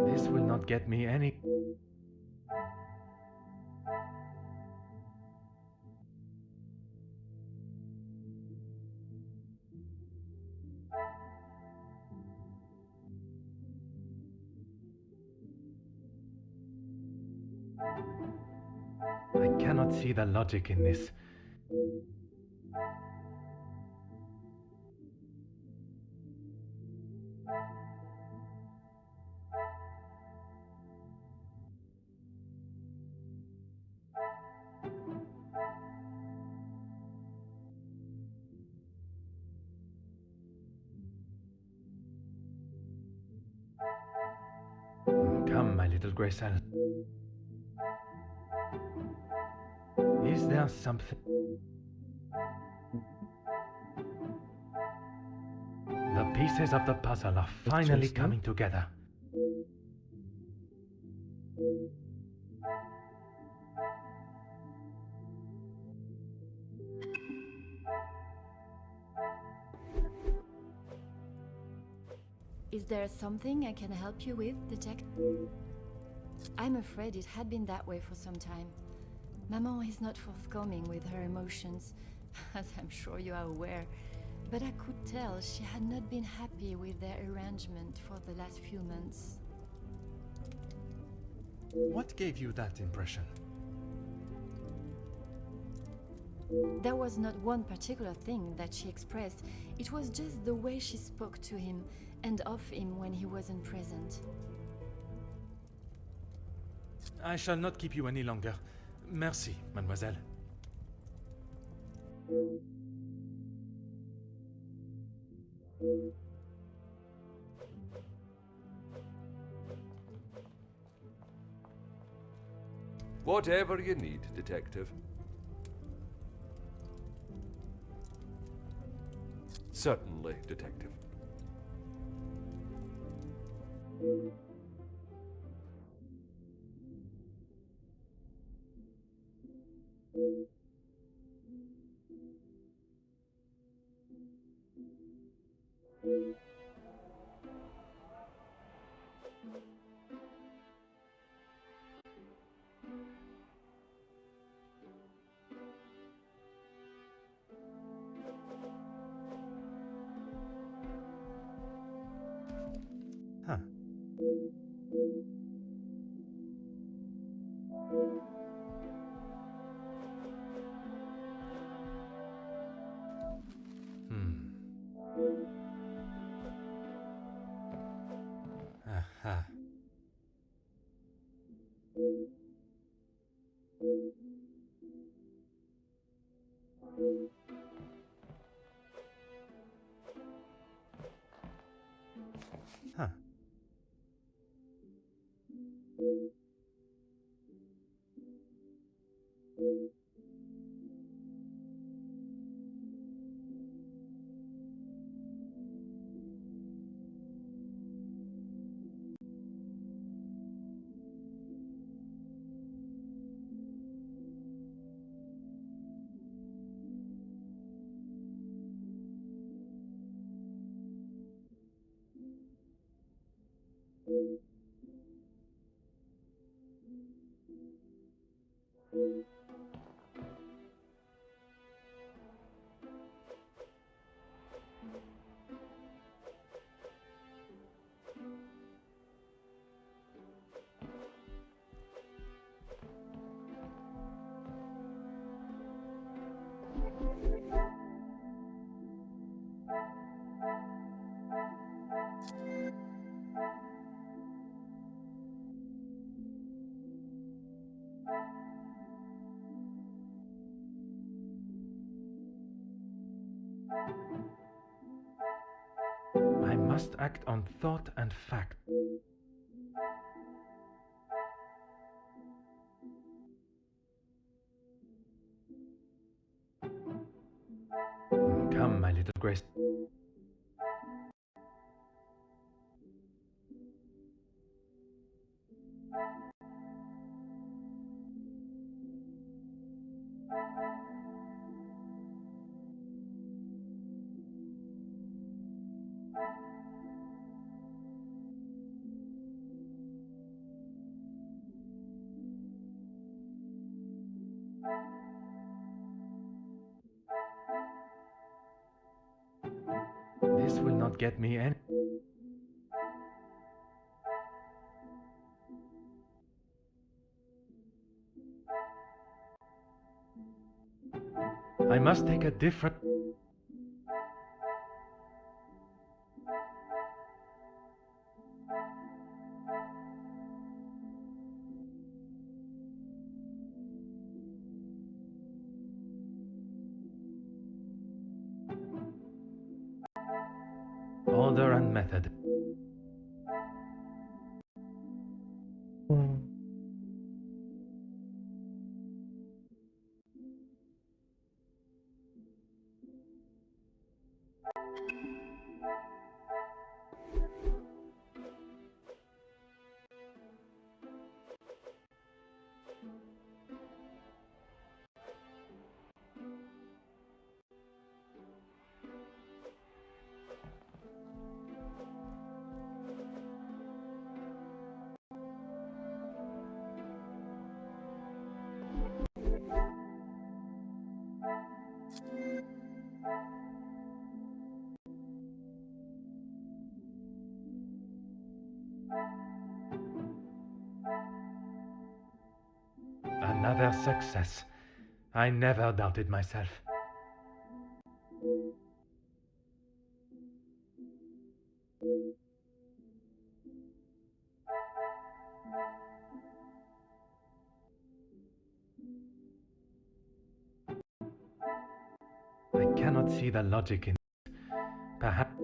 This will not get me any... I cannot see the logic in this. Come, my little Graycell. Is there something... The pieces of the puzzle are finally coming together. Is there something I can help you with, Detective? I'm afraid it had been that way for some time. Maman is not forthcoming with her emotions, as I'm sure you are aware. But I could tell she had not been happy with their arrangement for the last few months. What gave you that impression? There was not one particular thing that she expressed. It was just the way she spoke to him and of him when he wasn't present. I shall not keep you any longer. Merci, mademoiselle. Whatever you need, Detective. Certainly, Detective. Huh. Aha. Huh. I must act on thought and fact. little grace. This will not get me any. I must take a different. Order and method. Another success. I never doubted myself. I cannot see the logic in this. Perhaps.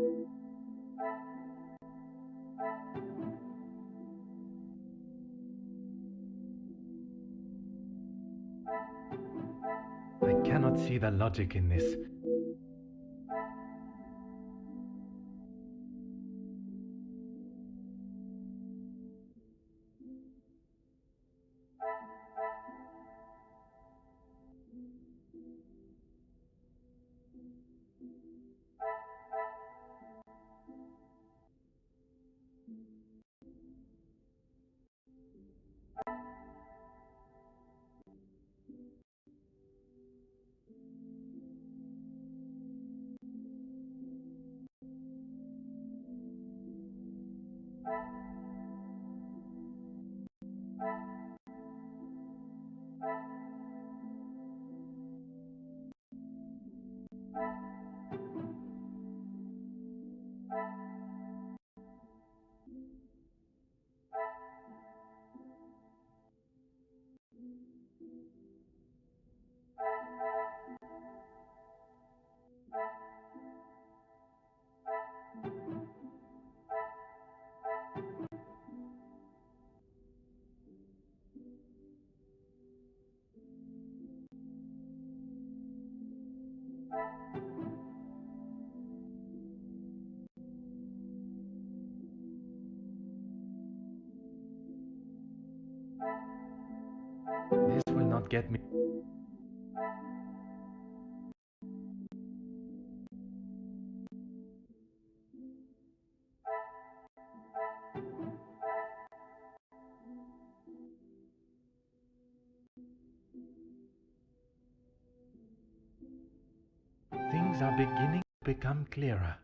I cannot see the logic in this. This will not get me. Things are beginning to become clearer.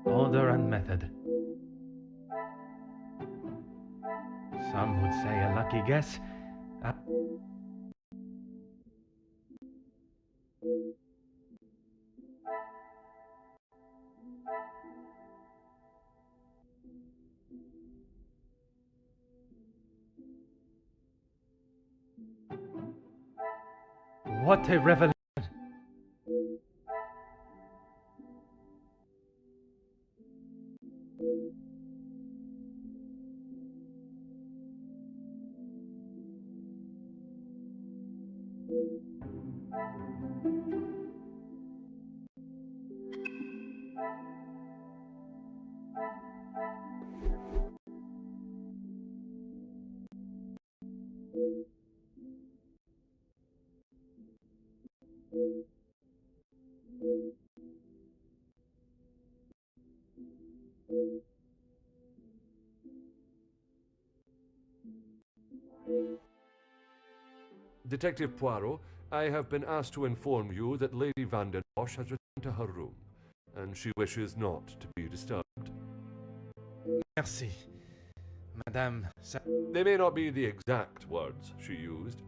Order and method. Some would say a lucky guess. What a revelation! Detective Poirot, I have been asked to inform you that Lady Van der Bosch has returned to her room, and she wishes not to be disturbed. Merci. Madame, ça... They may not be the exact words she used.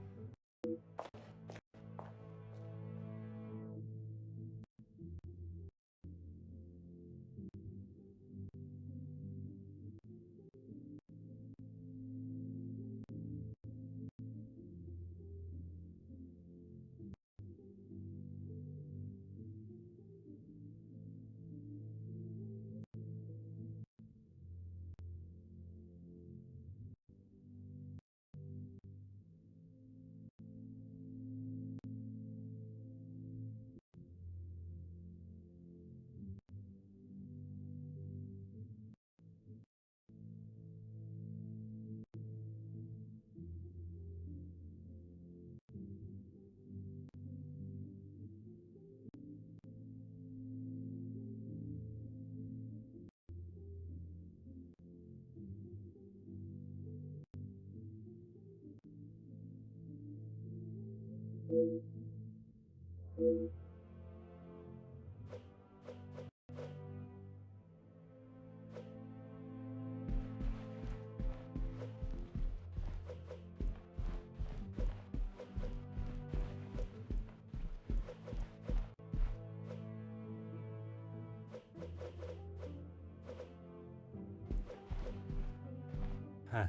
Huh.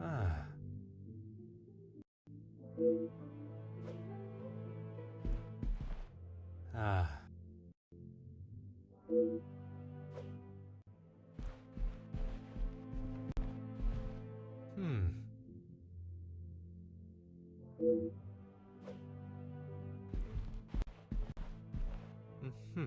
Ah. Ah. Hmm. Hmm.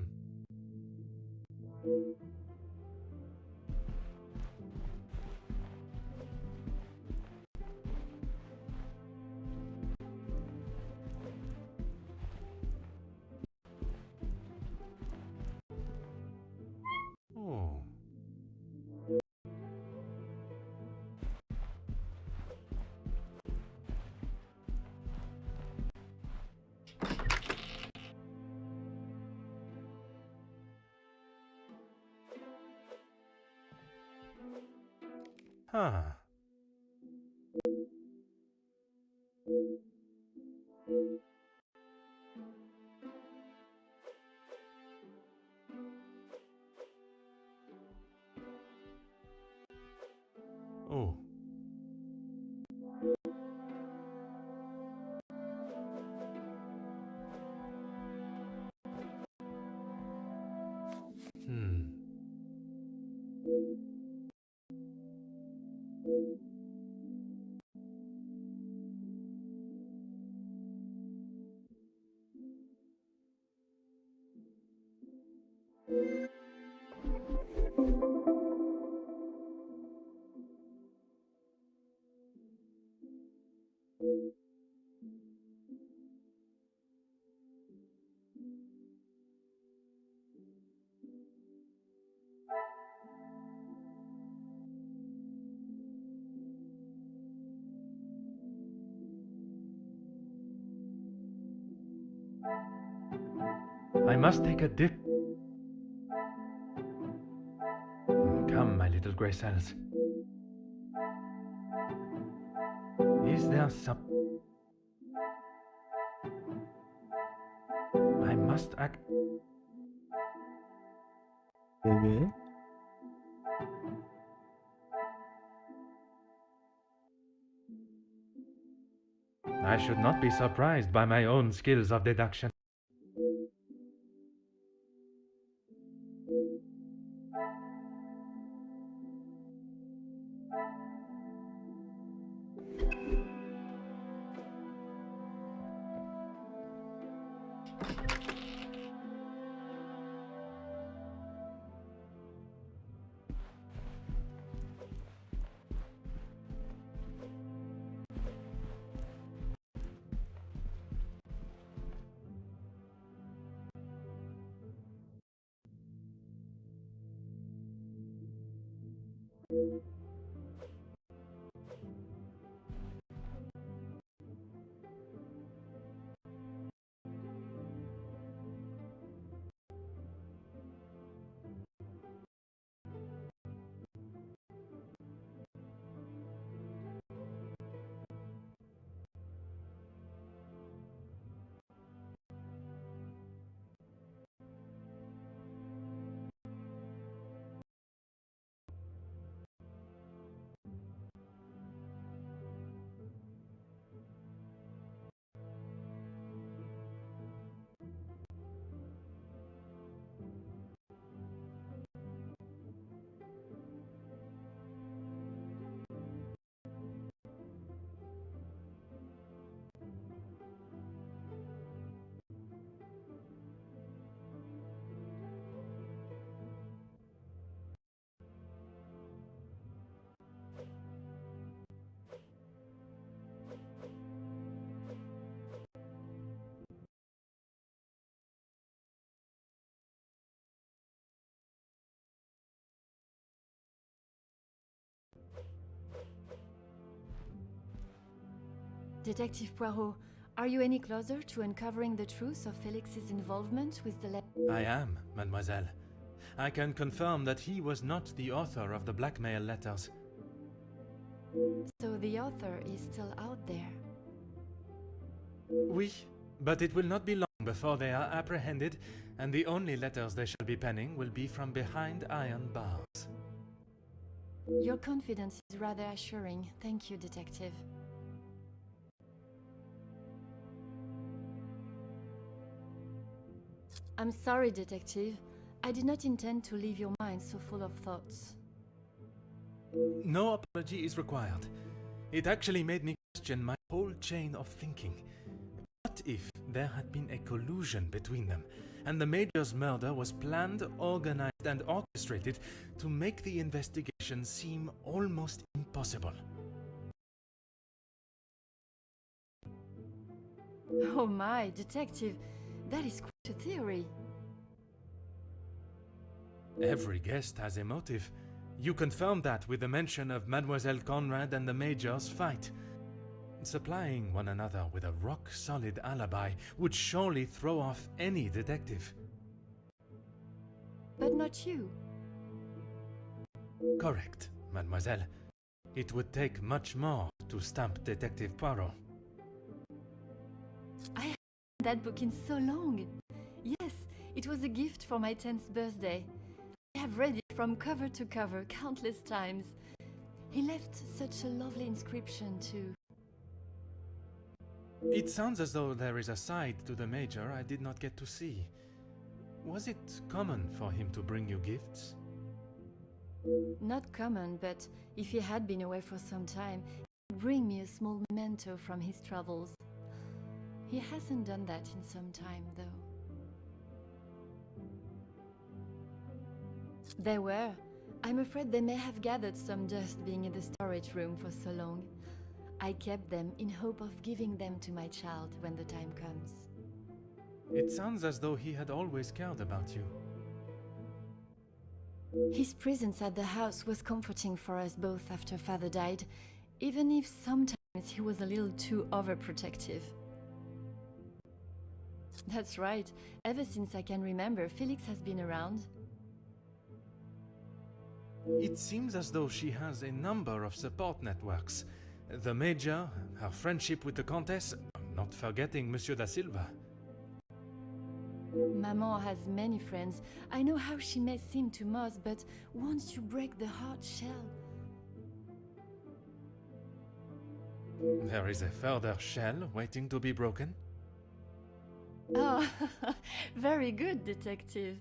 Oh. Huh. Oh. Hmm. I must take a dip. Come, my little grey cells. Is there some... I must act... Evet. I should not be surprised by my own skills of deduction. Detective Poirot, are you any closer to uncovering the truth of Felix's involvement with the I am, mademoiselle. I can confirm that he was not the author of the blackmail letters. So the author is still out there. Oui, but it will not be long before they are apprehended, and the only letters they shall be penning will be from behind iron bars. Your confidence is rather assuring. Thank you, Detective. I'm sorry, Detective. I did not intend to leave your mind so full of thoughts. No apology is required. It actually made me question my whole chain of thinking. What if there had been a collusion between them, and the Major's murder was planned, organized, and orchestrated to make the investigation seem almost impossible? Oh my, Detective, that is quite a theory. Every guest has a motive. You confirmed that with the mention of Mademoiselle Conrad and the Major's fight. Supplying one another with a rock-solid alibi would surely throw off any detective. But not you. Correct, mademoiselle. It would take much more to stamp Detective Poirot. I haven't read that book in so long. Yes, it was a gift for my 10th birthday. I have read it from cover to cover countless times. He left such a lovely inscription too. It sounds as though there is a side to the Major I did not get to see. Was it common for him to bring you gifts? Not common, but if he had been away for some time, he'd bring me a small memento from his travels. He hasn't done that in some time, though. There were. I'm afraid they may have gathered some dust being in the storage room for so long. I kept them in hope of giving them to my child when the time comes. It sounds as though he had always cared about you. His presence at the house was comforting for us both after Father died, even if sometimes he was a little too overprotective. That's right. Ever since I can remember, Felix has been around. It seems as though she has a number of support networks. The Major, her friendship with the Countess, not forgetting Monsieur da Silva. Maman has many friends. I know how she may seem to most, but once you break the hard shell... There is a further shell waiting to be broken. Oh, very good, detective.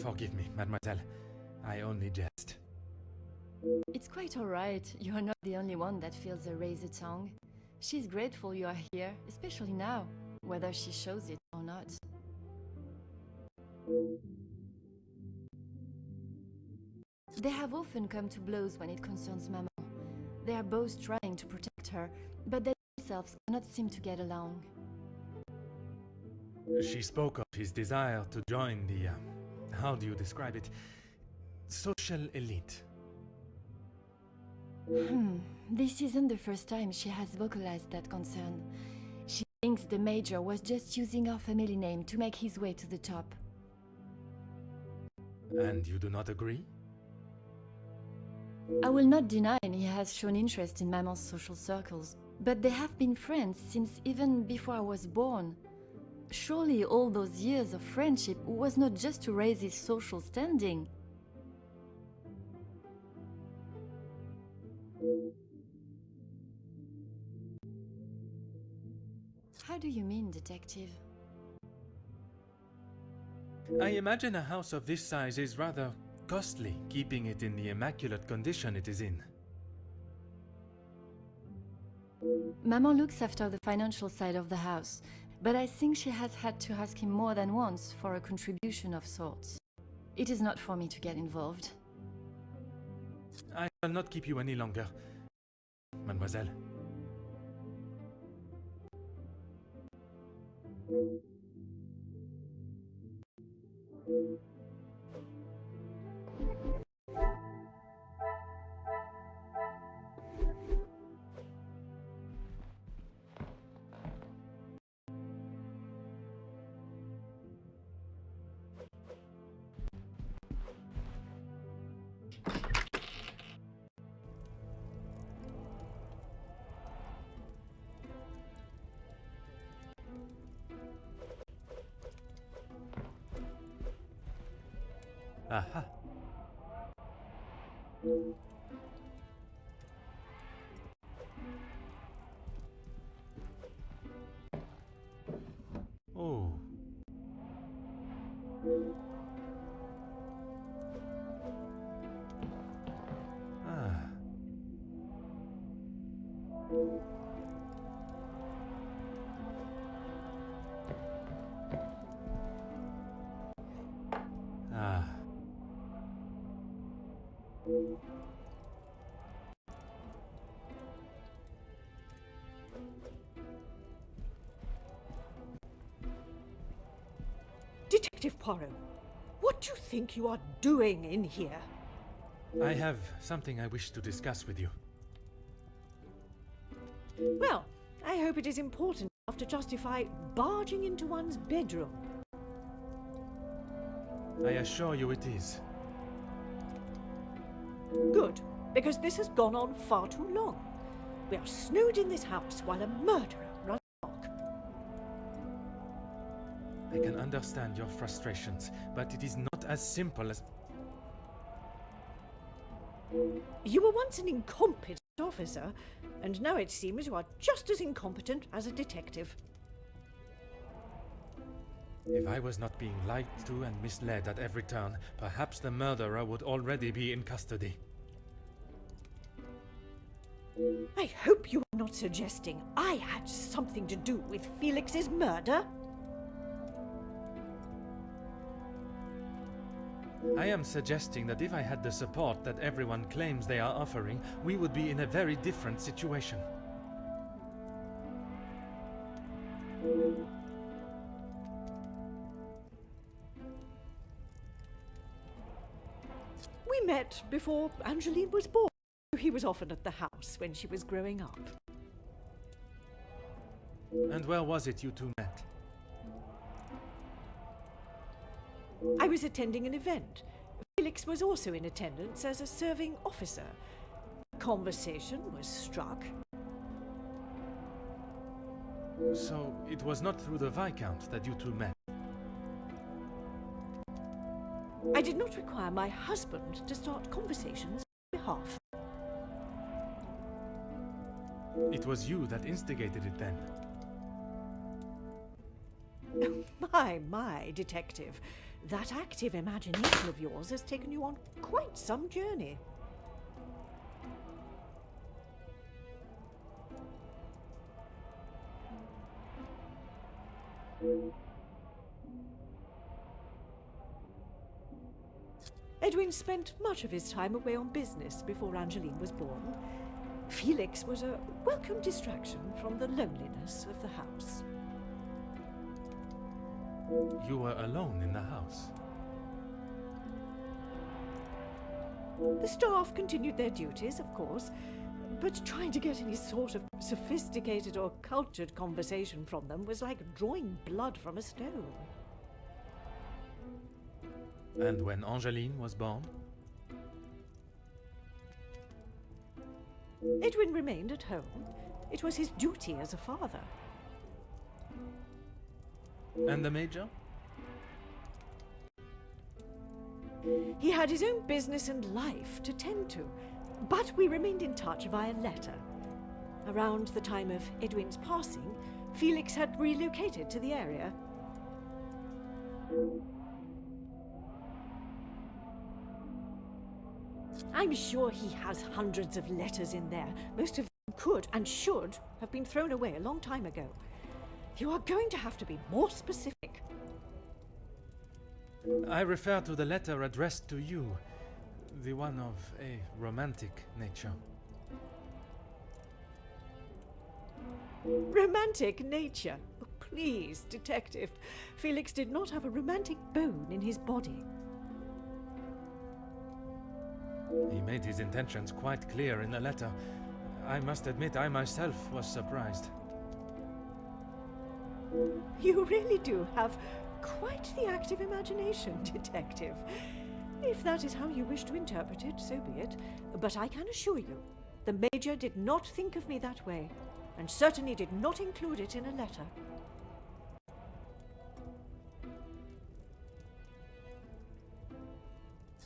Forgive me, mademoiselle. I only jest. It's quite alright. You're not the only one that feels a razor tongue. She's grateful you are here, especially now, whether she shows it or not. They have often come to blows when it concerns Maman. They are both trying to protect her, but they themselves cannot seem to get along. She spoke of his desire to join the, how do you describe it? Social elite. This isn't the first time she has vocalized that concern. She thinks the Major was just using our family name to make his way to the top. And you do not agree? I will not deny he has shown interest in Maman's social circles, but they have been friends since even before I was born. Surely all those years of friendship was not just to raise his social standing. How do you mean, detective? I imagine a house of this size is rather costly, keeping it in the immaculate condition it is in. Maman looks after the financial side of the house, but I think she has had to ask him more than once for a contribution of sorts. It is not for me to get involved. I shall not keep you any longer, mademoiselle. Aha. Oh. Ah. Ah. Detective Poirot, what do you think you are doing in here? I have something I wish to discuss with you. Well, I hope it is important enough to justify barging into one's bedroom. I assure you it is. Good, because this has gone on far too long. We are snowed in this house while a murderer runs amok. I can understand your frustrations, but it is not as simple as... You were once an incompetent officer, and now it seems you are just as incompetent as a detective. If I was not being lied to and misled at every turn, perhaps the murderer would already be in custody. I hope you are not suggesting I had something to do with Felix's murder. I am suggesting that if I had the support that everyone claims they are offering, we would be in a very different situation. We met before Angeline was born. He was often at the house when she was growing up. And where was it you two met? I was attending an event. Felix was also in attendance as a serving officer. Conversation was struck. So it was not through the Viscount that you two met? I did not require my husband to start conversations on my behalf. It was you that instigated it then. My, detective. That active imagination of yours has taken you on quite some journey. Edwin spent much of his time away on business before Angeline was born. Felix was a welcome distraction from the loneliness of the house. You were alone in the house. The staff continued their duties, of course, but trying to get any sort of sophisticated or cultured conversation from them was like drawing blood from a stone. And when Angeline was born? Edwin remained at home. It was his duty as a father. And the Major? He had his own business and life to tend to, but we remained in touch via letter. Around the time of Edwin's passing, Felix had relocated to the area. I'm sure he has hundreds of letters in there. Most of them could and should have been thrown away a long time ago. You are going to have to be more specific. I refer to the letter addressed to you, the one of a romantic nature. Romantic nature? Oh, please, detective. Felix did not have a romantic bone in his body. He made his intentions quite clear in the letter. I must admit I myself was surprised. You really do have quite the active imagination, detective. If that is how you wish to interpret it, so be it. But I can assure you, the Major did not think of me that way, and certainly did not include it in a letter.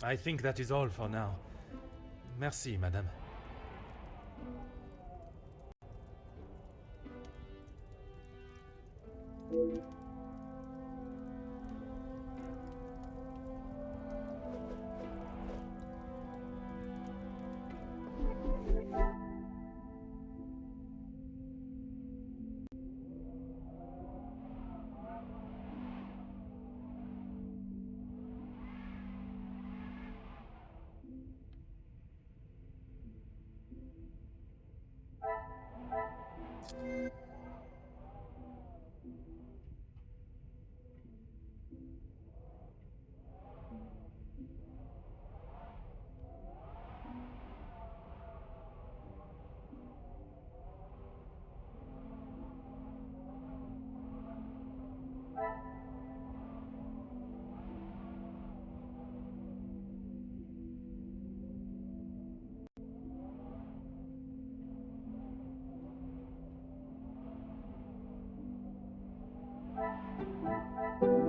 I think that is all for now. Merci, madame.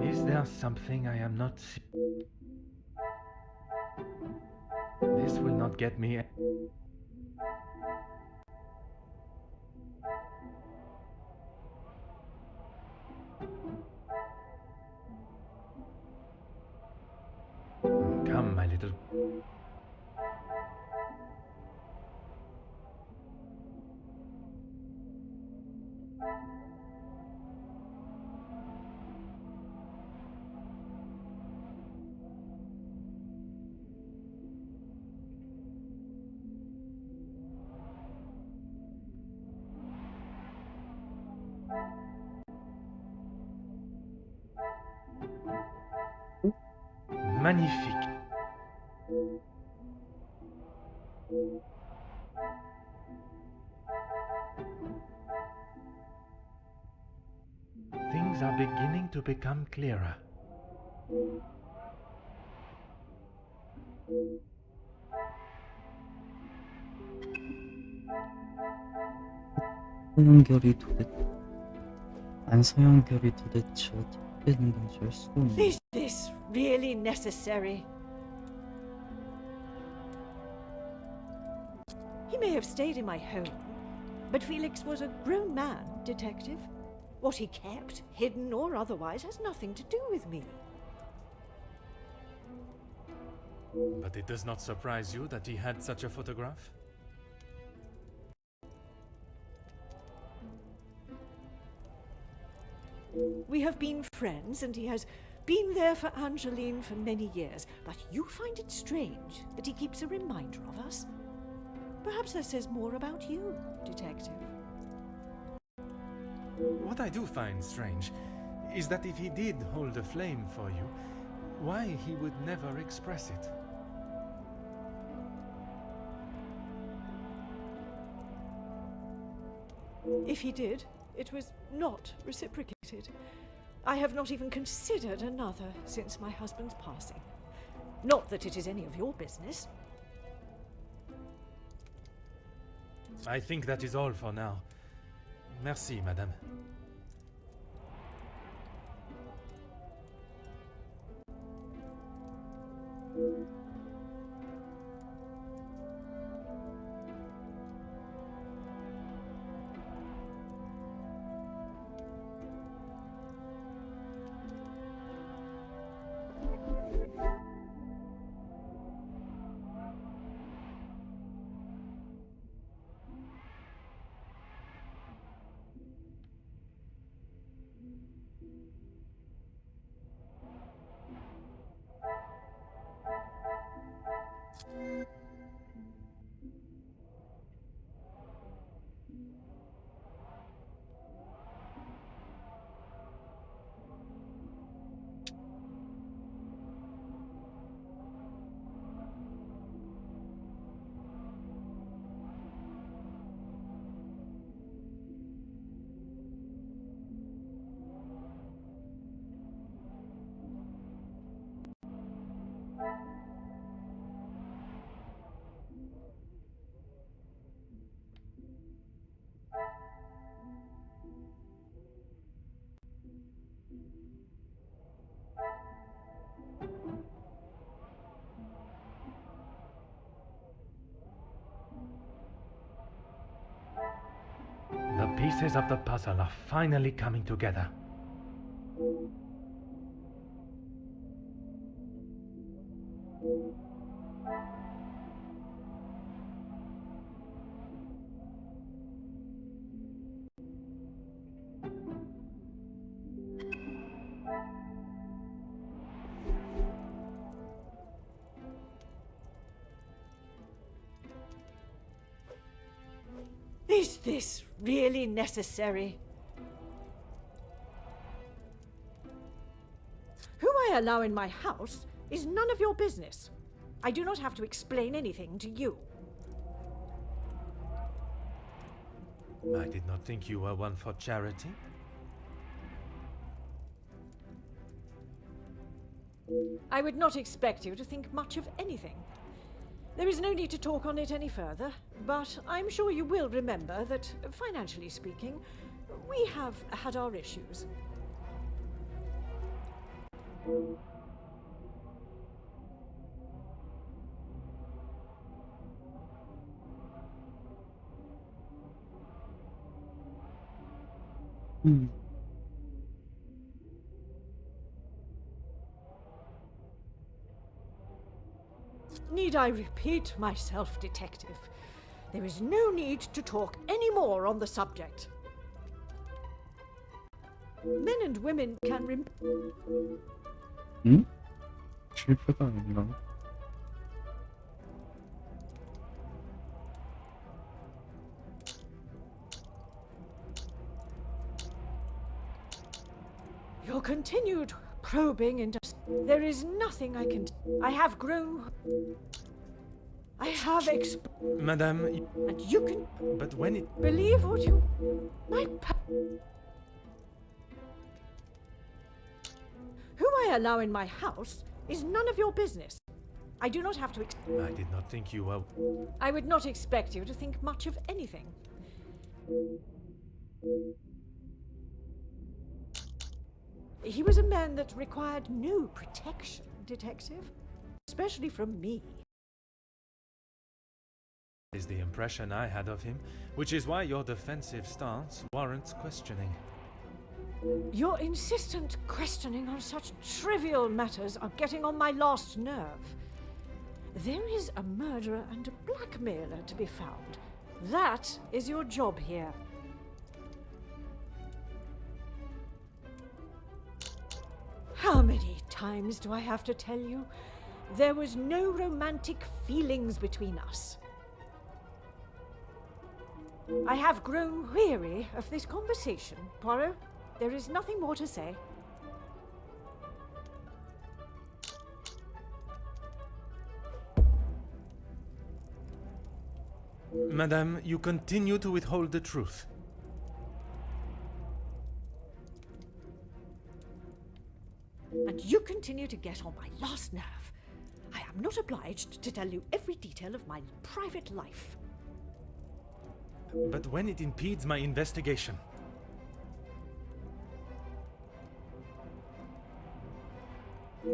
Is there something I am not This will not get me. Come, my little... Magnifique. Things are beginning to become clearer. 안서연결이 도대체 어떻게 된 건지 알 수가 없네. Is this really necessary? He may have stayed in my home, But Felix was a grown man, Detective. What he kept, hidden or otherwise, has nothing to do with me. But it does not surprise you that he had such a photograph? We have been friends, and he has been there for Angeline for many years. But you find it strange that he keeps a reminder of us? Perhaps that says more about you, Detective. What I do find strange is that if he did hold a flame for you, why he would never express it. If he did, it was not reciprocated. I have not even considered another since my husband's passing. Not that it is any of your business. I think that is all for now. Merci, madame. The pieces of the puzzle are finally coming together. Is this really necessary? Who I allow in my house is none of your business. I do not have to explain anything to you. I did not think you were one for charity. I would not expect you to think much of anything. There is no need to talk on it any further, but I'm sure you will remember that, financially speaking, we have had our issues. Need I repeat myself, Detective? There is no need to talk any more on the subject. Men and women can 실패가 아닌가? Your continued probing into... There is nothing I can... I have grown... I have Madame, and you can but when it... believe what you... Who I allow in my house is none of your business. I do not have to... I did not think you were... I would not expect you to think much of anything. He was a man that required no protection, Detective. Especially from me. is the impression I had of him, which is why your defensive stance warrants questioning. Your insistent questioning on such trivial matters are getting on my last nerve. There is a murderer and a blackmailer to be found. That is your job here. How many times do I have to tell you? There was no romantic feelings between us. I have grown weary of this conversation, Poirot. There is nothing more to say. Madame, you continue to withhold the truth. And you continue to get on my last nerve. I am not obliged to tell you every detail of my private life. But when it impedes my investigation.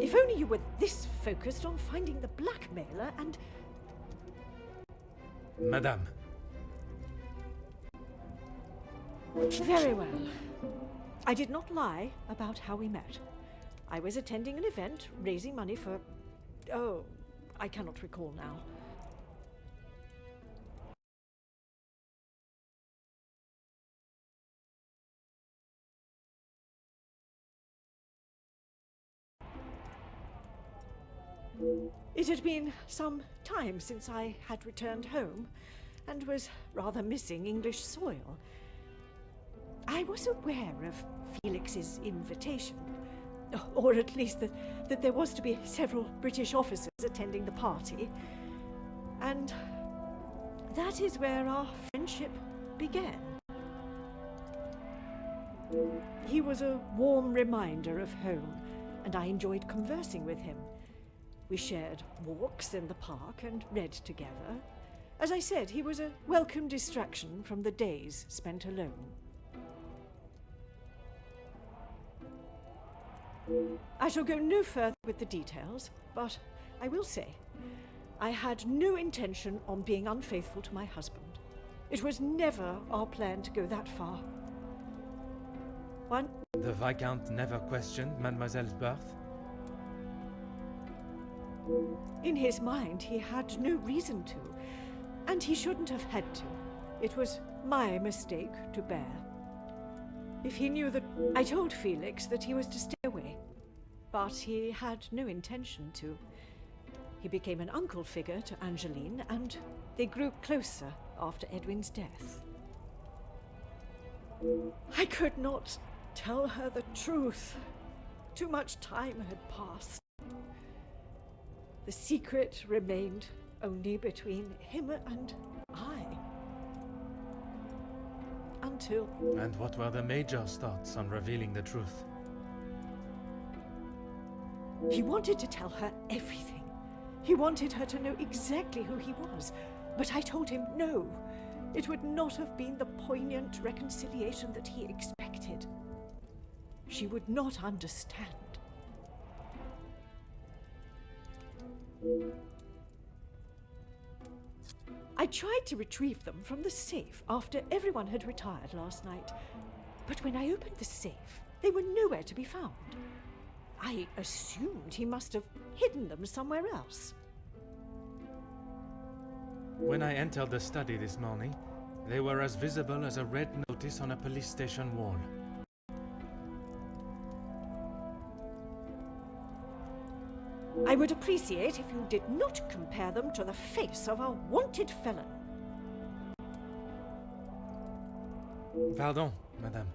If only you were this focused on finding the blackmailer and... Madame. Very well. I did not lie about how we met. I was attending an event, raising money for... Oh, I cannot recall now. It had been some time since I had returned home, and was rather missing English soil. I was aware of Felix's invitation, or at least that there was to be several British officers attending the party, and that is where our friendship began. He was a warm reminder of home, and I enjoyed conversing with him. We shared walks in the park and read together. As I said, he was a welcome distraction from the days spent alone. I shall go no further with the details, but I will say, I had no intention on being unfaithful to my husband. It was never our plan to go that far. The Viscount never questioned Mademoiselle's birth? In his mind, he had no reason to, and he shouldn't have had to. It was my mistake to bear. If he knew that... I told Felix that he was to stay away, but he had no intention to. He became an uncle figure to Angeline, and they grew closer after Edwin's death. I could not tell her the truth. Too much time had passed. The secret remained only between him and I. Until... And what were the Major's thoughts on revealing the truth? He wanted to tell her everything. He wanted her to know exactly who he was. But I told him no. It would not have been the poignant reconciliation that he expected. She would not understand. I tried to retrieve them from the safe after everyone had retired last night. But when I opened the safe, they were nowhere to be found. I assumed he must have hidden them somewhere else. When I entered the study this morning, they were as visible as a red notice on a police station wall. I would appreciate if you did not compare them to the face of a wanted felon. Pardon, madame.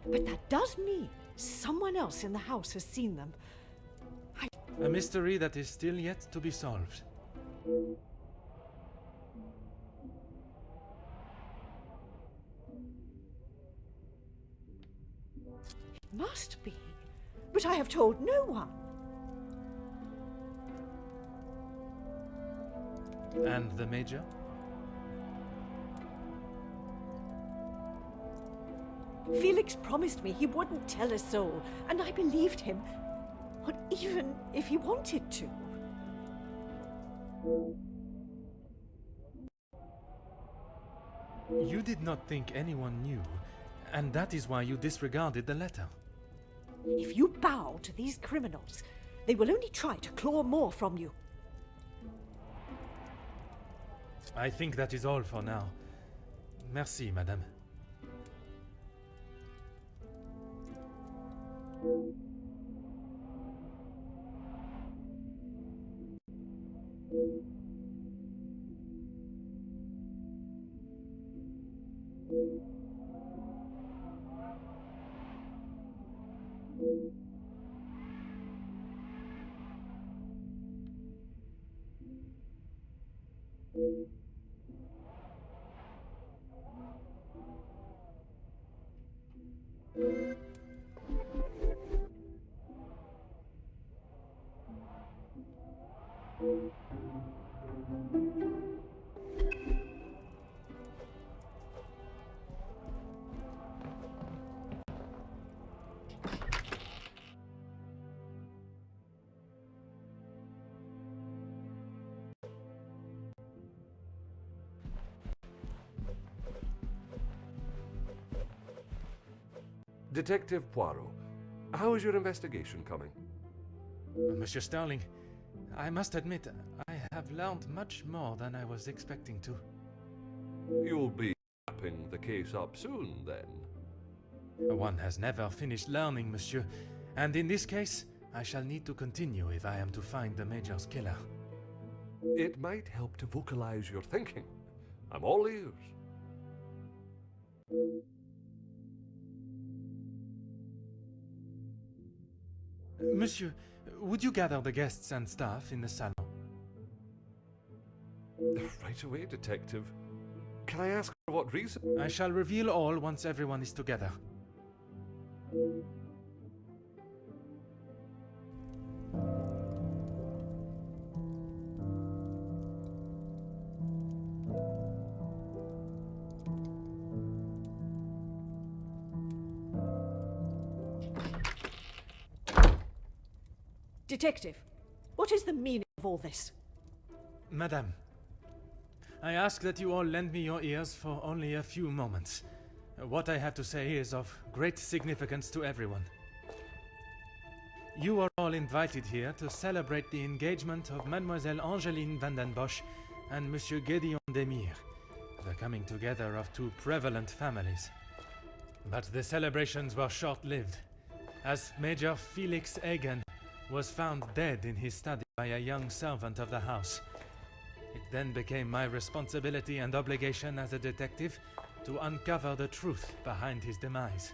But that does mean someone else in the house has seen them. A mystery that is still yet to be solved. It must be. But I have told no one. And the Major? Felix promised me he wouldn't tell a soul, and I believed him, not even if he wanted to. You did not think anyone knew, and that is why you disregarded the letter. If you bow to these criminals, they will only try to claw more from you. I think that is all for now. Merci, madame. Detective Poirot, how is your investigation coming? Monsieur Sterling, I must admit, I have learned much more than I was expecting to. You'll be wrapping the case up soon, then. One has never finished learning, monsieur, and in this case, I shall need to continue if I am to find the Major's killer. It might help to vocalize your thinking. I'm all ears. Monsieur, would you gather the guests and staff in the salon? Right away, Detective. Can I ask for what reason? I shall reveal all once everyone is together. Detective, what is the meaning of all this? Madame, I ask that you all lend me your ears for only a few moments. What I have to say is of great significance to everyone. You are all invited here to celebrate the engagement of Mademoiselle Angeline van den Bosch and Monsieur Gédéon Demire, the coming together of two prevalent families. But the celebrations were short-lived, as Major Felix Egan was found dead in his study by a young servant of the house. It then became my responsibility and obligation as a detective to uncover the truth behind his demise.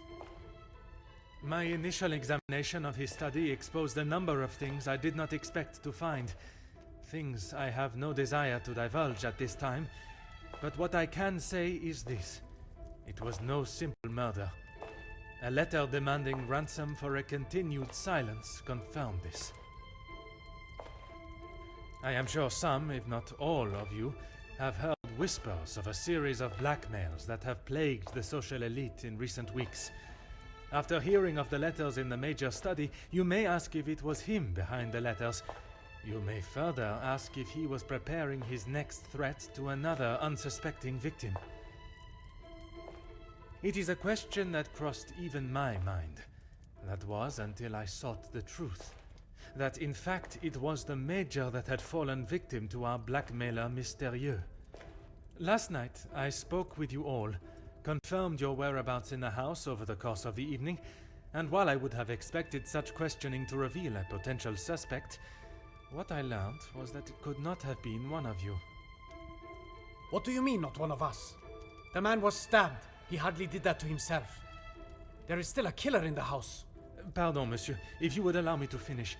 My initial examination of his study exposed a number of things I did not expect to find. Things I have no desire to divulge at this time, but what I can say is this. It was no simple murder. A letter demanding ransom for a continued silence confirmed this. I am sure some, if not all of you, have heard whispers of a series of blackmails that have plagued the social elite in recent weeks. After hearing of the letters in the Major's study, you may ask if it was him behind the letters. You may further ask if he was preparing his next threat to another unsuspecting victim. It is a question that crossed even my mind. That was until I sought the truth. That in fact it was the Major that had fallen victim to our blackmailer Mystérieux. Last night I spoke with you all, confirmed your whereabouts in the house over the course of the evening, and while I would have expected such questioning to reveal a potential suspect, what I learned was that it could not have been one of you. What do you mean, not one of us? The man was stabbed. He hardly did that to himself. There is still a killer in the house. Pardon, monsieur, if you would allow me to finish.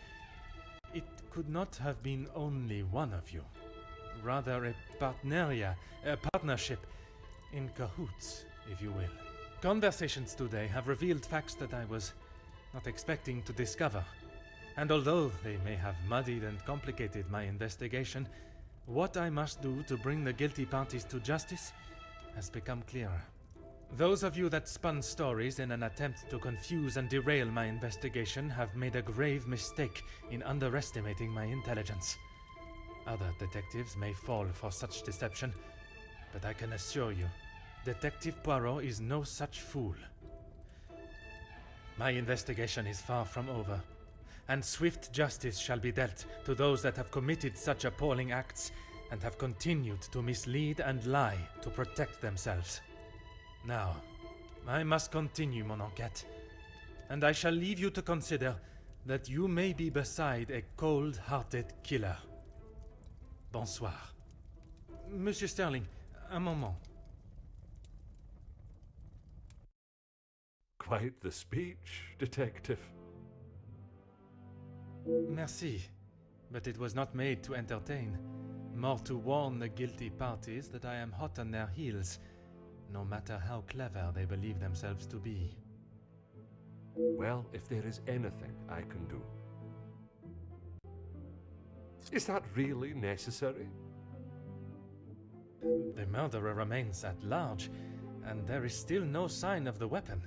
It could not have been only one of you. Rather a partnership, in cahoots, if you will. Conversations today have revealed facts that I was not expecting to discover. And although they may have muddied and complicated my investigation, what I must do to bring the guilty parties to justice has become clearer. Those of you that spun stories in an attempt to confuse and derail my investigation have made a grave mistake in underestimating my intelligence. Other detectives may fall for such deception, but I can assure you, Detective Poirot is no such fool. My investigation is far from over, and swift justice shall be dealt to those that have committed such appalling acts and have continued to mislead and lie to protect themselves. Now, I must continue mon enquête, and I shall leave you to consider that you may be beside a cold-hearted killer. Bonsoir. Monsieur Sterling, un moment. Quite the speech, Detective. Merci, but it was not made to entertain, more to warn the guilty parties that I am hot on their heels, no matter how clever they believe themselves to be. Well, if there is anything I can do. Is that really necessary? The murderer remains at large, and there is still no sign of the weapon.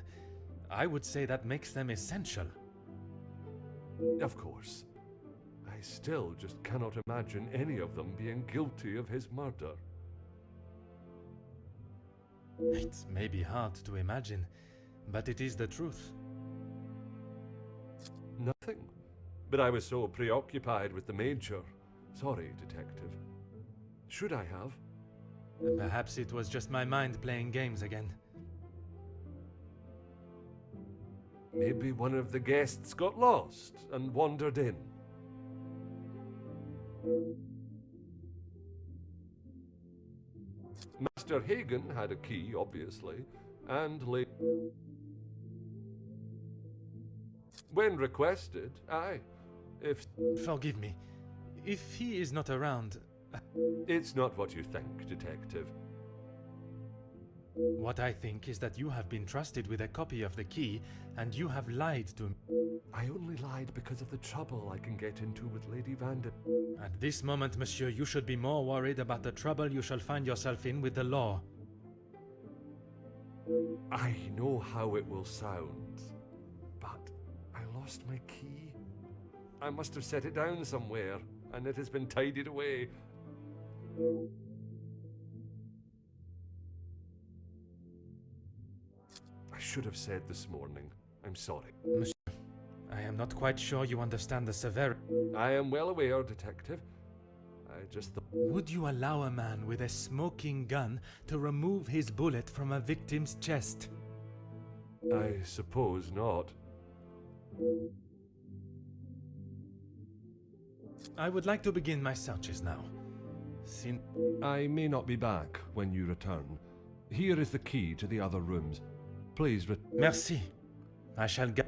I would say that makes them essential. Of course. I still just cannot imagine any of them being guilty of his murder. It may be hard to imagine, but it is the truth. Nothing. But I was so preoccupied with the Major. Sorry, Detective. Should I have? Perhaps it was just my mind playing games again. Maybe one of the guests got lost and wandered in. Master Hagen had a key, obviously, and when requested, aye. If Forgive me. If he is not around, it's not what you think, Detective. what I think is that you have been trusted with a copy of the key, and you have lied to me. I only lied because of the trouble I can get into with Lady Vanden. At this moment, monsieur, you should be more worried about the trouble you shall find yourself in with the law. I know how it will sound, but I lost my key. I must have set it down somewhere, and it has been tidied away. I should have said this morning. I'm sorry. Monsieur, I am not quite sure you understand the severity. I am well aware, Detective. I just thought... Would you allow a man with a smoking gun to remove his bullet from a victim's chest? I suppose not. I would like to begin my searches now. I may not be back when you return. Here is the key to the other rooms. Please Merci. I shall get...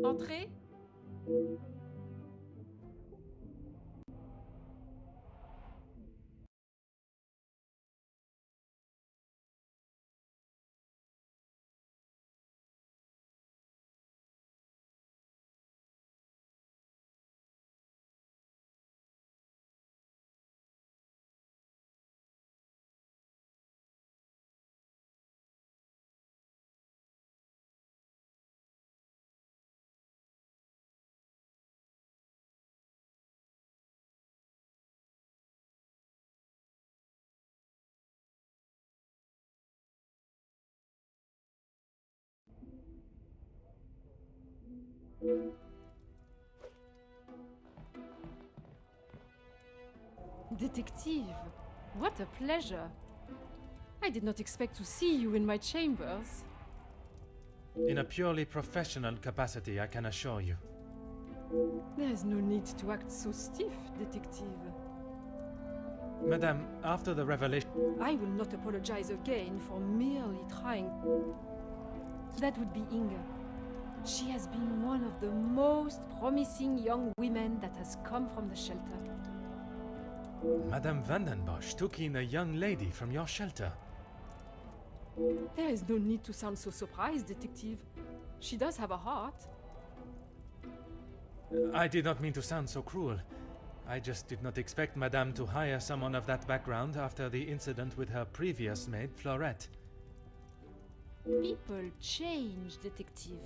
Entrez. Detective, what a pleasure. I did not expect to see you in my chambers. In a purely professional capacity, I can assure you. There is no need to act so stiff, Detective. Madame, after the revelation... I will not apologize again for merely trying. That would be Inga. She has been one of the most promising young women that has come from the shelter. Madame Vandenbosch took in a young lady from your shelter. There is no need to sound so surprised, Detective. She does have a heart. I did not mean to sound so cruel. I just did not expect Madame to hire someone of that background after the incident with her previous maid, Florette. People change, Detective.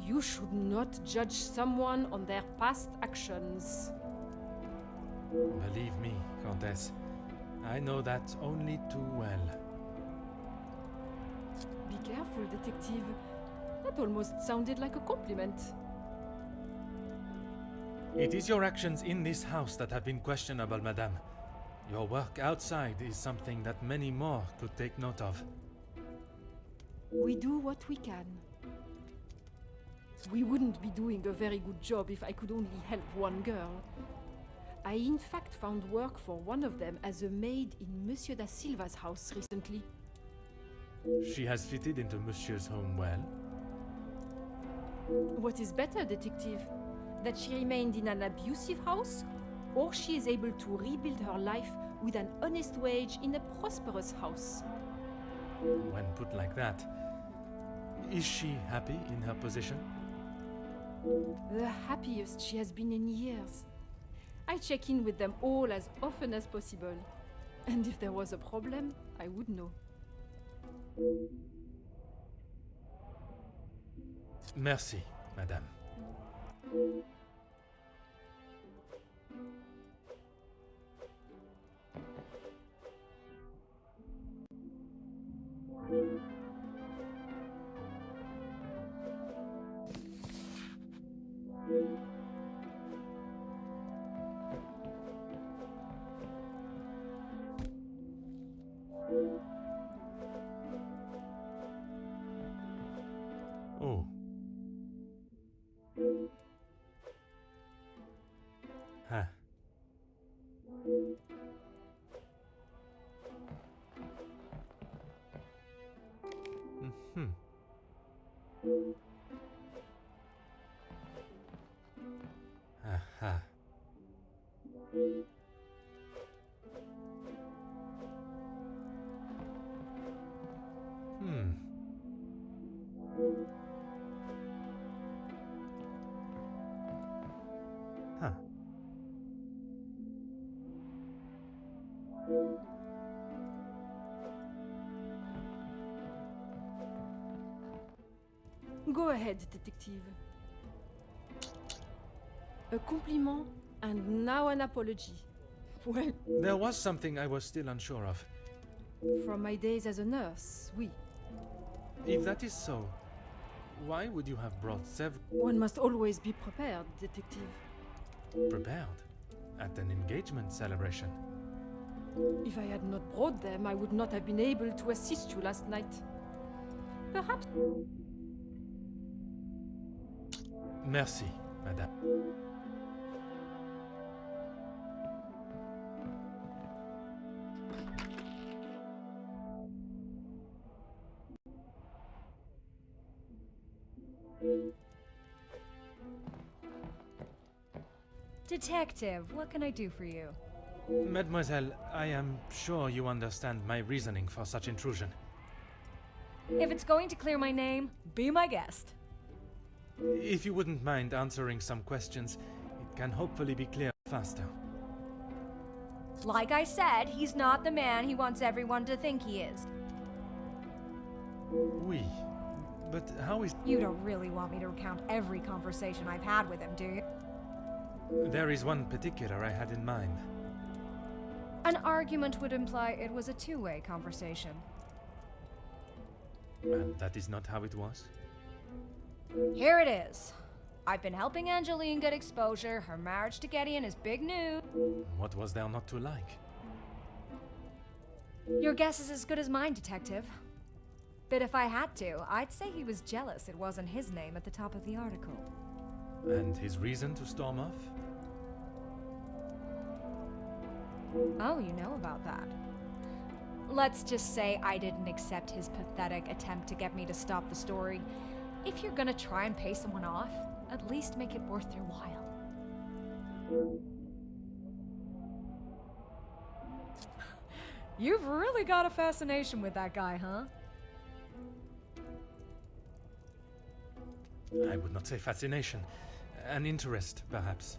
You should not judge someone on their past actions. Believe me, Countess, I know that only too well. Be careful, Detective. That almost sounded like a compliment. It is your actions in this house that have been questionable, Madame. Your work outside is something that many more could take note of. We do what we can. We wouldn't be doing a very good job if I could only help one girl. I in fact found work for one of them as a maid in Monsieur da Silva's house recently. She has fitted into Monsieur's home well. What is better, Detective? That she remained in an abusive house, or she is able to rebuild her life with an honest wage in a prosperous house? When put like that, is she happy in her position? The happiest she has been in years. I check in with them all as often as possible. And if there was a problem, I would know. Merci, Madame. Oh. Huh. Mm-hmm. Aha. Hmm. Huh. Go ahead, Detective. A compliment and now an apology. Well, There was something I was still unsure of. from my days as a nurse, oui. If that is so, why would you have brought several One must always be prepared, Detective. prepared at an engagement celebration? If I had not brought them, I would not have been able to assist you last night. Perhaps. Merci, Madame. Detective, what can I do for you? Mademoiselle, I am sure you understand my reasoning for such intrusion. If it's going to clear my name, be my guest. If you wouldn't mind answering some questions, it can hopefully be clear faster. Like I said, he's not the man he wants everyone to think he is. Oui, but how is... You don't really want me to recount every conversation I've had with him, do you? There is one particular I had in mind. An argument would imply it was a two-way conversation. And that is not how it was? Here it is. I've been helping Angeline get exposure. Her marriage to Gideon is big news. What was there not to like? Your guess is as good as mine, Detective. But if I had to, I'd say he was jealous it wasn't his name at the top of the article. And his reason to storm off? Oh, you know about that. Let's just say I didn't accept his pathetic attempt to get me to stop the story. If you're gonna try and pay someone off, at least make it worth their while. You've really got a fascination with that guy, huh? I would not say fascination. An interest, perhaps.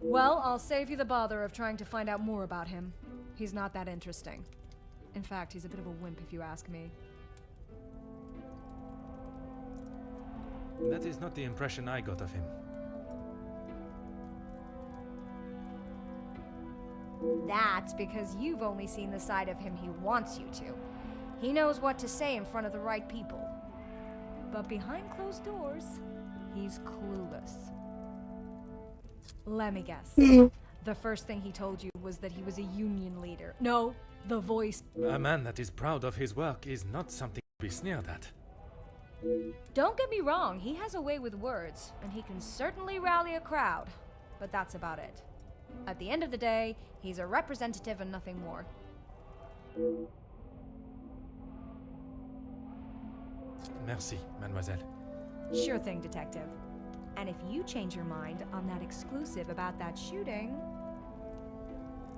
Well, I'll save you the bother of trying to find out more about him. He's not that interesting. In fact, he's a bit of a wimp if you ask me. That is not the impression I got of him. That's because you've only seen the side of him he wants you to. He knows what to say in front of the right people. But behind closed doors, he's clueless. Let me guess. The first thing he told you was that he was a union leader. No, the voice. A man that is proud of his work is not something to be sneered at. Don't get me wrong, he has a way with words, and he can certainly rally a crowd. But that's about it. At the end of the day, he's a representative and nothing more. Merci, mademoiselle. Sure thing, detective. And if you change your mind on that exclusive about that shooting...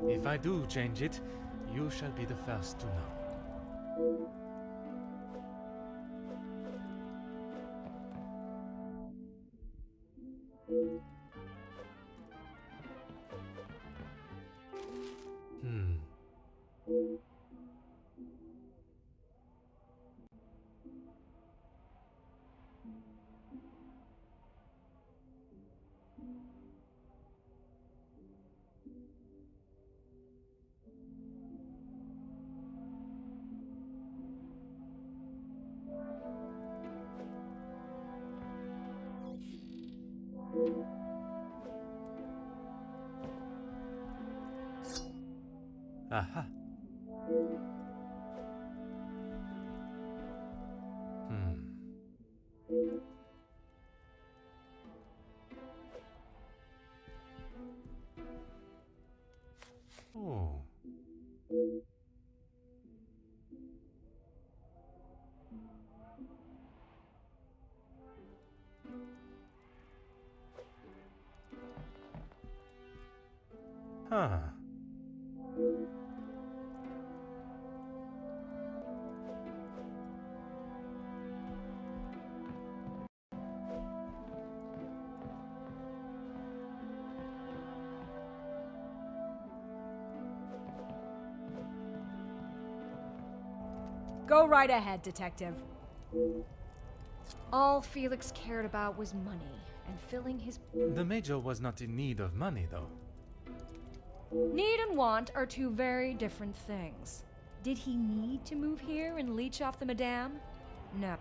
If I do change it, you shall be the first to know. Aha. Oh. Huh. Go right ahead, detective. All Felix cared about was money and filling his... The Major was not in need of money, though. Need and want are two very different things. Did he need to move here and leech off the Madame? No.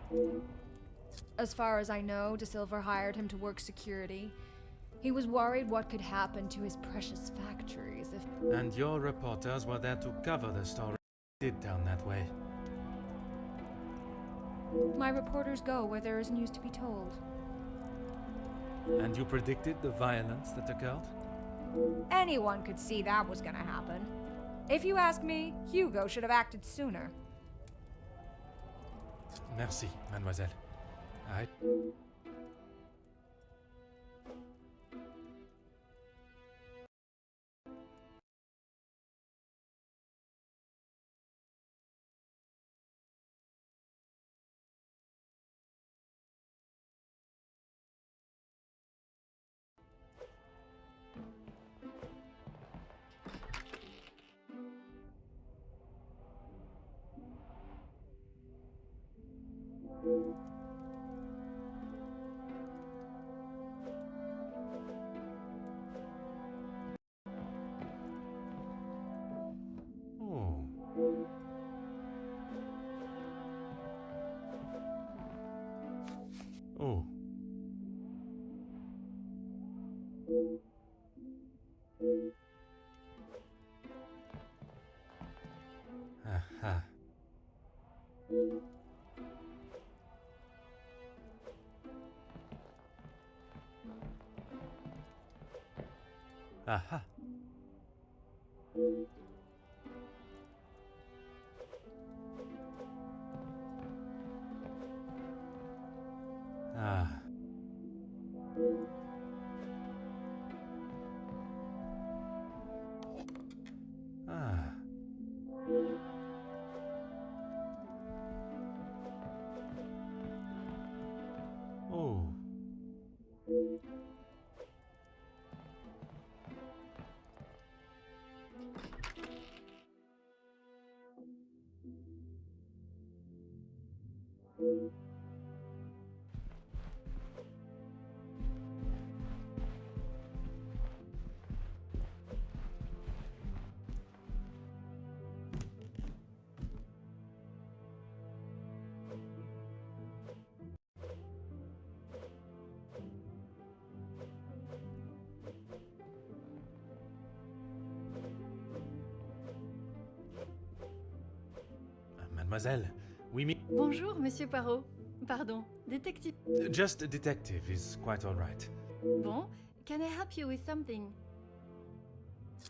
As far as I know, De Silva hired him to work security. He was worried what could happen to his precious factories if... And your reporters were there to cover the story did down that way. My reporters go where there is news to be told. And you predicted the violence that occurred? Anyone could see that was gonna happen. If you ask me, Hugo should have acted sooner. Merci, mademoiselle. I... Oh. Oh. Aha. Aha. Mademoiselle, we meet. Bonjour, Monsieur Poirot. Pardon, détective. Just a detective is quite all right. Bon, can I help you with something?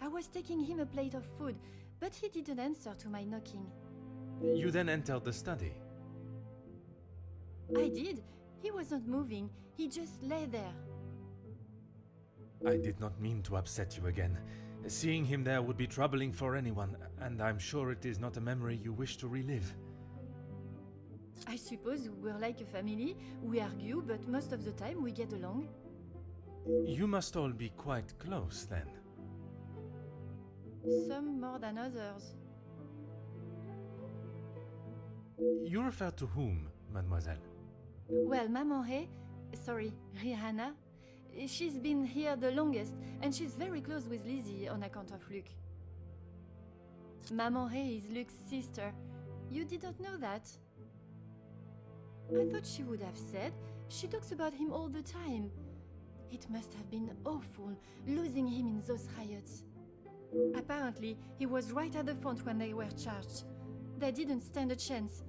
I was taking him a plate of food, but he didn't answer to my knocking. You then entered the study. I did. He wasn't moving. He just lay there. I did not mean to upset you again. Seeing him there would be troubling for anyone, and I'm sure it is not a memory you wish to relive. I suppose we're like a family. We argue, but most of the time we get along. You must all be quite close then. Some more than others. You refer to whom, mademoiselle? Well, Maman Ray, sorry, Rihanna, she's been here the longest, and she's very close with Lizzie on account of Luke. Maman Ray is Luke's sister. You didn't know that? I thought she would have said. She talks about him all the time. It must have been awful, losing him in those riots. Apparently, he was right at the front when they were charged. They didn't stand a chance.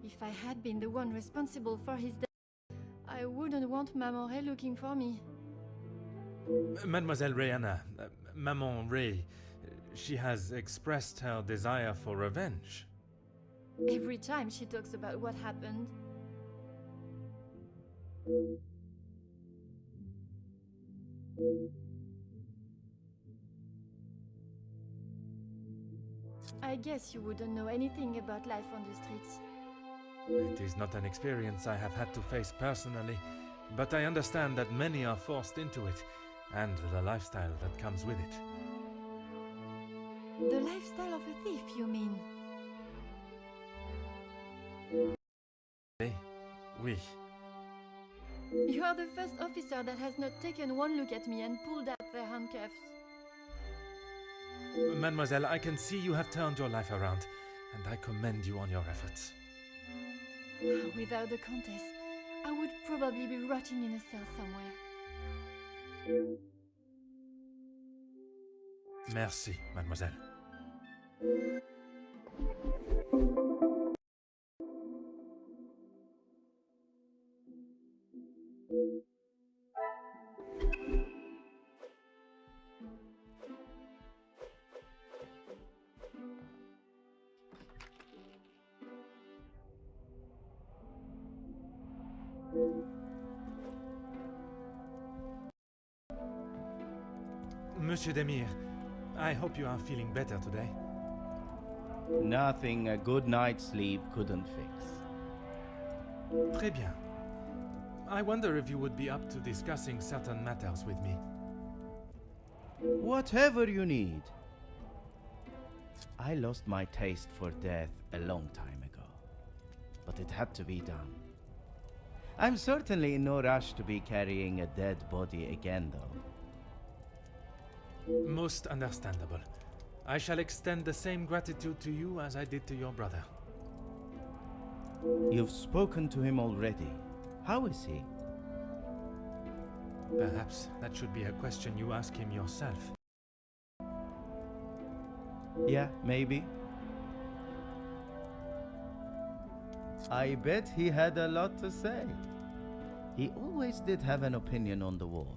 If I had been the one responsible for his death, I wouldn't want Maman Ray looking for me. Mademoiselle Rihanna, Maman Ray, she has expressed her desire for revenge. Every time she talks about what happened. I guess you wouldn't know anything about life on the streets. It is not an experience I have had to face personally, but I understand that many are forced into it, and the lifestyle that comes with it. The lifestyle of a thief, you mean? Oui. You are the first officer that has not taken one look at me and pulled out their handcuffs. Mademoiselle, I can see you have turned your life around, and I commend you on your efforts. Without the Countess, I would probably be rotting in a cell somewhere. Merci, mademoiselle. Monsieur Demir, I hope you are feeling better today. Nothing a good night's sleep couldn't fix. Très bien. I wonder if you would be up to discussing certain matters with me. Whatever you need. I lost my taste for death a long time ago, but it had to be done. I'm certainly in no rush to be carrying a dead body again, though. Most understandable. I shall extend the same gratitude to you as I did to your brother. You've spoken to him already. How is he? Perhaps that should be a question you ask him yourself. Yeah, maybe. I bet he had a lot to say. He always did have an opinion on the war.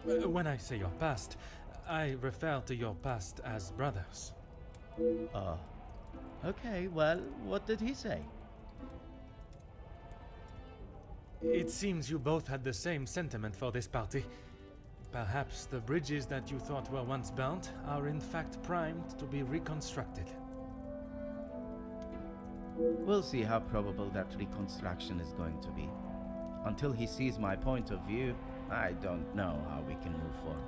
When I say your past, I refer to your past as brothers. Oh. Okay, well, what did he say? It seems you both had the same sentiment for this party. Perhaps the bridges that you thought were once burnt are in fact primed to be reconstructed. We'll see how probable that reconstruction is going to be. Until he sees my point of view, I don't know how we can move forward.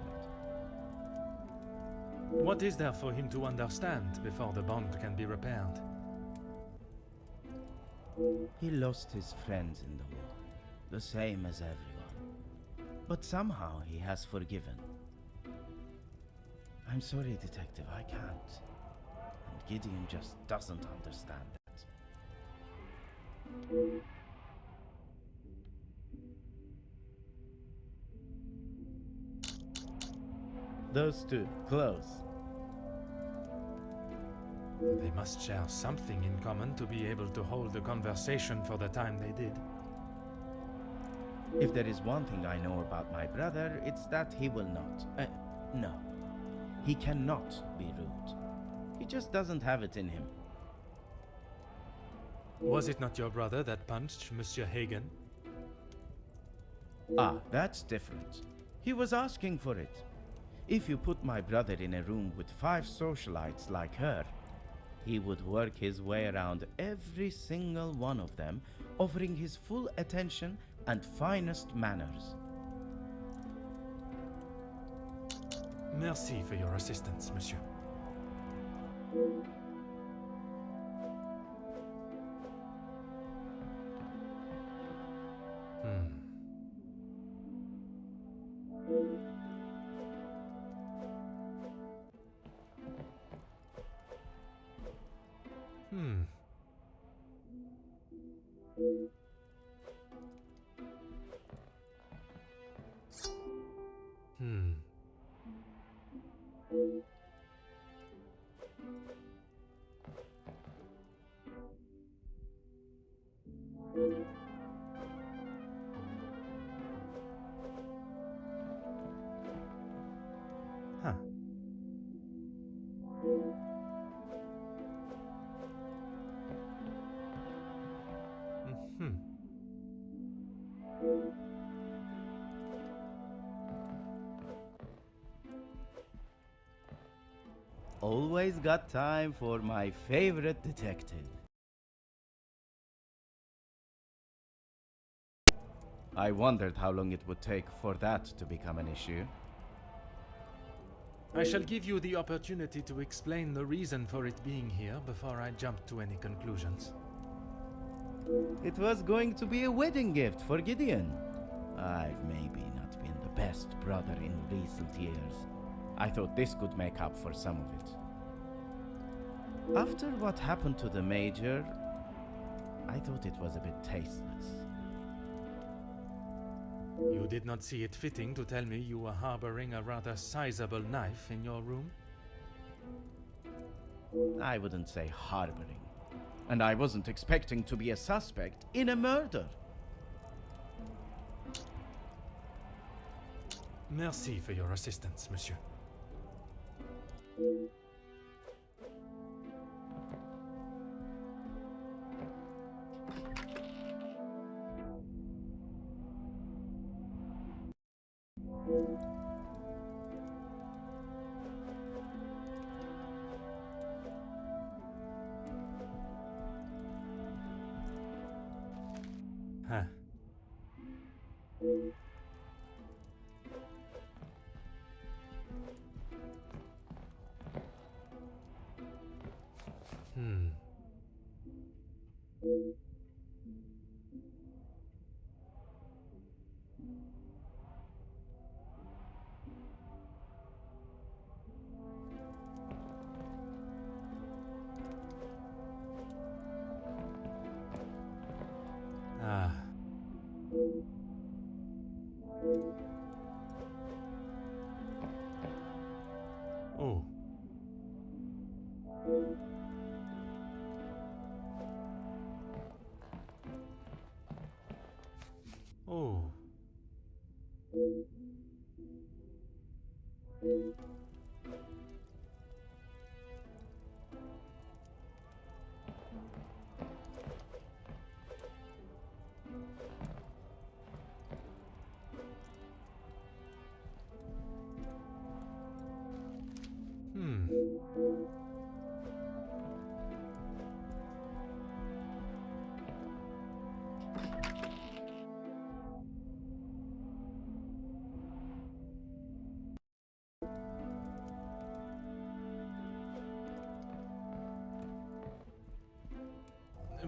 What is there for him to understand before the bond can be repaired? He lost his friends in the war, the same as everyone. But somehow he has forgiven. I'm sorry, Detective, I can't. And Gideon just doesn't understand that. Those two, close. They must share something in common to be able to hold a conversation for the time they did. If there is one thing I know about my brother, it's that he will not. No. He cannot be rude. He just doesn't have it in him. Was it not your brother that punched Monsieur Hagen? Ah, that's different. He was asking for it. If you put my brother in a room with 5 socialites like her, he would work his way around every single one of them, offering his full attention and finest manners. Merci for your assistance, monsieur. Huh. Always got time for my favorite detective. I wondered how long it would take for that to become an issue. I shall give you the opportunity to explain the reason for it being here before I jump to any conclusions. It was going to be a wedding gift for Gideon. I've maybe not been the best brother in recent years. I thought this could make up for some of it. After what happened to the Major, I thought it was a bit tasteless. You did not see it fitting to tell me you were harboring a rather sizable knife in your room? I wouldn't say harboring. And I wasn't expecting to be a suspect in a murder. Merci for your assistance, monsieur. Huh. Ah. Oh. Oh.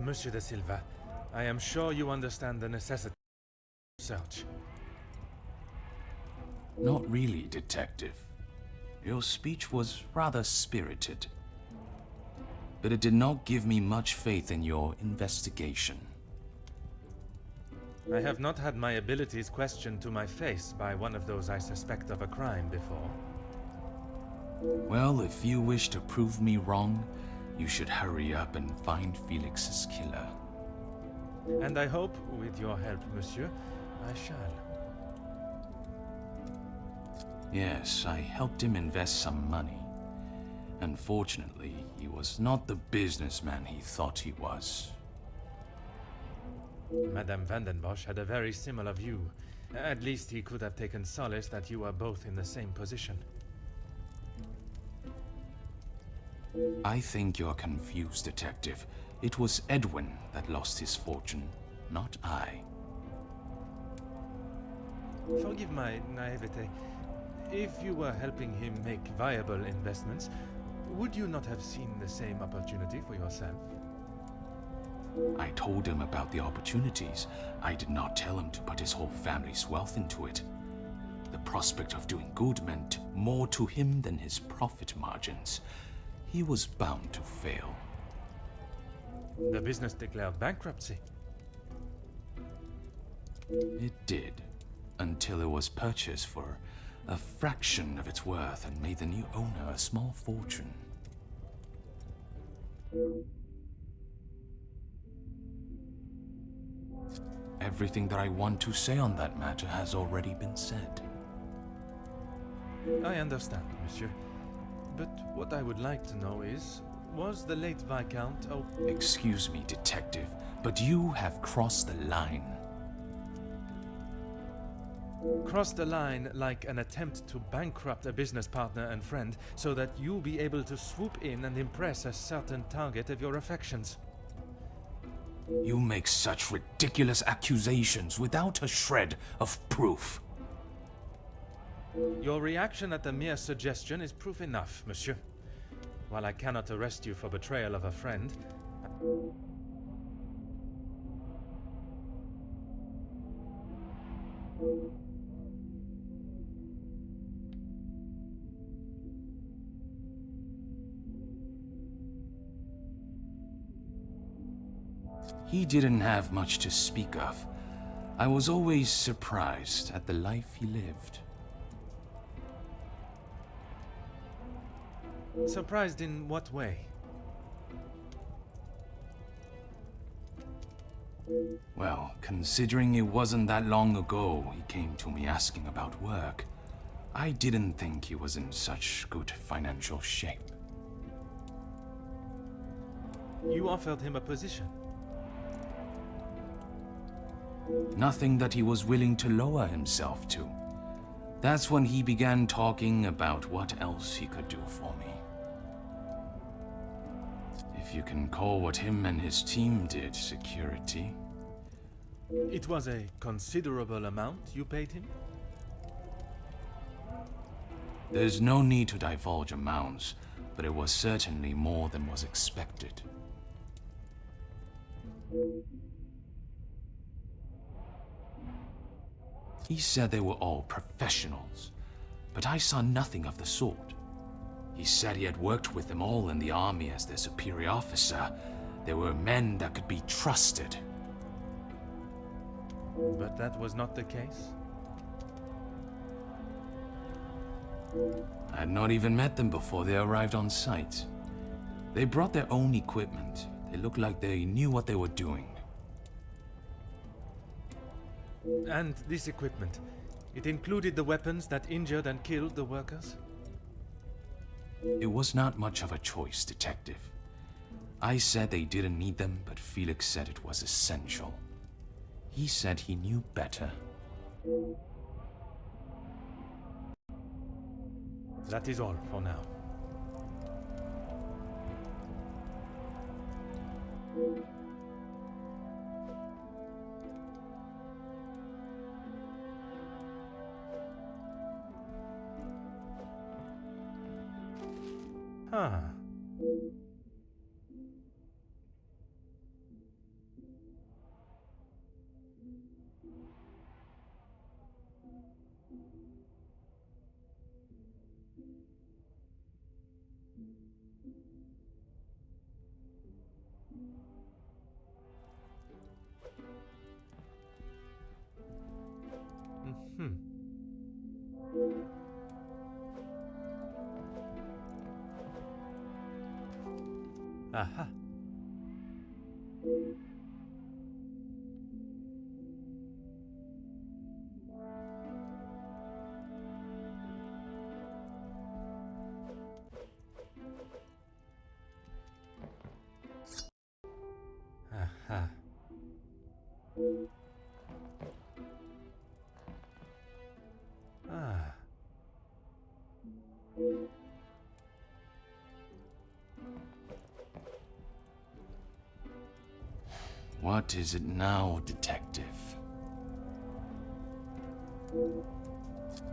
Monsieur de Silva, I am sure you understand the necessity of search. Not really, Detective. Your speech was rather spirited. But it did not give me much faith in your investigation. I have not had my abilities questioned to my face by one of those I suspect of a crime before. Well, if you wish to prove me wrong, you should hurry up and find Felix's killer. And I hope, with your help, monsieur, I shall. Yes, I helped him invest some money. Unfortunately, he was not the businessman he thought he was. Madame Vandenbosch had a very similar view. At least he could have taken solace that you are both in the same position. I think you're confused, Detective. It was Edwin that lost his fortune, not I. Forgive my naivete. If you were helping him make viable investments, would you not have seen the same opportunity for yourself? I told him about the opportunities. I did not tell him to put his whole family's wealth into it. The prospect of doing good meant more to him than his profit margins. He was bound to fail. The business declared bankruptcy. It did, until it was purchased for a fraction of its worth and made the new owner a small fortune. Everything that I want to say on that matter has already been said. I understand, monsieur. But what I would like to know is, was the late Viscount Excuse me, Detective, but you have crossed the line. Crossed the line like an attempt to bankrupt a business partner and friend so that you'll be able to swoop in and impress a certain target of your affections. You make such ridiculous accusations without a shred of proof. Your reaction at the mere suggestion is proof enough, monsieur. While I cannot arrest you for betrayal of a friend, He didn't have much to speak of. I was always surprised at the life he lived. surprised in what way? Well, considering it wasn't that long ago he came to me asking about work, I didn't think he was in such good financial shape. You offered him a position. Nothing that he was willing to lower himself to. That's when he began talking about what else he could do for me. If you can call what him and his team did security. It was a considerable amount you paid him? There's no need to divulge amounts, but it was certainly more than was expected. He said they were all professionals, but I saw nothing of the sort. He said he had worked with them all in the army as their superior officer. They were men that could be trusted. But that was not the case? I had not even met them before they arrived on site. They brought their own equipment. They looked like they knew what they were doing. And this equipment, it included the weapons that injured and killed the workers? It was not much of a choice, Detective. I said they didn't need them, but Felix said it was essential. He said he knew better. That is all for now. Aha. Aha. Ah. What is it now, detective?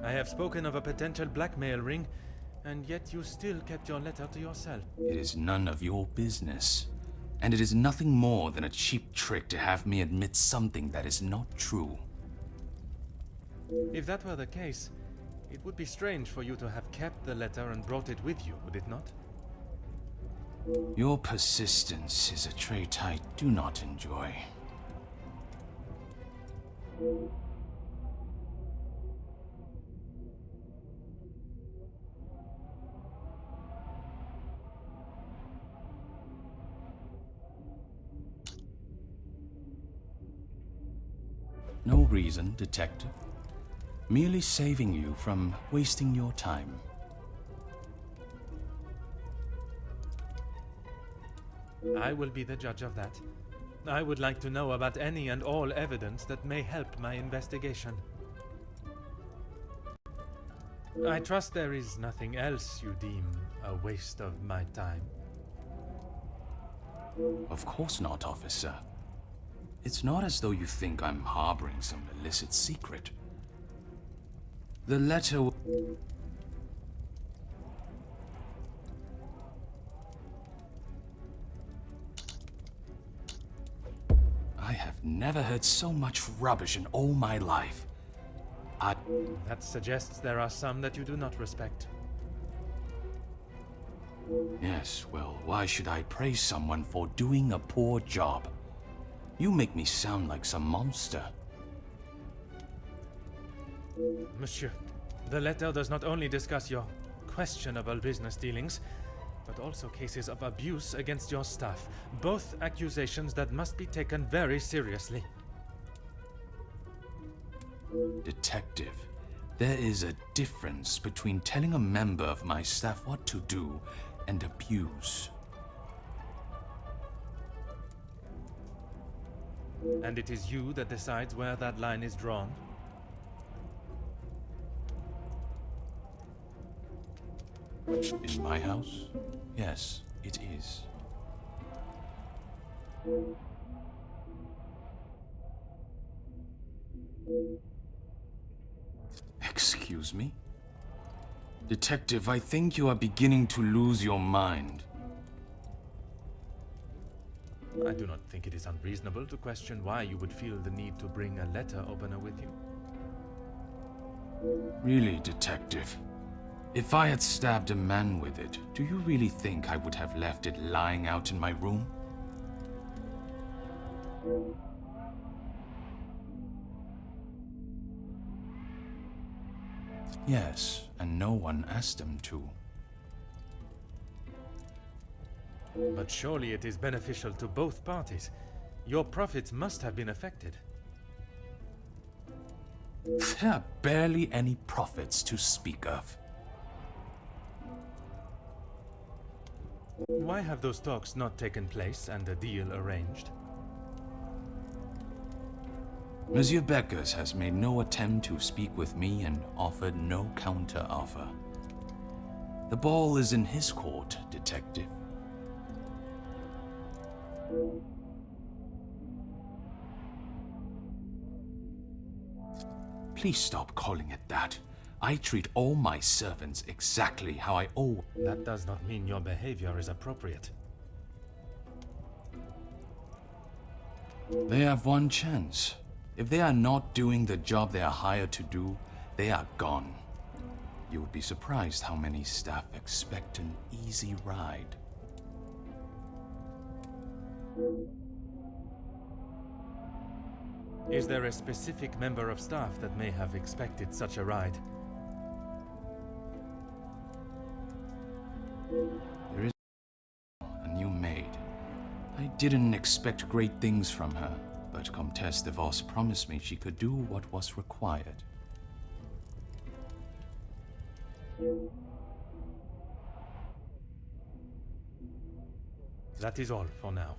I have spoken of a potential blackmail ring, and yet you still kept your letter to yourself. It is none of your business. And it is nothing more than a cheap trick to have me admit something that is not true. If that were the case, it would be strange for you to have kept the letter and brought it with you, would it not? Your persistence is a trait I do not enjoy. No reason, detective. Merely saving you from wasting your time. I will be the judge of that. I would like to know about any and all evidence that may help my investigation. I trust there is nothing else you deem a waste of my time. Of course not, officer. It's not as though you think I'm harboring some illicit secret. The letter... I have never heard so much rubbish in all my life. That suggests there are some that you do not respect. Yes, well, why should I praise someone for doing a poor job? You make me sound like some monster. Monsieur, the letter does not only discuss your questionable business dealings, but also cases of abuse against your staff, both accusations that must be taken very seriously. Detective, there is a difference between telling a member of my staff what to do and abuse. And it is you that decides where that line is drawn? In my house? Yes, it is. Excuse me? Detective, I think you are beginning to lose your mind. I do not think it is unreasonable to question why you would feel the need to bring a letter opener with you. Really, Detective? If I had stabbed a man with it, do you really think I would have left it lying out in my room? Yes, and no one asked them to. But surely it is beneficial to both parties. Your profits must have been affected. There are barely any profits to speak of. Why have those talks not taken place and a deal arranged? Monsieur Beckers has made no attempt to speak with me and offered no counter-offer. The ball is in his court, Detective. Please stop calling it that. I treat all my servants exactly how I owe. That does not mean your behavior is appropriate. They have one chance. If they are not doing the job they are hired to do, they are gone. You would be surprised how many staff expect an easy ride. Is there a specific member of staff that may have expected such a ride? There is a new maid. didn't expect great things from her, but Comtesse de Vos promised me she could do what was required. That is all for now.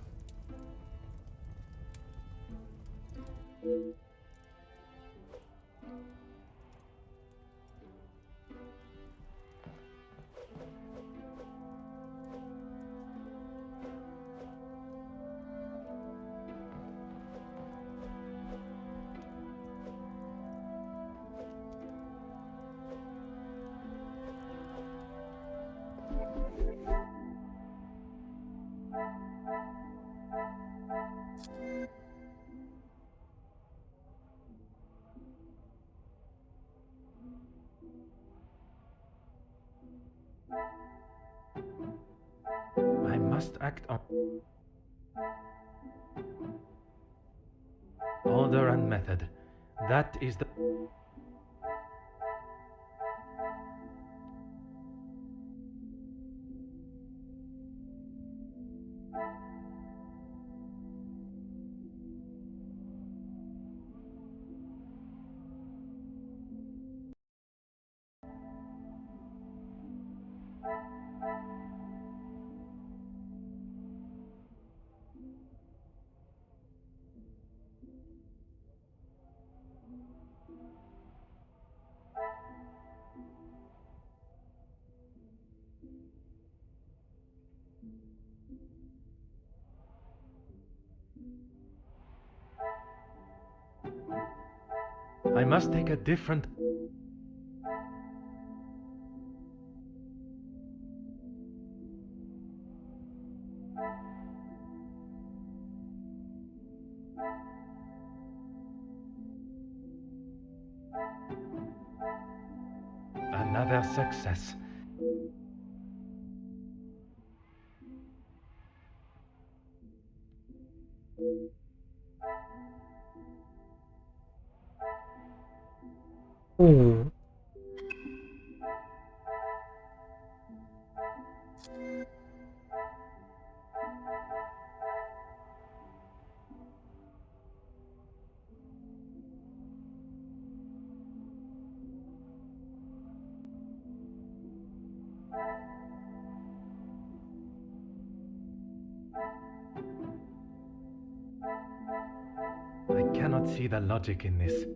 I must act on order and method. That is the... I must take a different... Another success. 오. I cannot see the logic in this.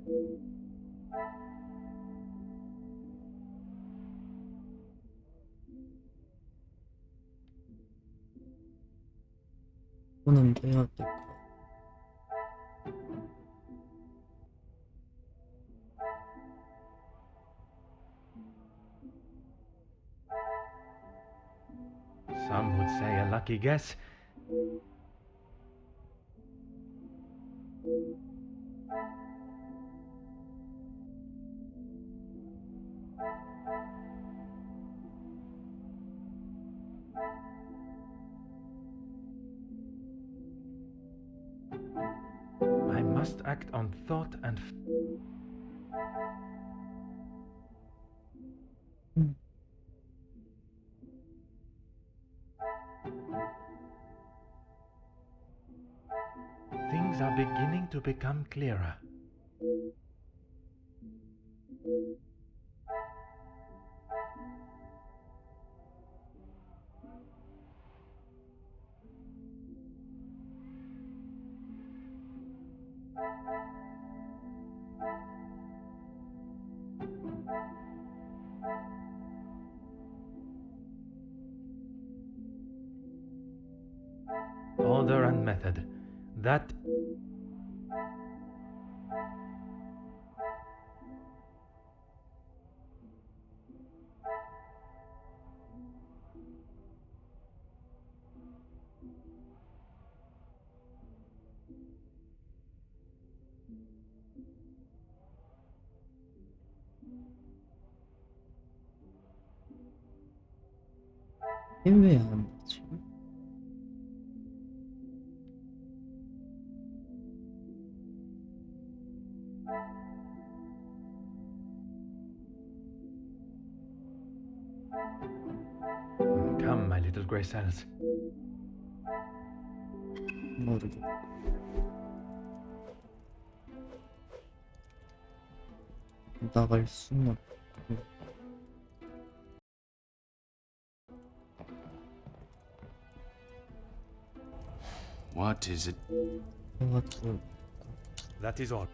이거는 해야 될 거. Some would say a lucky guess. I must act on thought and... Things are beginning to become clearer. Order and method. That... 애매한 거지. Come, my little grey cells. 모르겠. 나갈 수는 없고. What is it? 해가지고 That is all.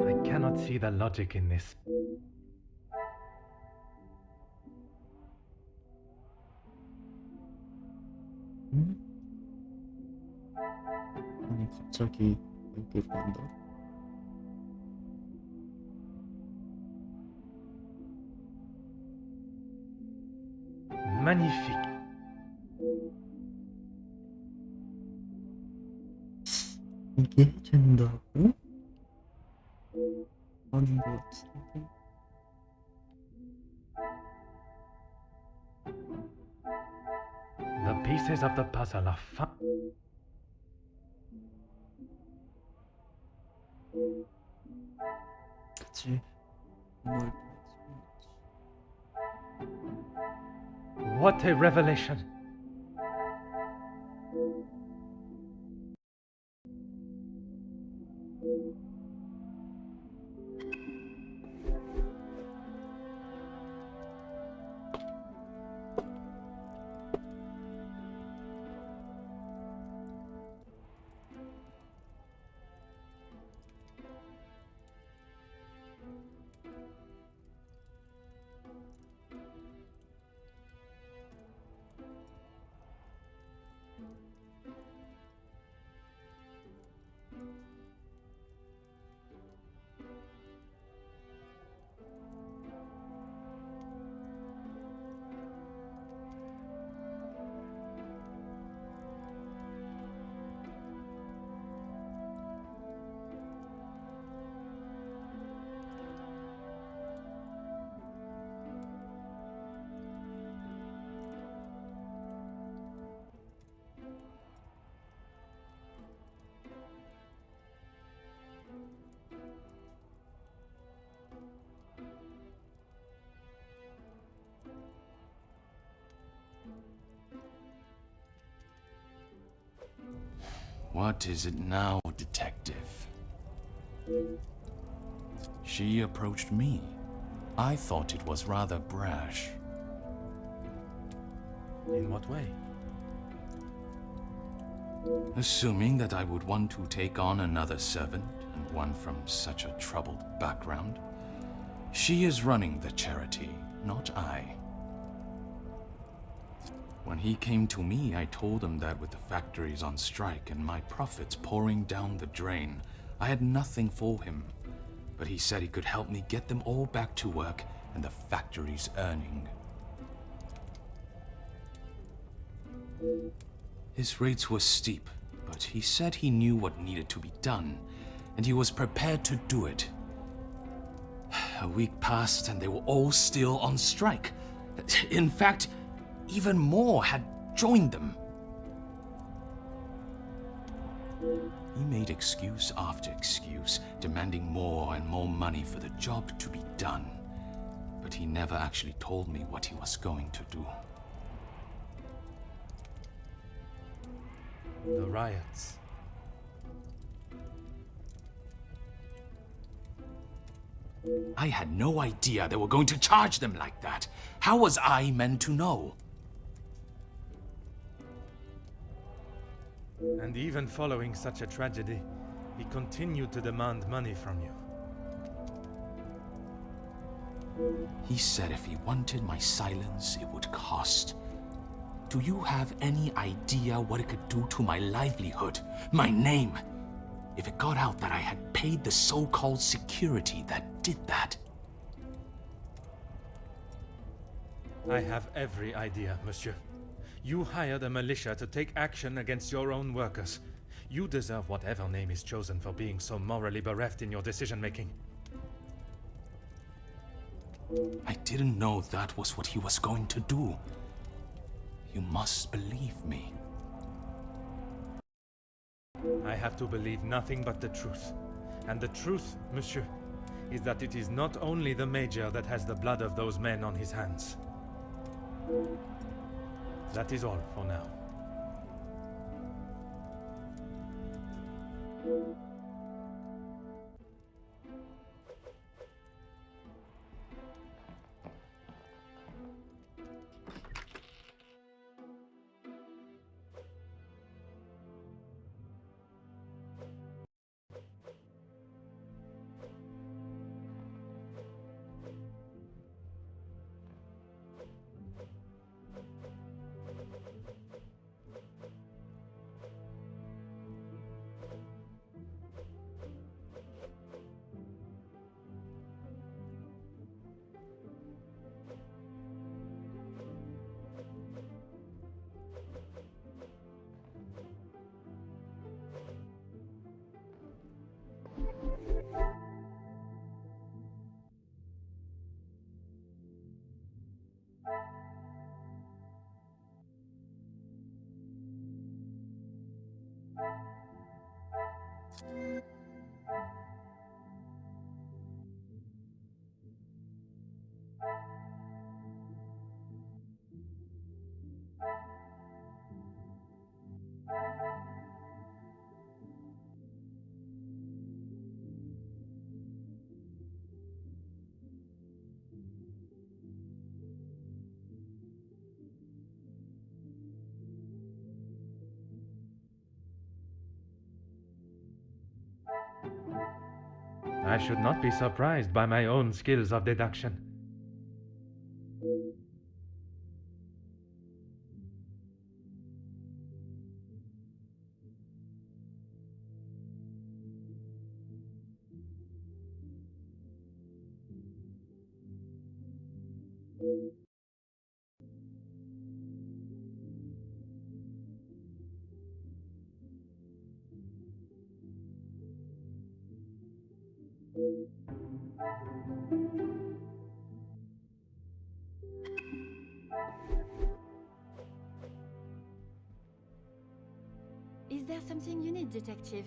I cannot see the logic in this. 응? 아니 갑자기 여기로 간다. Magnifique. 이게 된다고? 하는 것 같은데. The pieces of the puzzle are 그치? 뭘 What a revelation! What is it now, detective? She approached me. I thought it was rather brash. In what way? Assuming that I would want to take on another servant, and one from such a troubled background. She is running the charity, not I. When he came to me, I told him that with the factories on strike and my profits pouring down the drain, I had nothing for him. But he said he could help me get them all back to work and the factories earning. His rates were steep, but he said he knew what needed to be done, and he was prepared to do it. A week passed and they were all still on strike. In fact, even more had joined them. He made excuse after excuse, demanding more and more money for the job to be done. But he never actually told me what he was going to do. The riots. I had no idea they were going to charge them like that. How was I meant to know? And even following such a tragedy, he continued to demand money from you. He said if he wanted my silence, it would cost. Do you have any idea what it could do to my livelihood, my name? if it got out that I had paid the so-called security that did that? I have every idea, monsieur. You hired a militia to take action against your own workers. You deserve whatever name is chosen for being so morally bereft in your decision-making. I didn't know that was what he was going to do. You must believe me. I have to believe nothing but the truth. And the truth, monsieur, is that it is not only the Major that has the blood of those men on his hands. That is all for now. I should not be surprised by my own skills of deduction. Is there something you need, detective?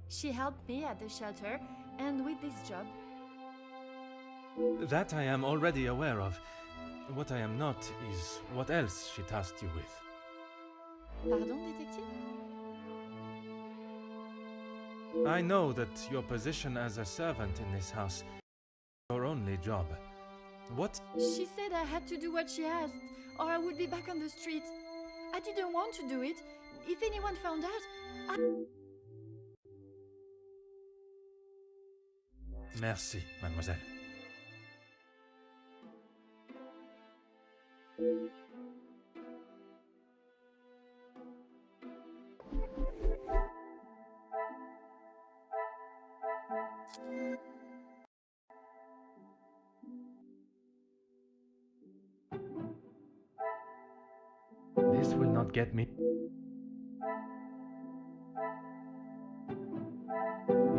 She helped me at the shelter and with this job. That I am already aware of. What I am not is what else she tasked you with. Pardon, detective? I know that your position as a servant in this house is your only job. What? She said I had to do what she asked, or I would be back on the street. I didn't want to do it. If anyone found out, Merci, mademoiselle. This will not get me.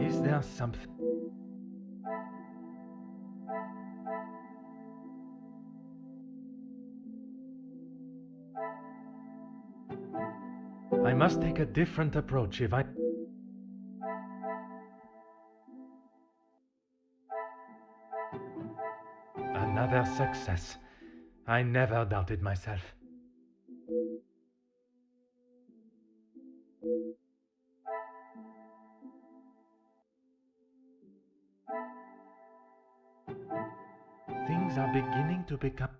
Is there something? I must take a different approach if I... Another success. I never doubted myself. Things are beginning to become...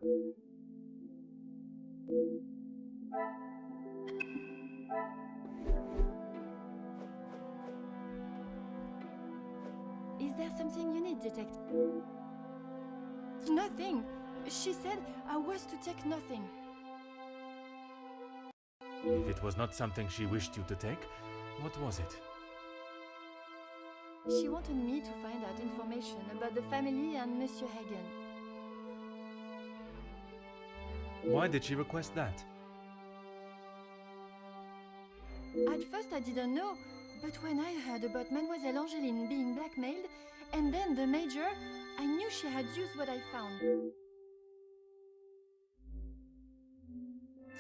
is there something you need, detective? Nothing. She said I was to take nothing. If it was not something she wished you to take, What was it? She wanted me to find out information about the family and Monsieur Hagen. Why did she request that? At first I didn't know, but when I heard about Mademoiselle Angeline being blackmailed, and then the Major, I knew she had used what I found.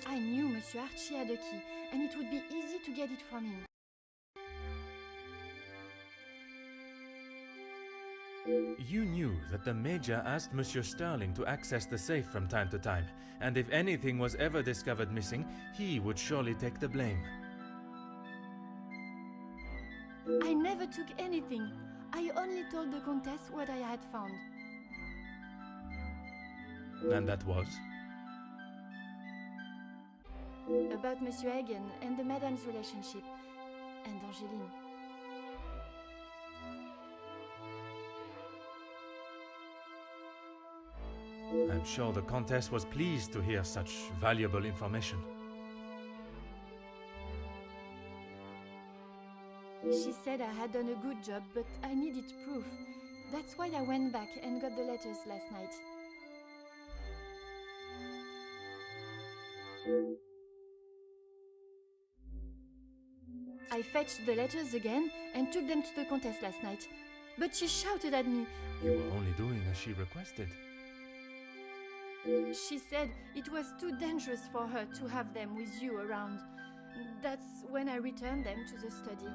I knew Monsieur Archie had a key, and it would be easy to get it from him. You knew that the Major asked Monsieur Sterling to access the safe from time to time, and if anything was ever discovered missing, he would surely take the blame. I never took anything. I only told the Countess what I had found. And that was? About Monsieur Hagen and the Madame's relationship, and Angeline. I'm sure the Countess was pleased to hear such valuable information. She said I had done a good job, but I needed proof. That's why I went back and got the letters last night. I fetched the letters again and took them to the Countess last night. But she shouted at me. You were only doing as she requested. She said it was too dangerous for her to have them with you around. That's when I returned them to the study.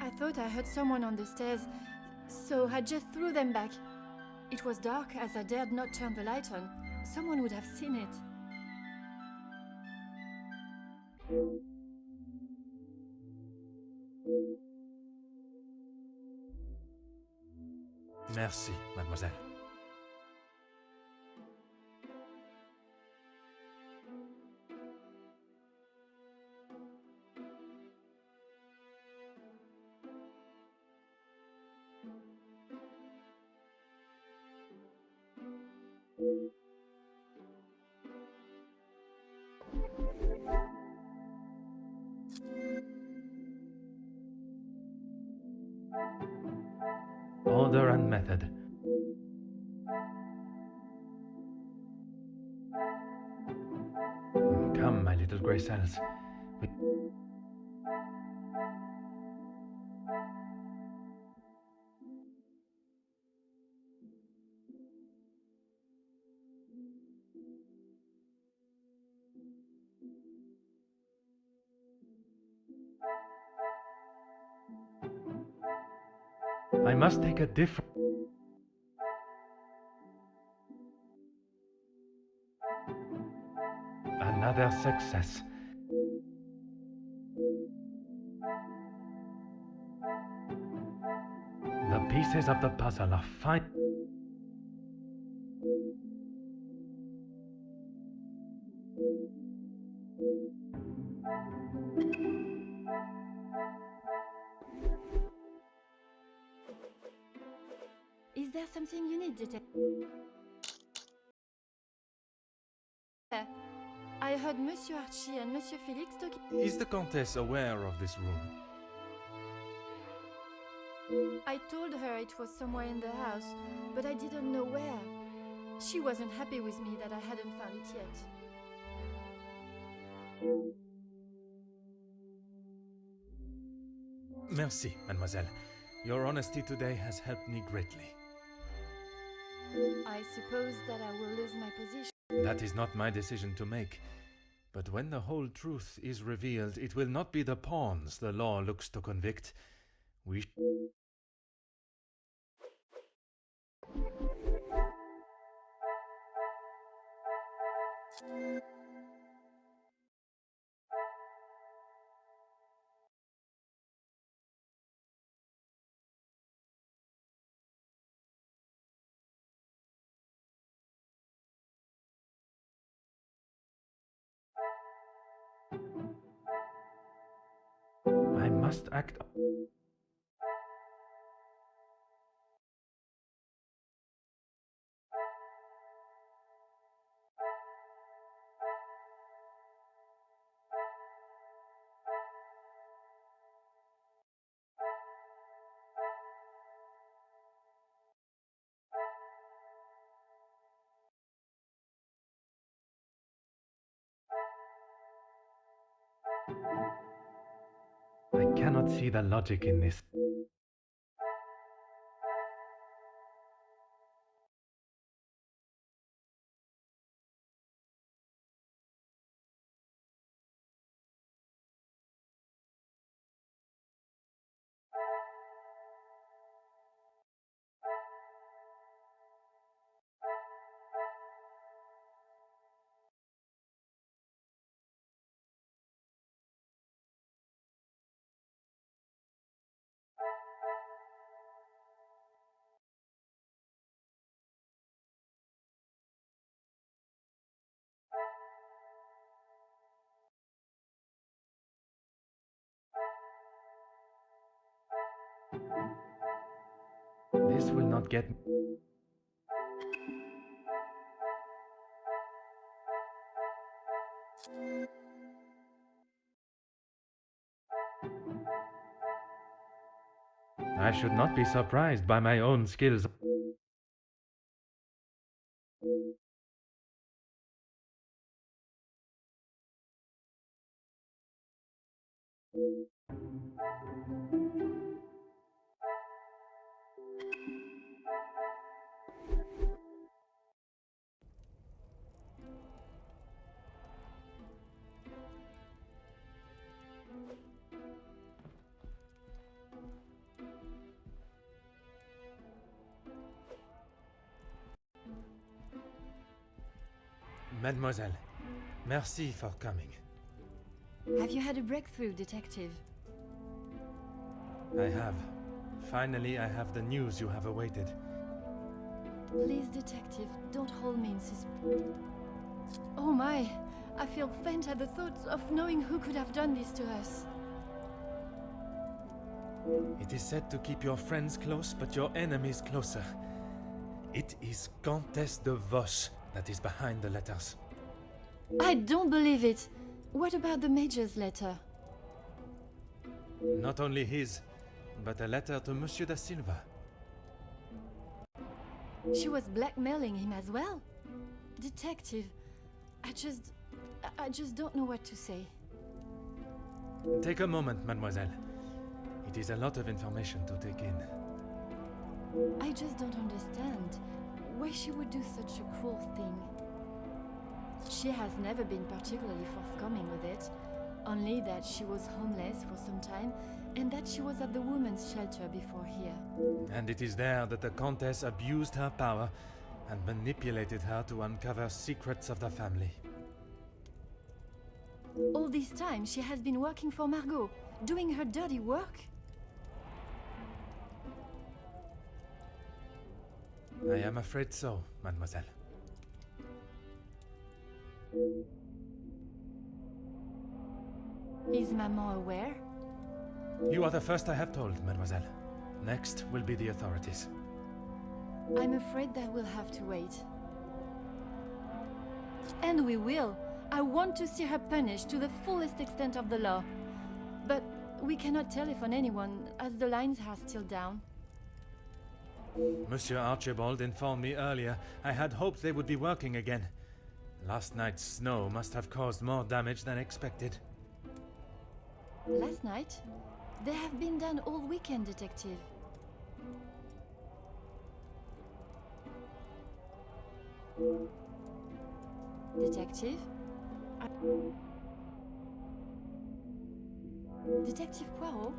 I thought I heard someone on the stairs, so I just threw them back. It was dark as I dared not turn the light on. Someone would have seen it. Merci, mademoiselle. Order and method. Come, my little grey cells. I must take a different... Another success. The pieces of the puzzle are fine. Is there something you need, Detective? I heard Monsieur Archie and Monsieur Felix talking. Is the Countess aware of this room? I told her it was somewhere in the house, but I didn't know where. She wasn't happy with me that I hadn't found it yet. Merci, mademoiselle. Your honesty today has helped me greatly. I suppose that I will lose my position. That is not my decision to make. But when the whole truth is revealed, it will not be the pawns the law looks to convict. We... I must act... I cannot see the logic in this. This will not get me. I should not be surprised by my own skills. Mademoiselle, merci for coming. Have you had a breakthrough, Detective? I have. Finally, I have the news you have awaited. Please, Detective, don't hold me in suspense. Oh my! I feel faint at the thought of knowing who could have done this to us. It is said to keep your friends close, but your enemies closer. It is Countess de Vos that is behind the letters. I don't believe it! What about the Major's letter? Not only his, but a letter to Monsieur da Silva. She was blackmailing him as well? Detective, I just don't know what to say. Take a moment, mademoiselle. It is a lot of information to take in. I just don't understand why she would do such a cruel thing. She has never been particularly forthcoming with it, only that she was homeless for some time and that she was at the women's shelter before here. And it is there that the Countess abused her power and manipulated her to uncover secrets of the family. All this time she has been working for Margot, doing her dirty work? I am afraid so, mademoiselle. Is Maman aware? You are the first I have told, mademoiselle. Next will be the authorities. I'm afraid that we'll have to wait. And we will. I want to see her punished to the fullest extent of the law. But we cannot telephone anyone, as the lines are still down. Monsieur Archibald informed me earlier. I had hoped they would be working again. Last night's snow must have caused more damage than expected. Last night? They have been done all weekend, Detective. Detective? Detective Poirot?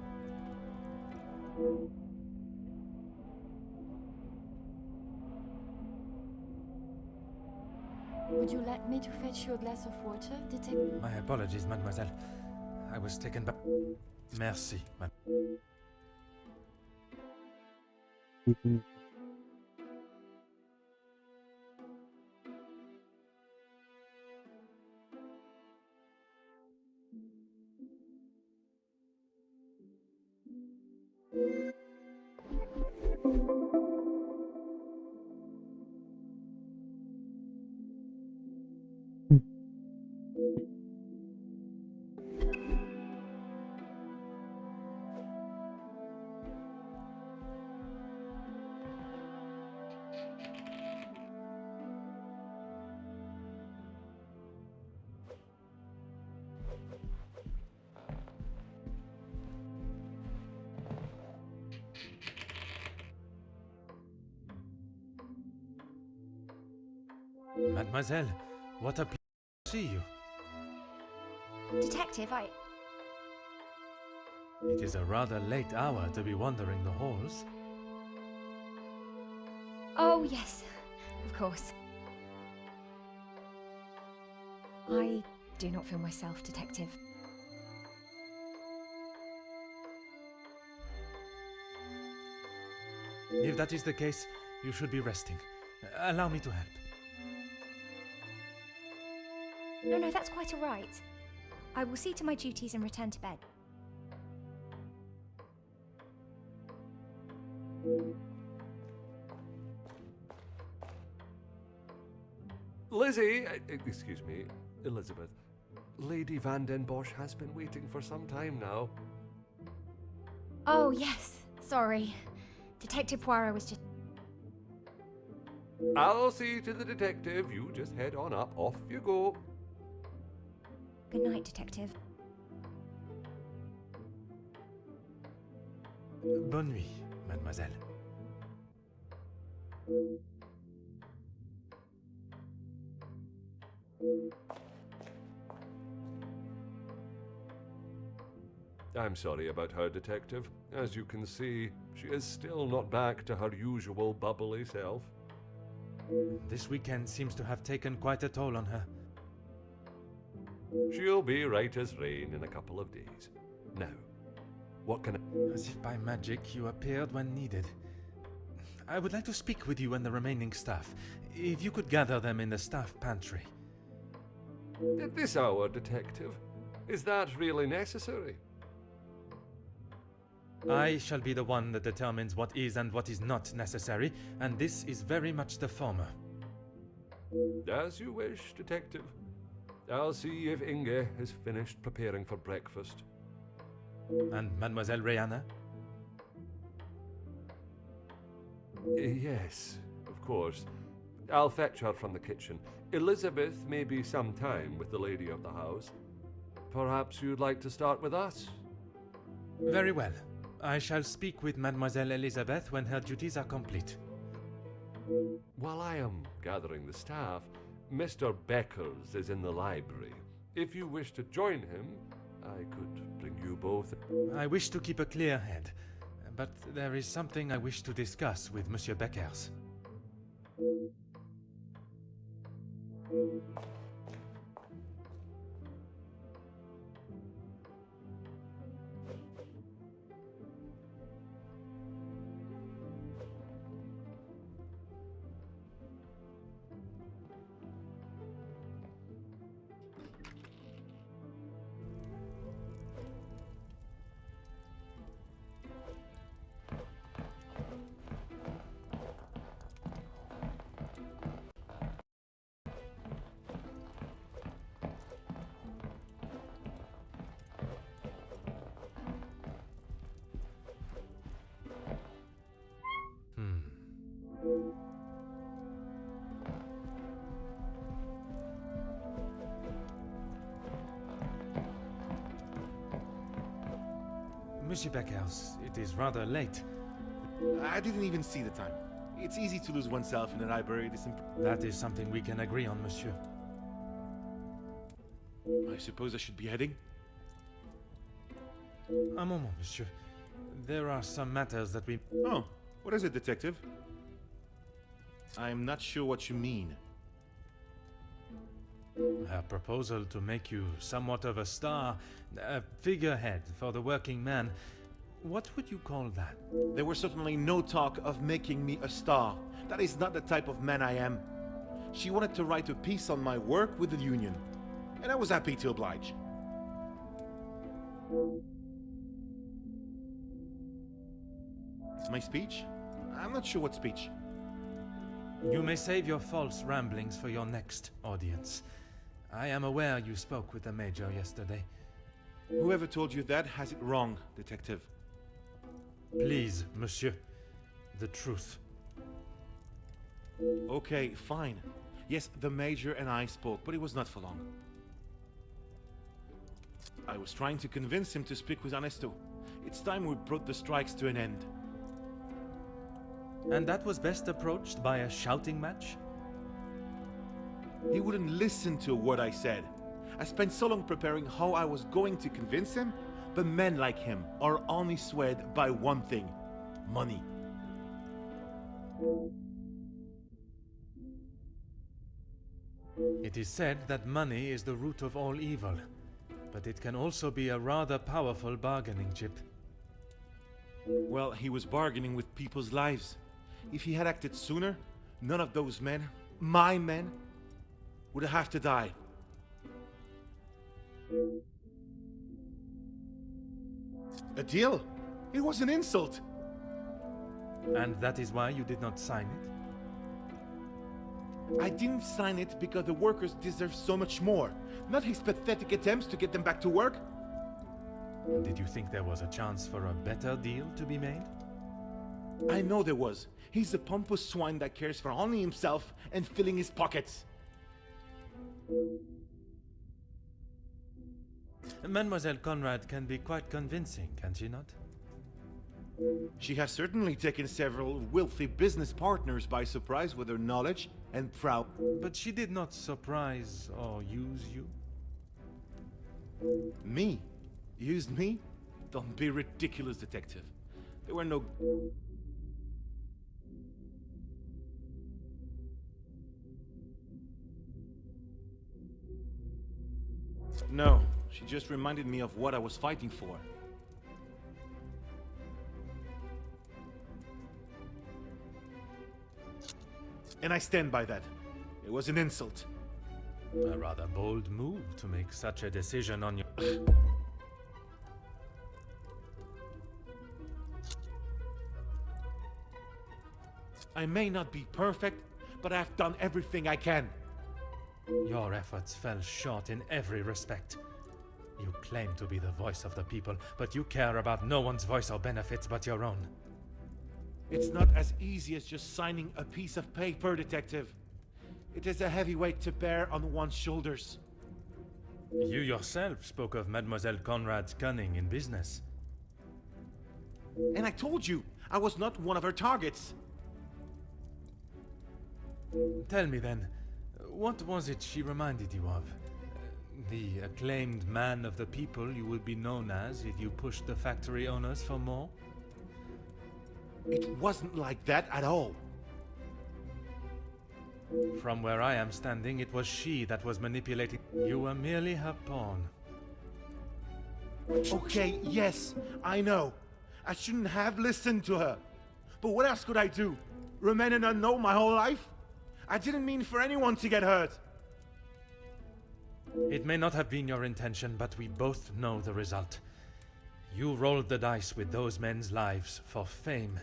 Would you like me to fetch you a glass of water, Detective? My apologies, mademoiselle. I was taken back. Merci, madame. Mademoiselle, what a pleasure to see you. Detective, It is a rather late hour to be wandering the halls. Oh, yes, of course. I do not feel myself, Detective. If that is the case, you should be resting. Allow me to help. No, that's quite all right. I will see to my duties and return to bed. Lizzie, excuse me, Elizabeth. Lady Van den Bosch has been waiting for some time now. Oh, yes, sorry. Detective Poirot was just... I'll see to the detective. You just head on up. Off you go. Good night, Detective. Bonne nuit, mademoiselle. I'm sorry about her, Detective. As you can see, she is still not back to her usual bubbly self. This weekend seems to have taken quite a toll on her. She'll be right as rain in a couple of days. Now, what can I... As if by magic you appeared when needed. I would like to speak with you and the remaining staff. If you could gather them in the staff pantry. At this hour, Detective? Is that really necessary? I shall be the one that determines what is and what is not necessary, and this is very much the former. As you wish, Detective. I'll see if Inge is finished preparing for breakfast. And Mademoiselle Rihanna? Yes, of course. I'll fetch her from the kitchen. Elizabeth may be some time with the lady of the house. Perhaps you'd like to start with us? Very well. I shall speak with Mademoiselle Elizabeth when her duties are complete. While I am gathering the staff, Mr. Beckers is in the library. If you wish to join him, I could bring you both. I wish to keep a clear head, but there is something I wish to discuss with Monsieur Beckers. Monsieur Beckers, it is rather late. I didn't even see the time. It's easy to lose oneself in a library. That is something we can agree on, monsieur. I suppose I should be heading? Un moment, monsieur. There are some matters that we... Oh, what is it, detective? I'm not sure what you mean. Her proposal to make you somewhat of a star, a figurehead for the working man. What would you call that? There was certainly no talk of making me a star. That is not the type of man I am. She wanted to write a piece on my work with the union, and I was happy to oblige. My speech? I'm not sure what speech. You may save your false ramblings for your next audience. I am aware you spoke with the Major yesterday. Whoever told you that has it wrong, detective. Please, monsieur. The truth. Okay, fine. Yes, the Major and I spoke, but it was not for long. I was trying to convince him to speak with Ernesto. It's time we brought the strikes to an end. And that was best approached by a shouting match? He wouldn't listen to what I said. I spent so long preparing how I was going to convince him, but men like him are only swayed by one thing: money. It is said that money is the root of all evil, but it can also be a rather powerful bargaining chip. Well, he was bargaining with people's lives. If he had acted sooner, none of those men, my men, would have to die. A deal? It was an insult. And that is why you did not sign it? I didn't sign it because the workers deserve so much more, not his pathetic attempts to get them back to work. Did you think there was a chance for a better deal to be made? I know there was. He's a pompous swine that cares for only himself and filling his pockets. Mademoiselle Conrad can be quite convincing, can she not? She has certainly taken several wealthy business partners by surprise with her knowledge and prowess. But she did not surprise or use you? Me? Used me? Don't be ridiculous, detective. There were no... No, she just reminded me of what I was fighting for. And I stand by that. It was an insult. A rather bold move to make such a decision on your... I may not be perfect, but I've done everything I can. Your efforts fell short in every respect. You claim to be the voice of the people, but you care about no one's voice or benefits but your own. It's not as easy as just signing a piece of paper, detective. It is a heavy weight to bear on one's shoulders. You yourself spoke of Mademoiselle Conrad's cunning in business. And I told you, I was not one of her targets. Tell me then, what was it she reminded you of? The acclaimed man of the people you would be known as if you pushed the factory owners for more? It wasn't like that at all. From where I am standing, it was she that was manipulating. You were merely her pawn. Okay, yes, I know. I shouldn't have listened to her. But what else could I do? Remain an unknown my whole life? I didn't mean for anyone to get hurt. It may not have been your intention, but we both know the result. You rolled the dice with those men's lives for fame,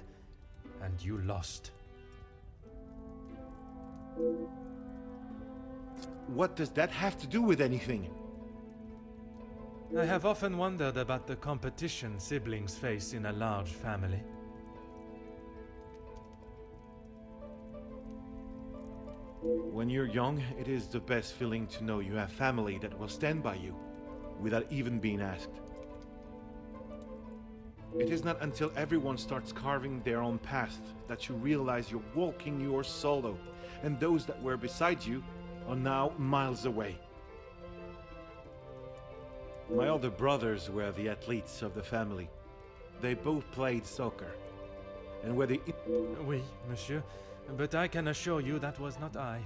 and you lost. What does that have to do with anything? I have often wondered about the competition siblings face in a large family. When you're young, it is the best feeling to know you have family that will stand by you, without even being asked. It is not until everyone starts carving their own path that you realize you're walking yours solo, and those that were beside you are now miles away. My older brothers were the athletes of the family. They both played soccer. And were the... Oui, monsieur. But I can assure you that was not I.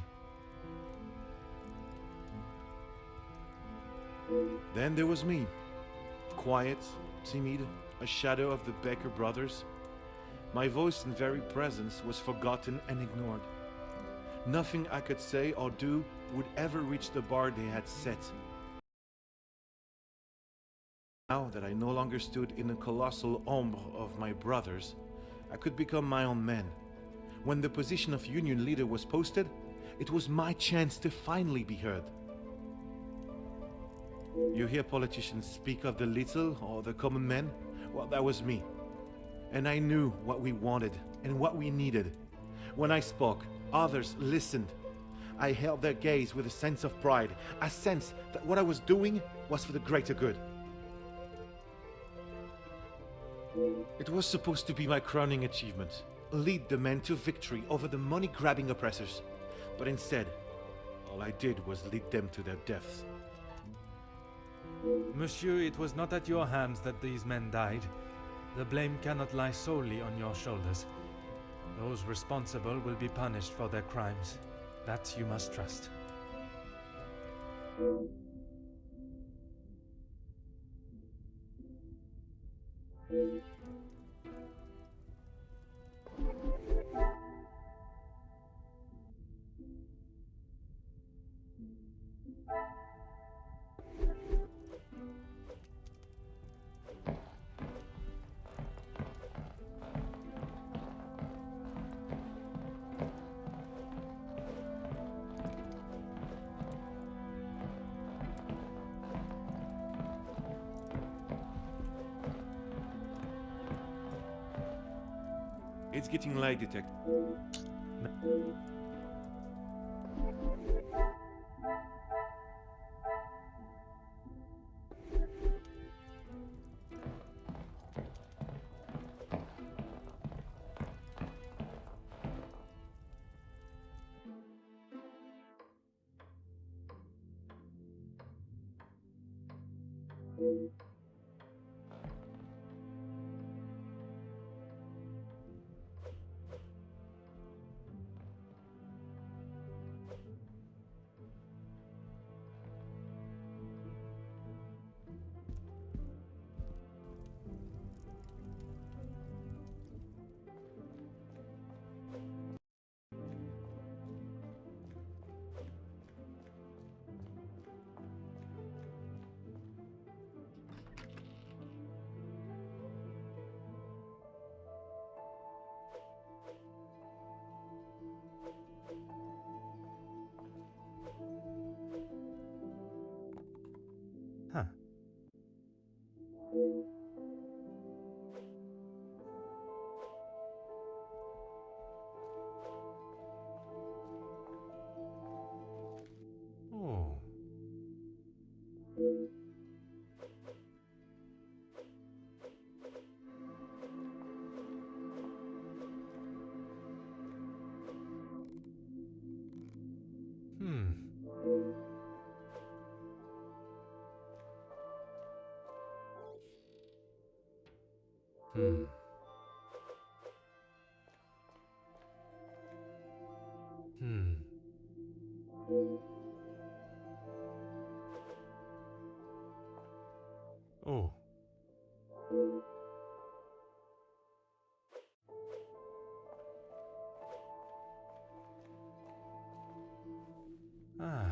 Then there was me. Quiet, timid, a shadow of the Becker brothers. My voice and very presence was forgotten and ignored. Nothing I could say or do would ever reach the bar they had set. Now that I no longer stood in the colossal ombre of my brothers, I could become my own man. When the position of union leader was posted, it was my chance to finally be heard. You hear politicians speak of the little or the common man? Well, that was me. And I knew what we wanted and what we needed. When I spoke, others listened. I held their gaze with a sense of pride, a sense that what I was doing was for the greater good. It was supposed to be my crowning achievement. Lead the men to victory over the money-grabbing oppressors. But instead, All I did was lead them to their deaths. Monsieur, it was not at your hands that these men died. The blame cannot lie solely on your shoulders. Those responsible will be punished for their crimes. That you must trust. It's getting late, Detective. Huh. Oh. Hmm. Hmm. Hmm. Oh. Ah.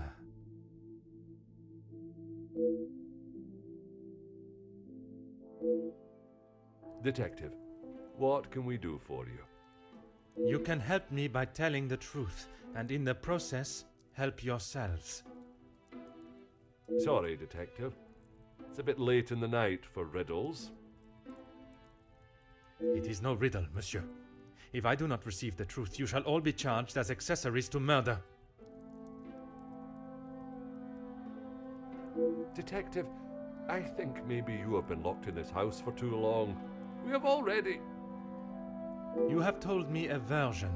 Detective, what can we do for you? You can help me by telling the truth, and in the process, help yourselves. Sorry, Detective. It's a bit late in the night for riddles. It is no riddle, monsieur. If I do not receive the truth, you shall all be charged as accessories to murder. Detective, I think maybe you have been locked in this house for too long. We have already... You have told me a version,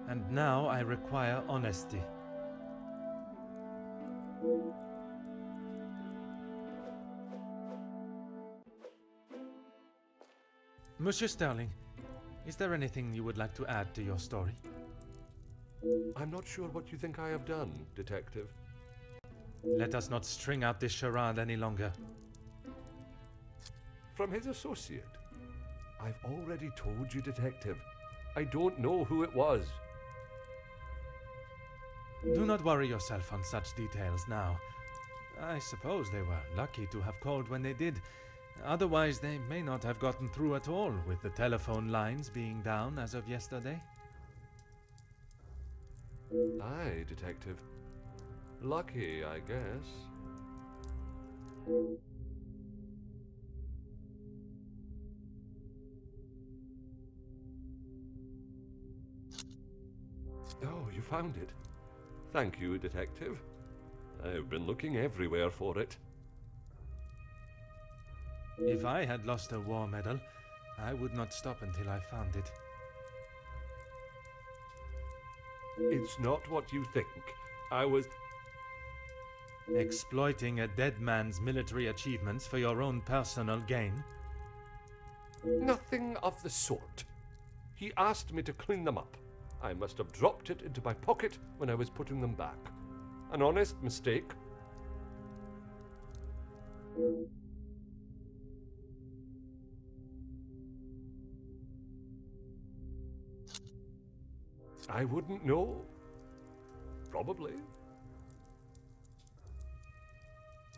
and now I require honesty. Monsieur Sterling, is there anything you would like to add to your story? I'm not sure what you think I have done, Detective. Let us not string out this charade any longer. From his associate. I've already told you, Detective. I don't know who it was. Do not worry yourself on such details now. I suppose they were lucky to have called when they did. Otherwise, they may not have gotten through at all, with the telephone lines being down as of yesterday. Aye, Detective. Lucky, I guess. Oh, you found it. Thank you, Detective. I've been looking everywhere for it. If I had lost a war medal, I would not stop until I found it. It's not what you think. I was... Exploiting a dead man's military achievements for your own personal gain? Nothing of the sort. He asked me to clean them up. I must have dropped it into my pocket when I was putting them back. An honest mistake. I wouldn't know. Probably.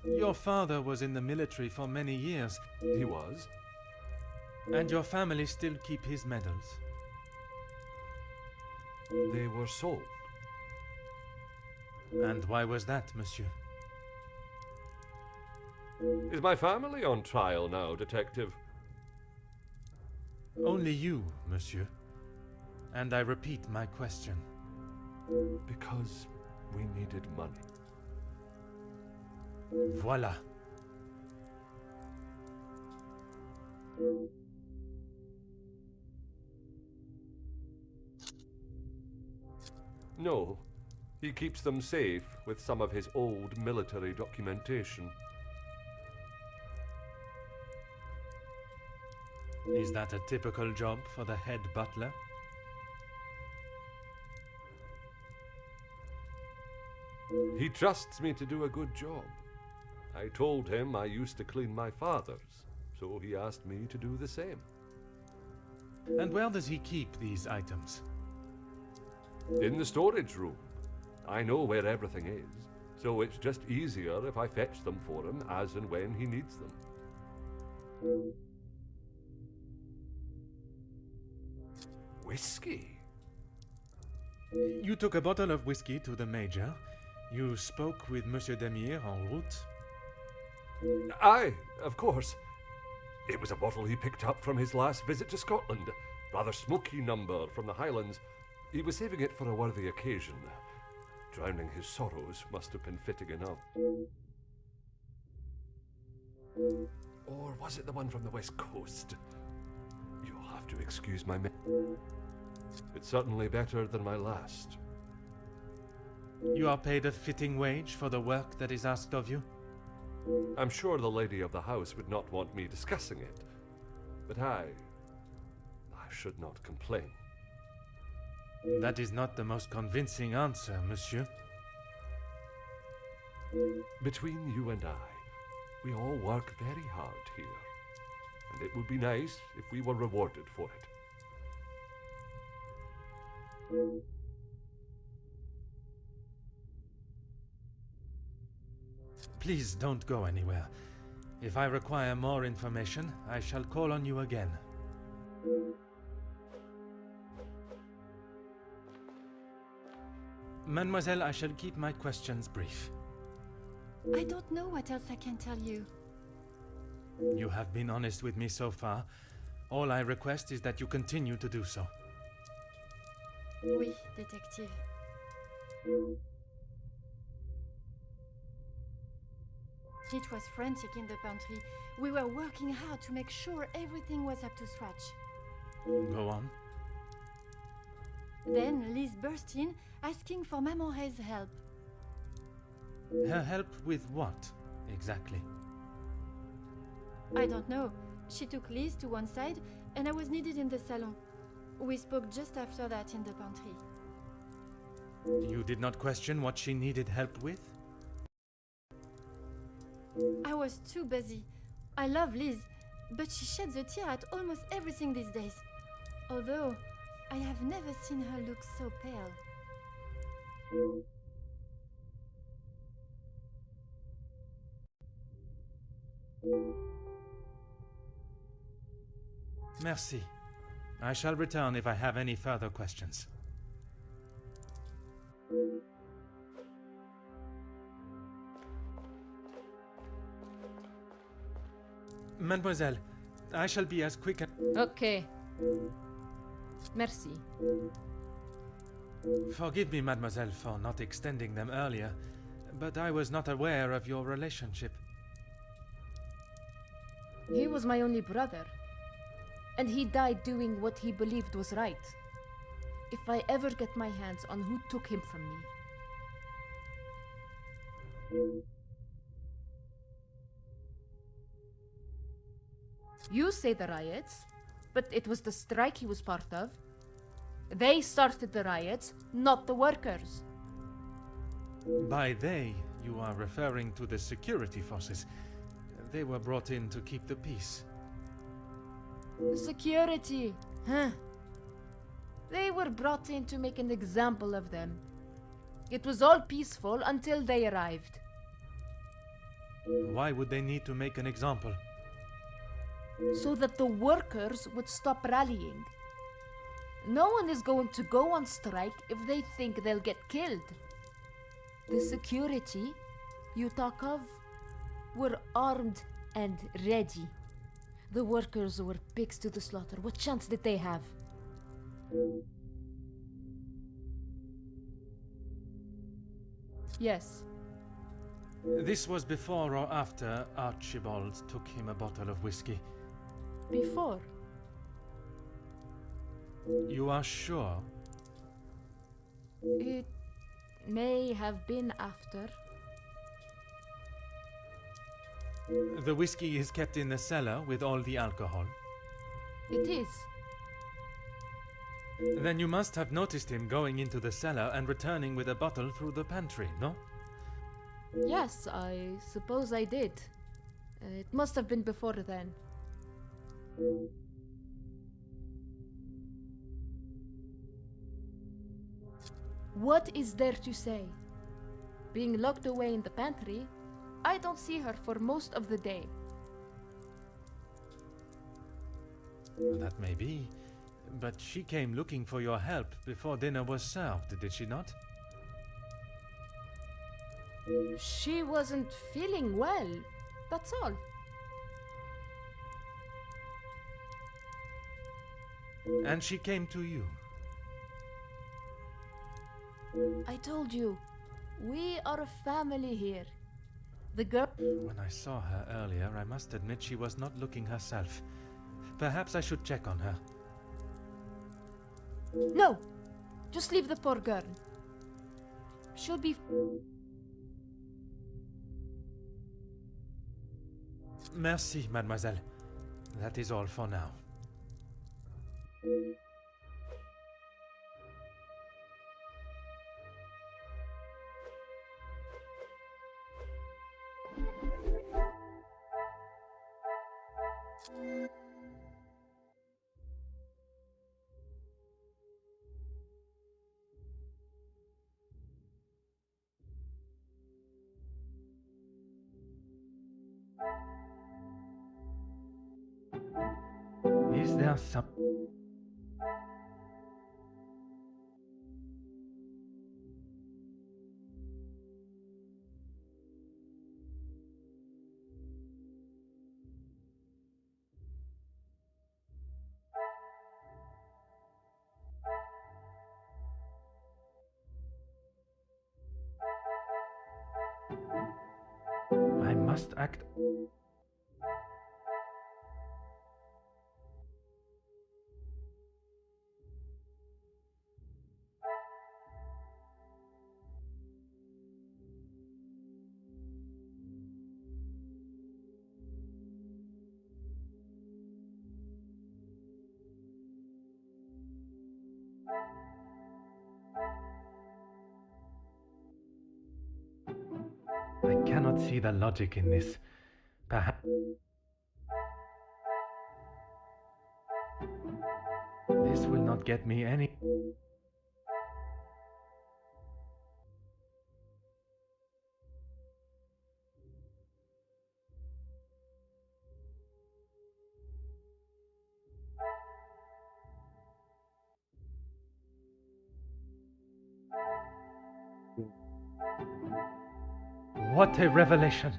Your father was in the military for many years. He was. And your family still keep his medals? They were sold. And why was that, monsieur? Is my family on trial now, Detective? Only you, monsieur. And I repeat my question. Because we needed money. Voila. No, he keeps them safe with some of his old military documentation. Is that a typical job for the head butler? He trusts me to do a good job. I told him I used to clean my father's, so he asked me to do the same. And where does he keep these items? In the storage room. I know where everything is, so it's just easier if I fetch them for him as and when he needs them. Whiskey? You took a bottle of whiskey to the Major. You spoke with Monsieur Demire en route. Aye, of course. It was a bottle he picked up from his last visit to Scotland. Rather smoky number from the Highlands. He was saving it for a worthy occasion. Drowning his sorrows must have been fitting enough. Or was it the one from the West Coast? You'll have to excuse my It's certainly better than my last. You are paid a fitting wage for the work that is asked of you? I'm sure the lady of the house would not want me discussing it, but I should not complain. That is not the most convincing answer, monsieur. Between you and I, we all work very hard here, and it would be nice if we were rewarded for it. Please don't go anywhere. If I require more information, I shall call on you again. Mademoiselle, I shall keep my questions brief. I don't know what else I can tell you. You have been honest with me so far. All I request is that you continue to do so. Oui, détective. It was frantic in the pantry. We were working hard to make sure everything was up to scratch. Go on. Then Liz burst in, asking for Mamore's help. Her help with what, exactly? I don't know. She took Liz to one side, and I was needed in the salon. We spoke just after that in the pantry. You did not question what she needed help with? I was too busy. I love Liz, but she sheds a tear at almost everything these days. Although, I have never seen her look so pale. Merci. I shall return if I have any further questions. Mademoiselle, I shall be as quick as... Okay. Merci. Forgive me, mademoiselle, for not extending them earlier, but I was not aware of your relationship. He was my only brother. And he died doing what he believed was right. If I ever get my hands on who took him from me... You say the riots, but it was the strike he was part of. They started the riots, not the workers. By they, you are referring to the security forces. They were brought in to keep the peace. Security, huh? They were brought in to make an example of them. It was all peaceful until they arrived. Why would they need to make an example? So that the workers would stop rallying. No one is going to go on strike if they think they'll get killed. The security you talk of were armed and ready. The workers were pigs to the slaughter. What chance did they have? Yes. This was before or after Archibald took him a bottle of whiskey. Before. You are sure? It may have been after. The whiskey is kept in the cellar with all the alcohol. It is. Then you must have noticed him going into the cellar and returning with a bottle through the pantry, no? Yes, I suppose I did. It must have been before then. What is there to say? Being locked away in the pantry, I don't see her for most of the day. That may be, but she came looking for your help before dinner was served, did she not? She wasn't feeling well, that's all. And she came to you. I told you, we are a family here. The girl... When I saw her earlier, I must admit she was not looking herself. Perhaps I should check on her. No! Just leave the poor girl. She'll be... Merci, mademoiselle. That is all for now. Is there some... I must act... I cannot see the logic in this. Perhaps... This will not get me any... What a revelation!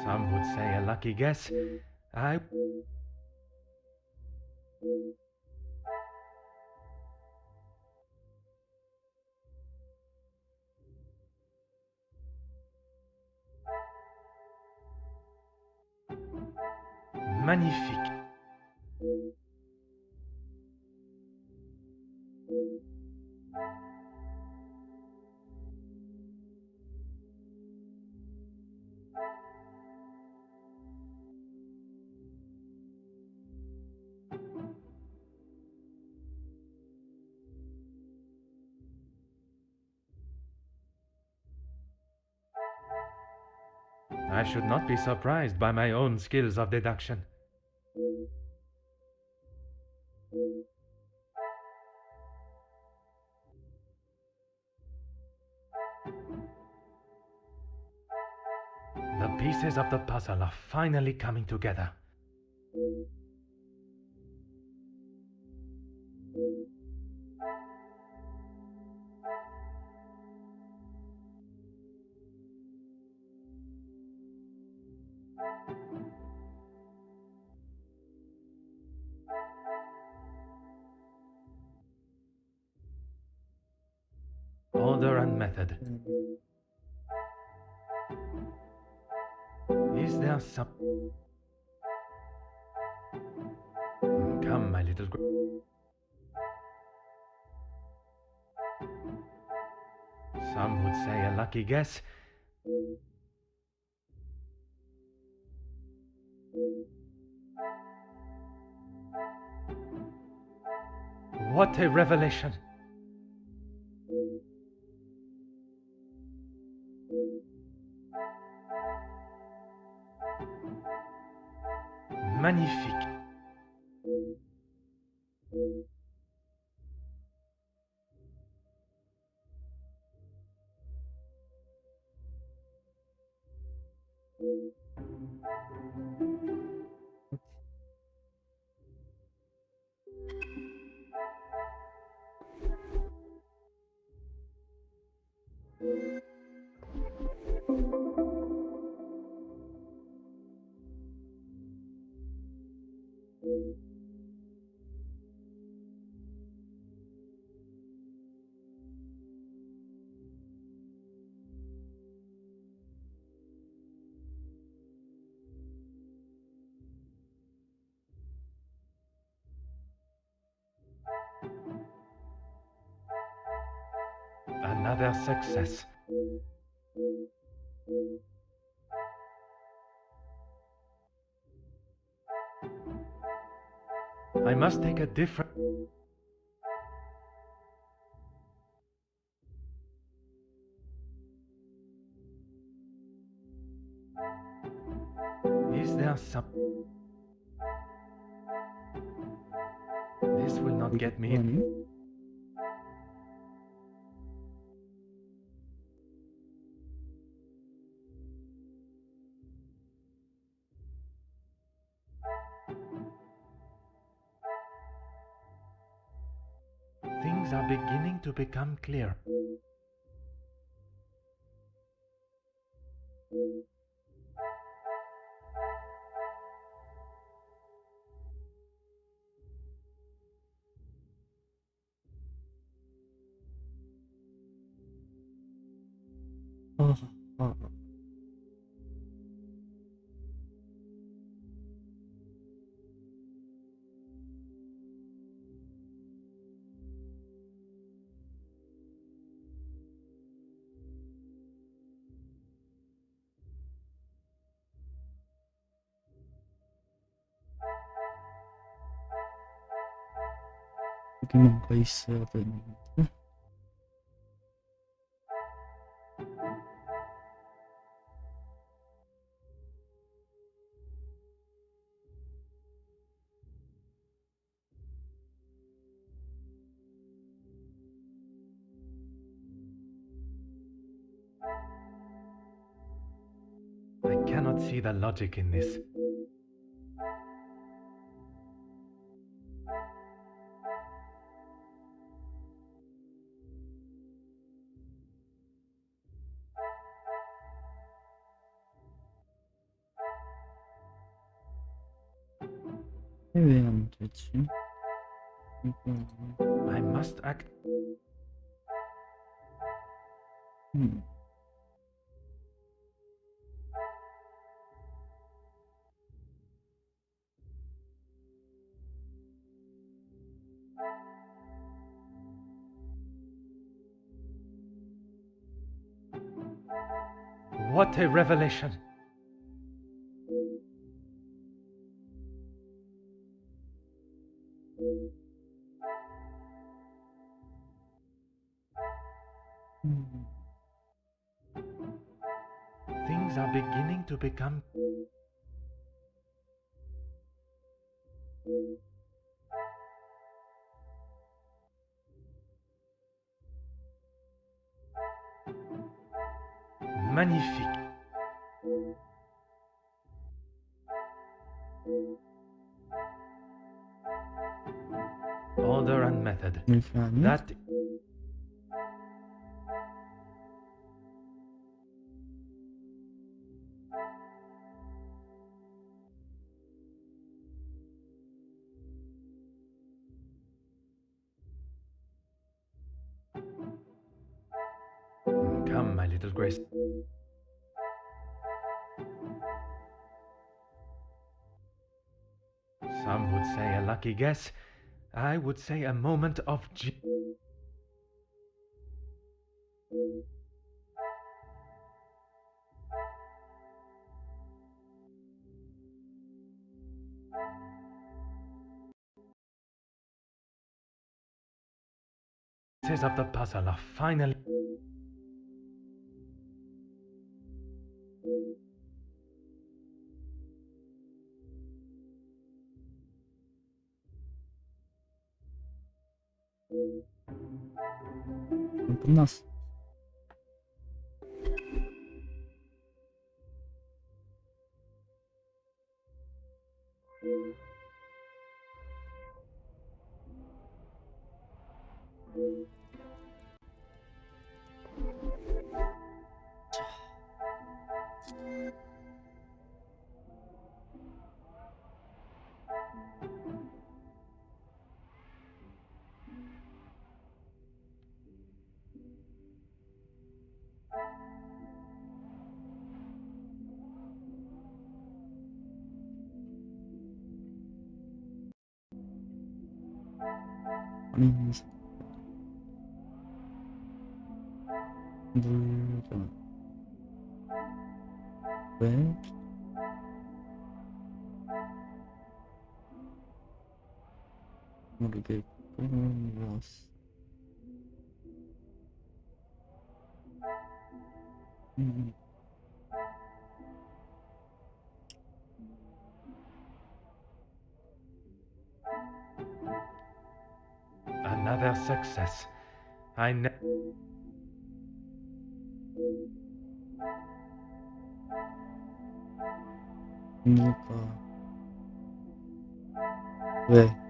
Some would say a lucky guess. I... Magnifique. I should not be surprised by my own skills of deduction. The pieces of the puzzle are finally coming together. Order and method. Is there some... Come, my little... Some would say a lucky guess. What a revelation! Magnifique. Another success. I must take a different... Is there some... This will not get me... Things are beginning to become clear. 여기 뭔가 있어야 되는데. I cannot see the logic in this. 왜 안 되지? I must act... What a revelation! Things are beginning to become... magnifique. Order and method. That... Come, my little Grace. Some would say a lucky guess. I would say a moment of pieces of the puzzle are finally... 끝났어. 물건 왜? 모르겠고 왔어. Another success. I ne... 누가 왜?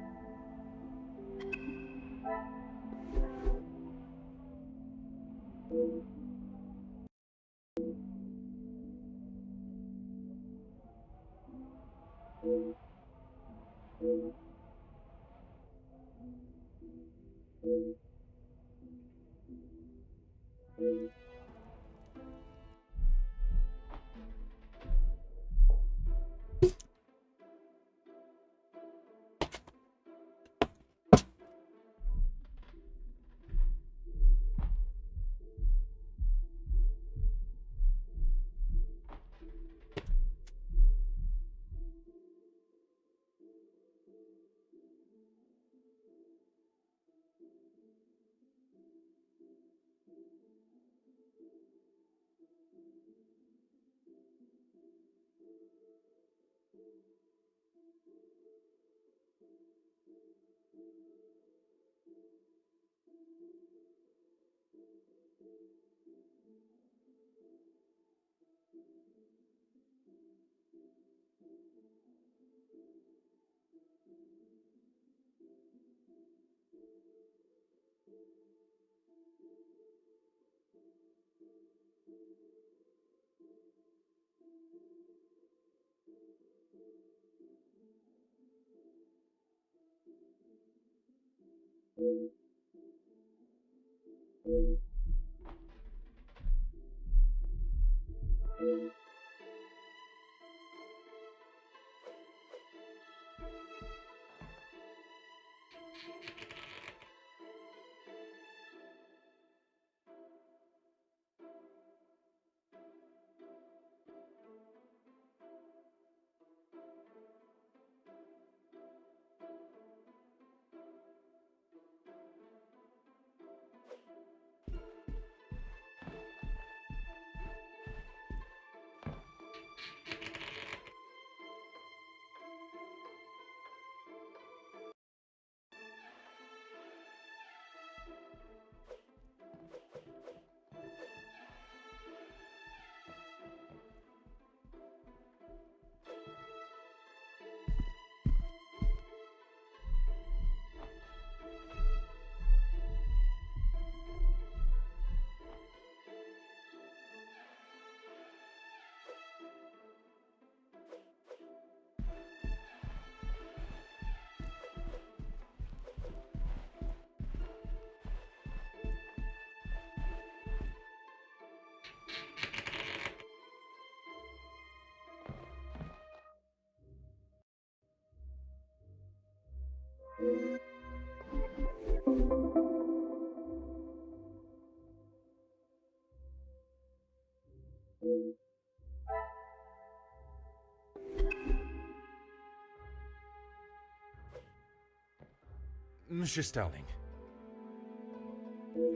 Monsieur Sterling.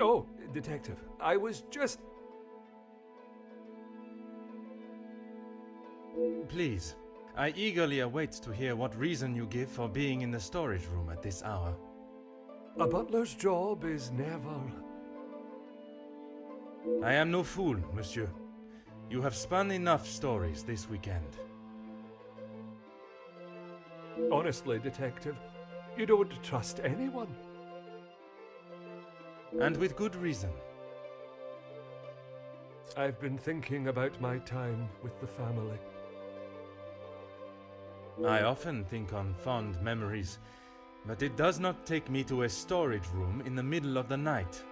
Oh, Detective, I was just... Please, I eagerly await to hear what reason you give for being in the storage room at this hour. A butler's job is never... I am no fool, monsieur. You have spun enough stories this weekend. Honestly, Detective, you don't trust anyone. And with good reason. I've been thinking about my time with the family. I often think on fond memories, but it does not take me to a storage room in the middle of the night.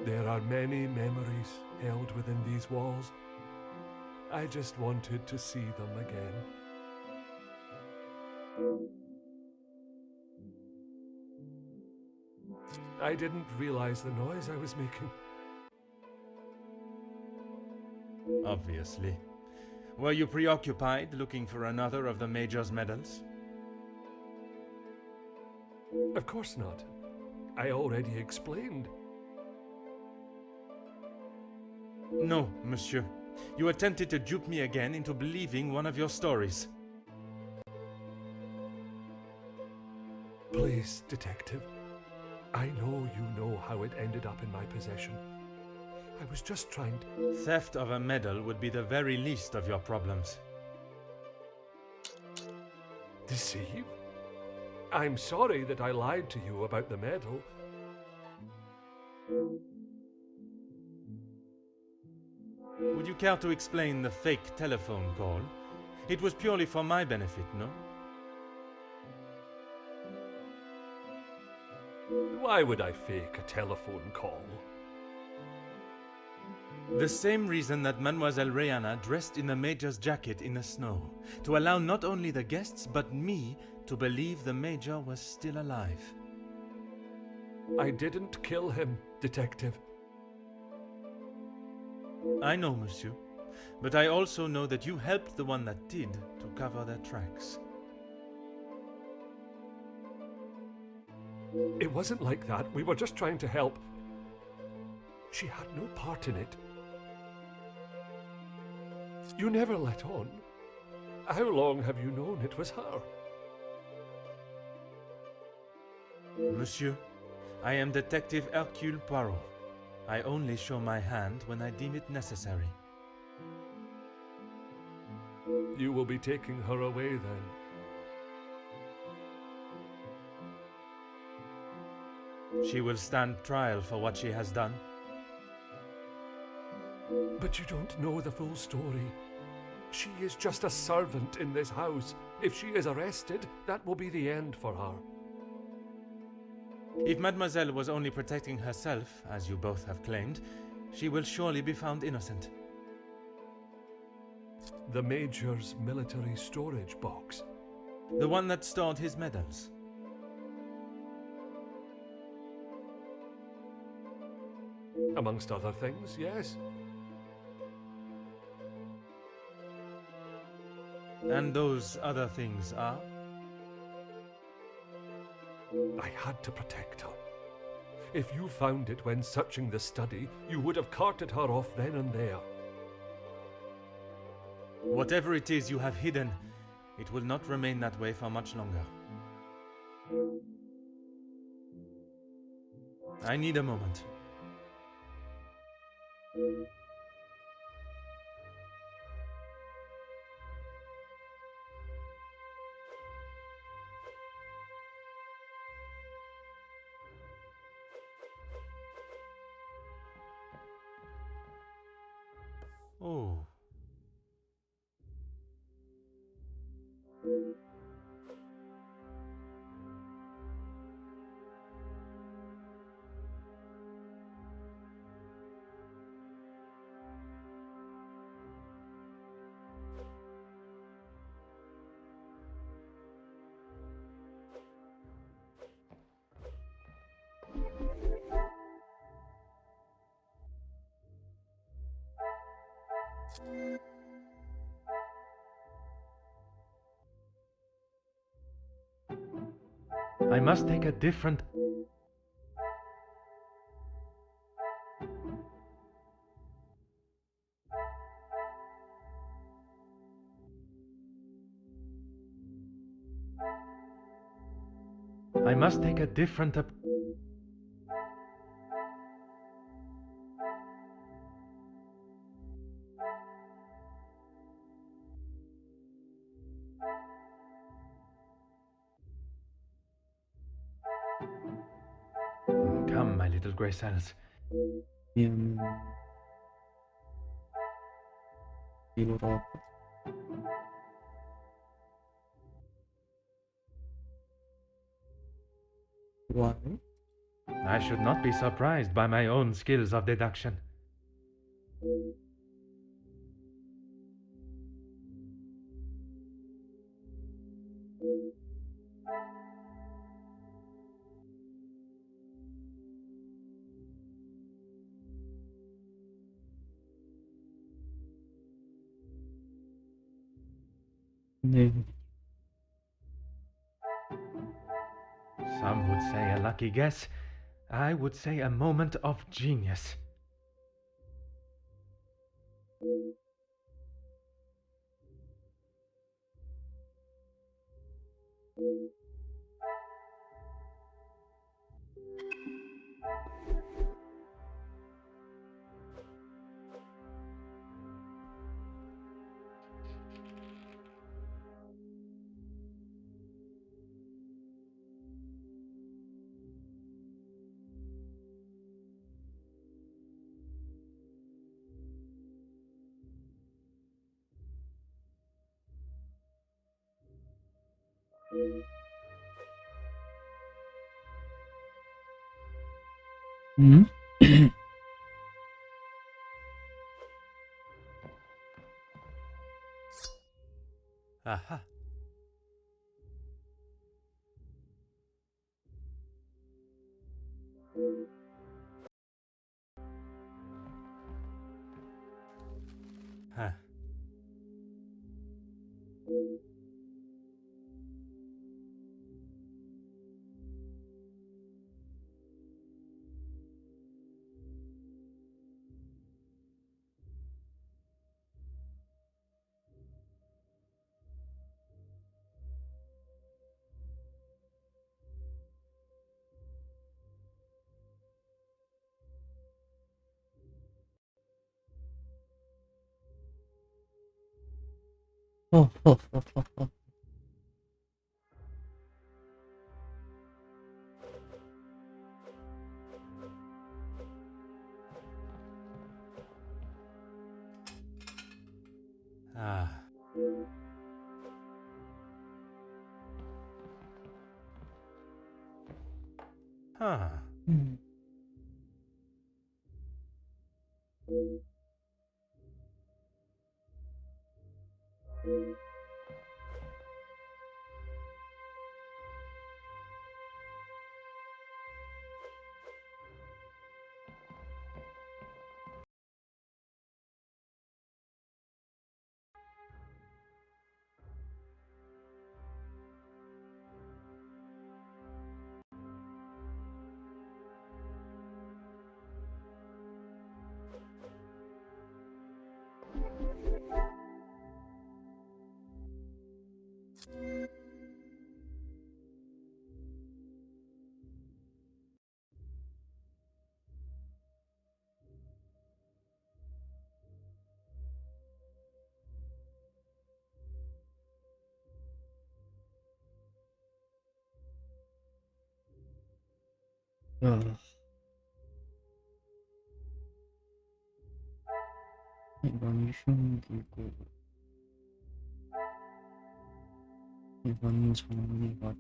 There are many memories held within these walls. I just wanted to see them again. I didn't realize the noise I was making. Obviously. Were you preoccupied looking for another of the Major's medals? Of course not. I already explained. No, monsieur. You attempted to dupe me again into believing one of your stories. Please, Detective. I know you know how it ended up in my possession. I was just trying to... Theft of a medal would be the very least of your problems. Deceive? I'm sorry that I lied to you about the medal. Would you care to explain the fake telephone call? It was purely for my benefit, no? Why would I fake a telephone call? The same reason that Mademoiselle Rihanna dressed in the Major's jacket in the snow, to allow not only the guests but me to believe the Major was still alive. I didn't kill him, Detective. I know, monsieur, but I also know that you helped the one that did to cover their tracks. It wasn't like that. We were just trying to help. She had no part in it. You never let on. How long have you known it was her? Monsieur, I am Detective Hercule Poirot. I only show my hand when I deem it necessary. You will be taking her away then. She will stand trial for what she has done. But you don't know the full story. She is just a servant in this house. If she is arrested, that will be the end for her. If Mademoiselle was only protecting herself, as you both have claimed, she will surely be found innocent. The Major's military storage box. The one that stored his medals. Amongst other things, yes. And those other things are? I had to protect her. If you found it when searching the study, you would have carted her off then and there. Whatever it is you have hidden, it will not remain that way for much longer. I need a moment. Oh. I must take a different... I must take a different... Come, my little grey cells. 뒤로 Why? I should not be surprised by my own skills of deduction. 네. Some would say a lucky guess. I would say a moment of genius. 음? Aha. Huh. Ah. Huh. 이건 흉기고 이건 정리가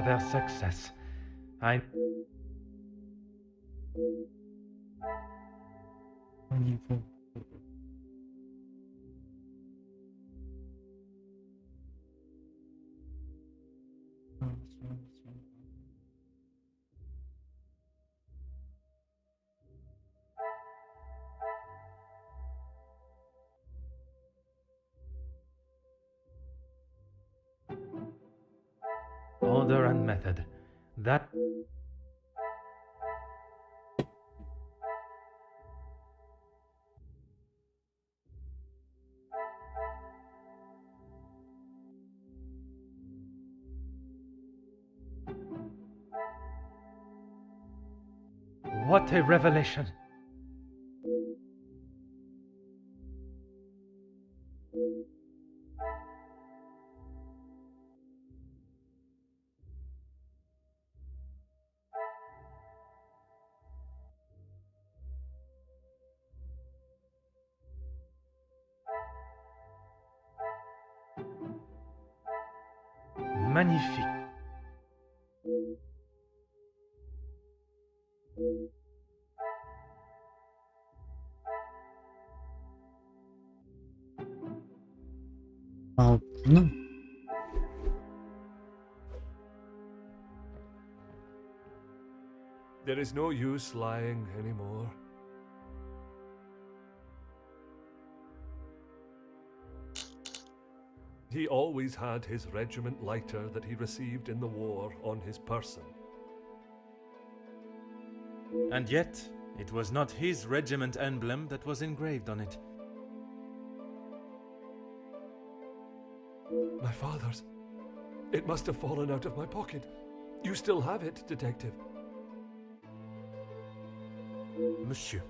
their success. Au niveau. Order and method. That... What a revelation! Magnifique. Oh, non. There is no use lying anymore. He always had his regiment lighter that he received in the war on his person. And yet, it was not his regiment emblem that was engraved on it. My father's. It must have fallen out of my pocket. You still have it, detective. Monsieur,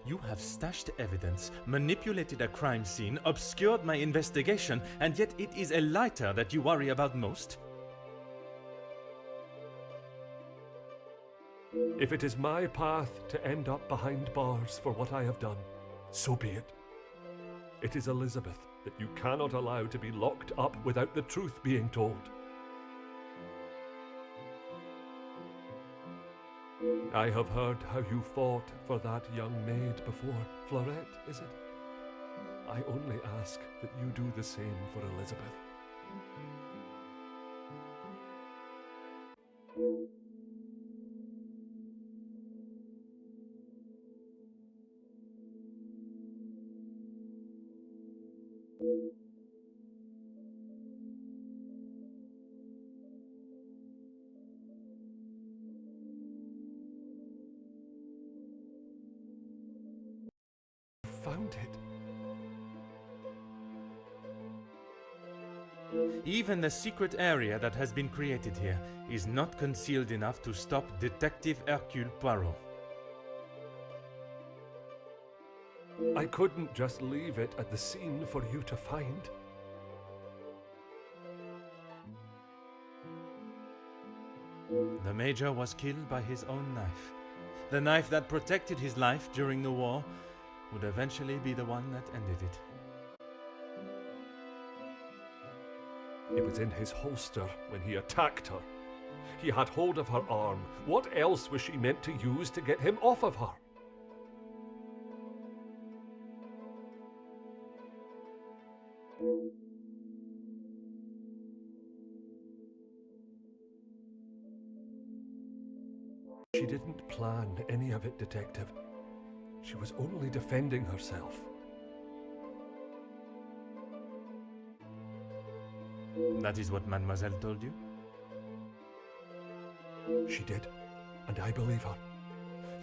you have stashed evidence, manipulated a crime scene, obscured my investigation, and yet it is a lighter that you worry about most? If it is my path to end up behind bars for what I have done, so be it. It is Elizabeth that you cannot allow to be locked up without the truth being told. I have heard how you fought for that young maid before. Florette, is it? I only ask that you do the same for Elizabeth. Found it. Even the secret area that has been created here is not concealed enough to stop Detective Hercule Poirot. I couldn't just leave it at the scene for you to find. The Major was killed by his own knife. The knife that protected his life during the war would eventually be the one that ended it. It was in his holster when he attacked her. He had hold of her arm. What else was she meant to use to get him off of her? She didn't plan any of it, Detective. She was only defending herself. That is what Mademoiselle told you? She did, and I believe her.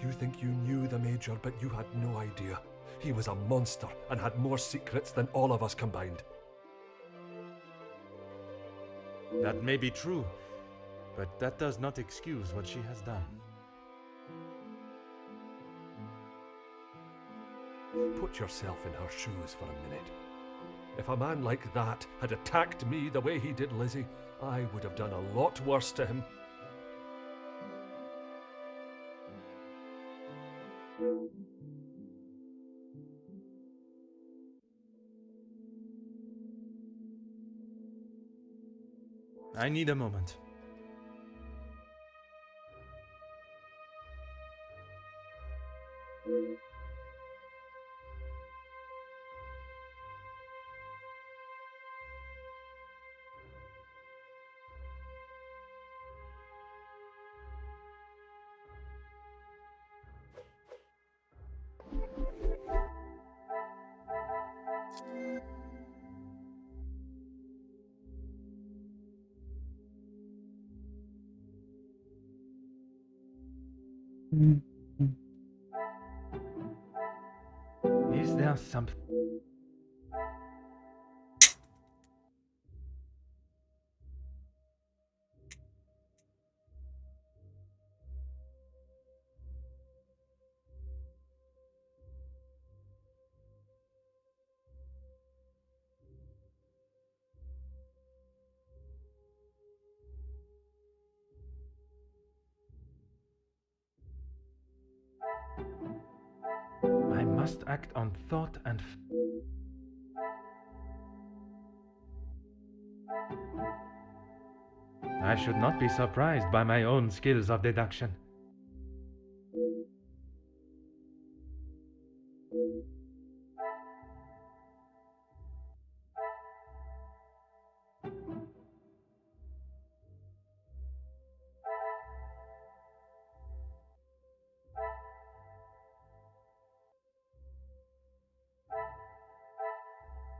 You think you knew the Major, but you had no idea. He was a monster and had more secrets than all of us combined. That may be true, but that does not excuse what she has done. Put yourself in her shoes for a minute. If a man like that had attacked me the way he did Lizzie, I would have done a lot worse to him. I need a moment. Is there something? I must act on thought and I should not be surprised by my own skills of deduction.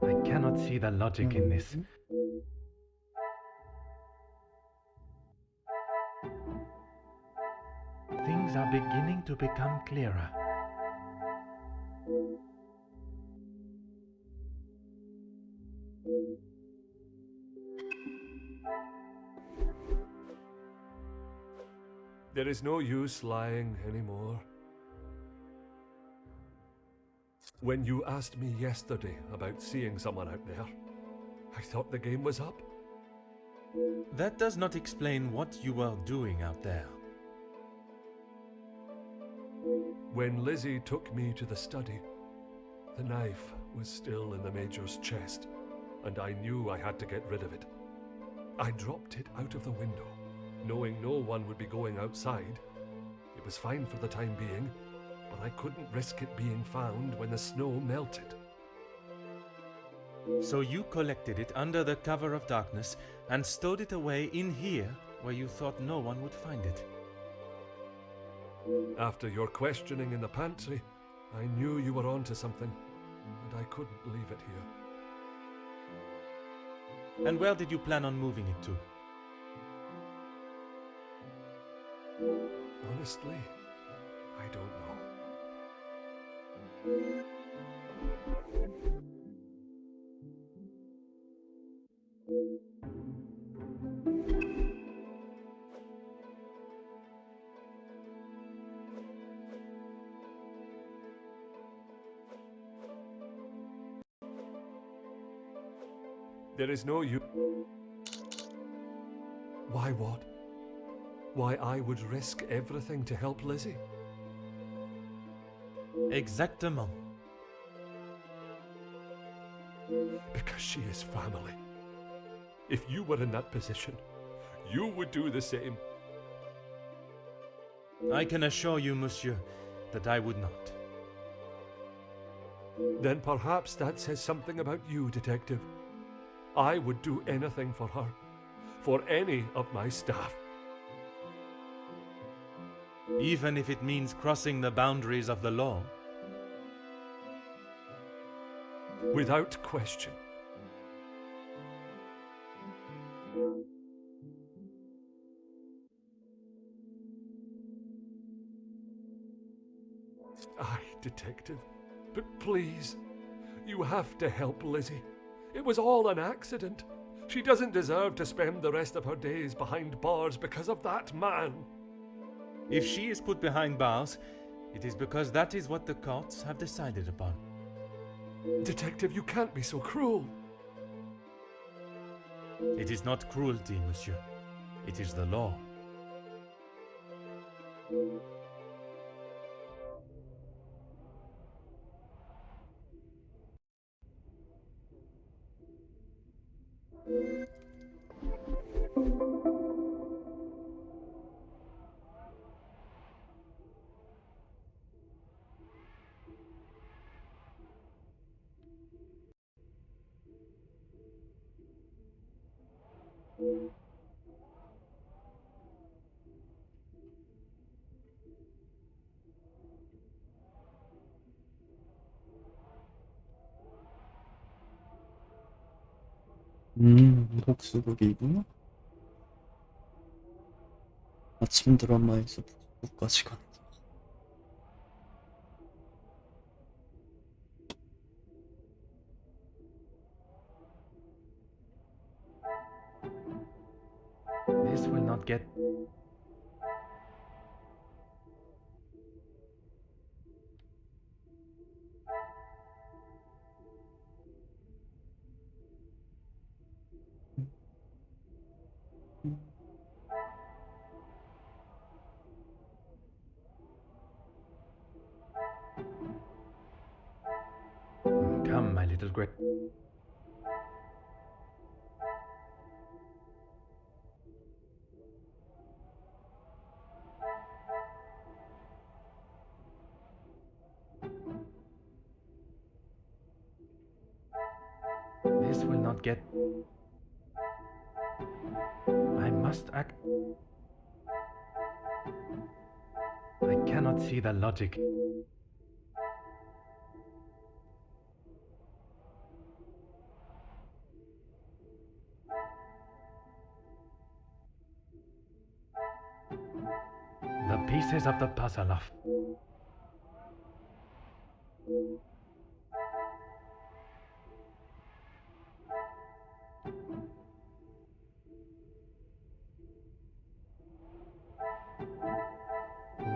I cannot see the logic in this. Things are beginning to become clearer. There is no use lying anymore. When you asked me yesterday about seeing someone out there, I thought the game was up. That does not explain what you are doing out there. When Lizzie took me to the study, the knife was still in the Major's chest, and I knew I had to get rid of it. I dropped it out of the window, knowing no one would be going outside. It was fine for the time being, but I couldn't risk it being found when the snow melted. So you collected it under the cover of darkness and stowed it away in here where you thought no one would find it. After your questioning in the pantry, I knew you were onto something, and I couldn't leave it here. And where did you plan on moving it to? Honestly, I don't know. There is no use. Why what? Why I would risk everything to help Lizzie? Exactement. Because she is family. If you were in that position, you would do the same. I can assure you, monsieur, that I would not. Then perhaps that says something about you, Detective. I would do anything for her, for any of my staff. Even if it means crossing the boundaries of the law? Without question. Aye, Detective, but please, you have to help Lizzie. It was all an accident. She doesn't deserve to spend the rest of her days behind bars because of that man. If she is put behind bars, it is because that is what the courts have decided upon. Detective, you can't be so cruel. It is not cruelty, monsieur. It is the law. 복수극이구나. 아침 드라마에서 복수극까지 간다. This will not get... Come, my little great... This will not get... I must act... I cannot see the logic. The pieces of the puzzle of...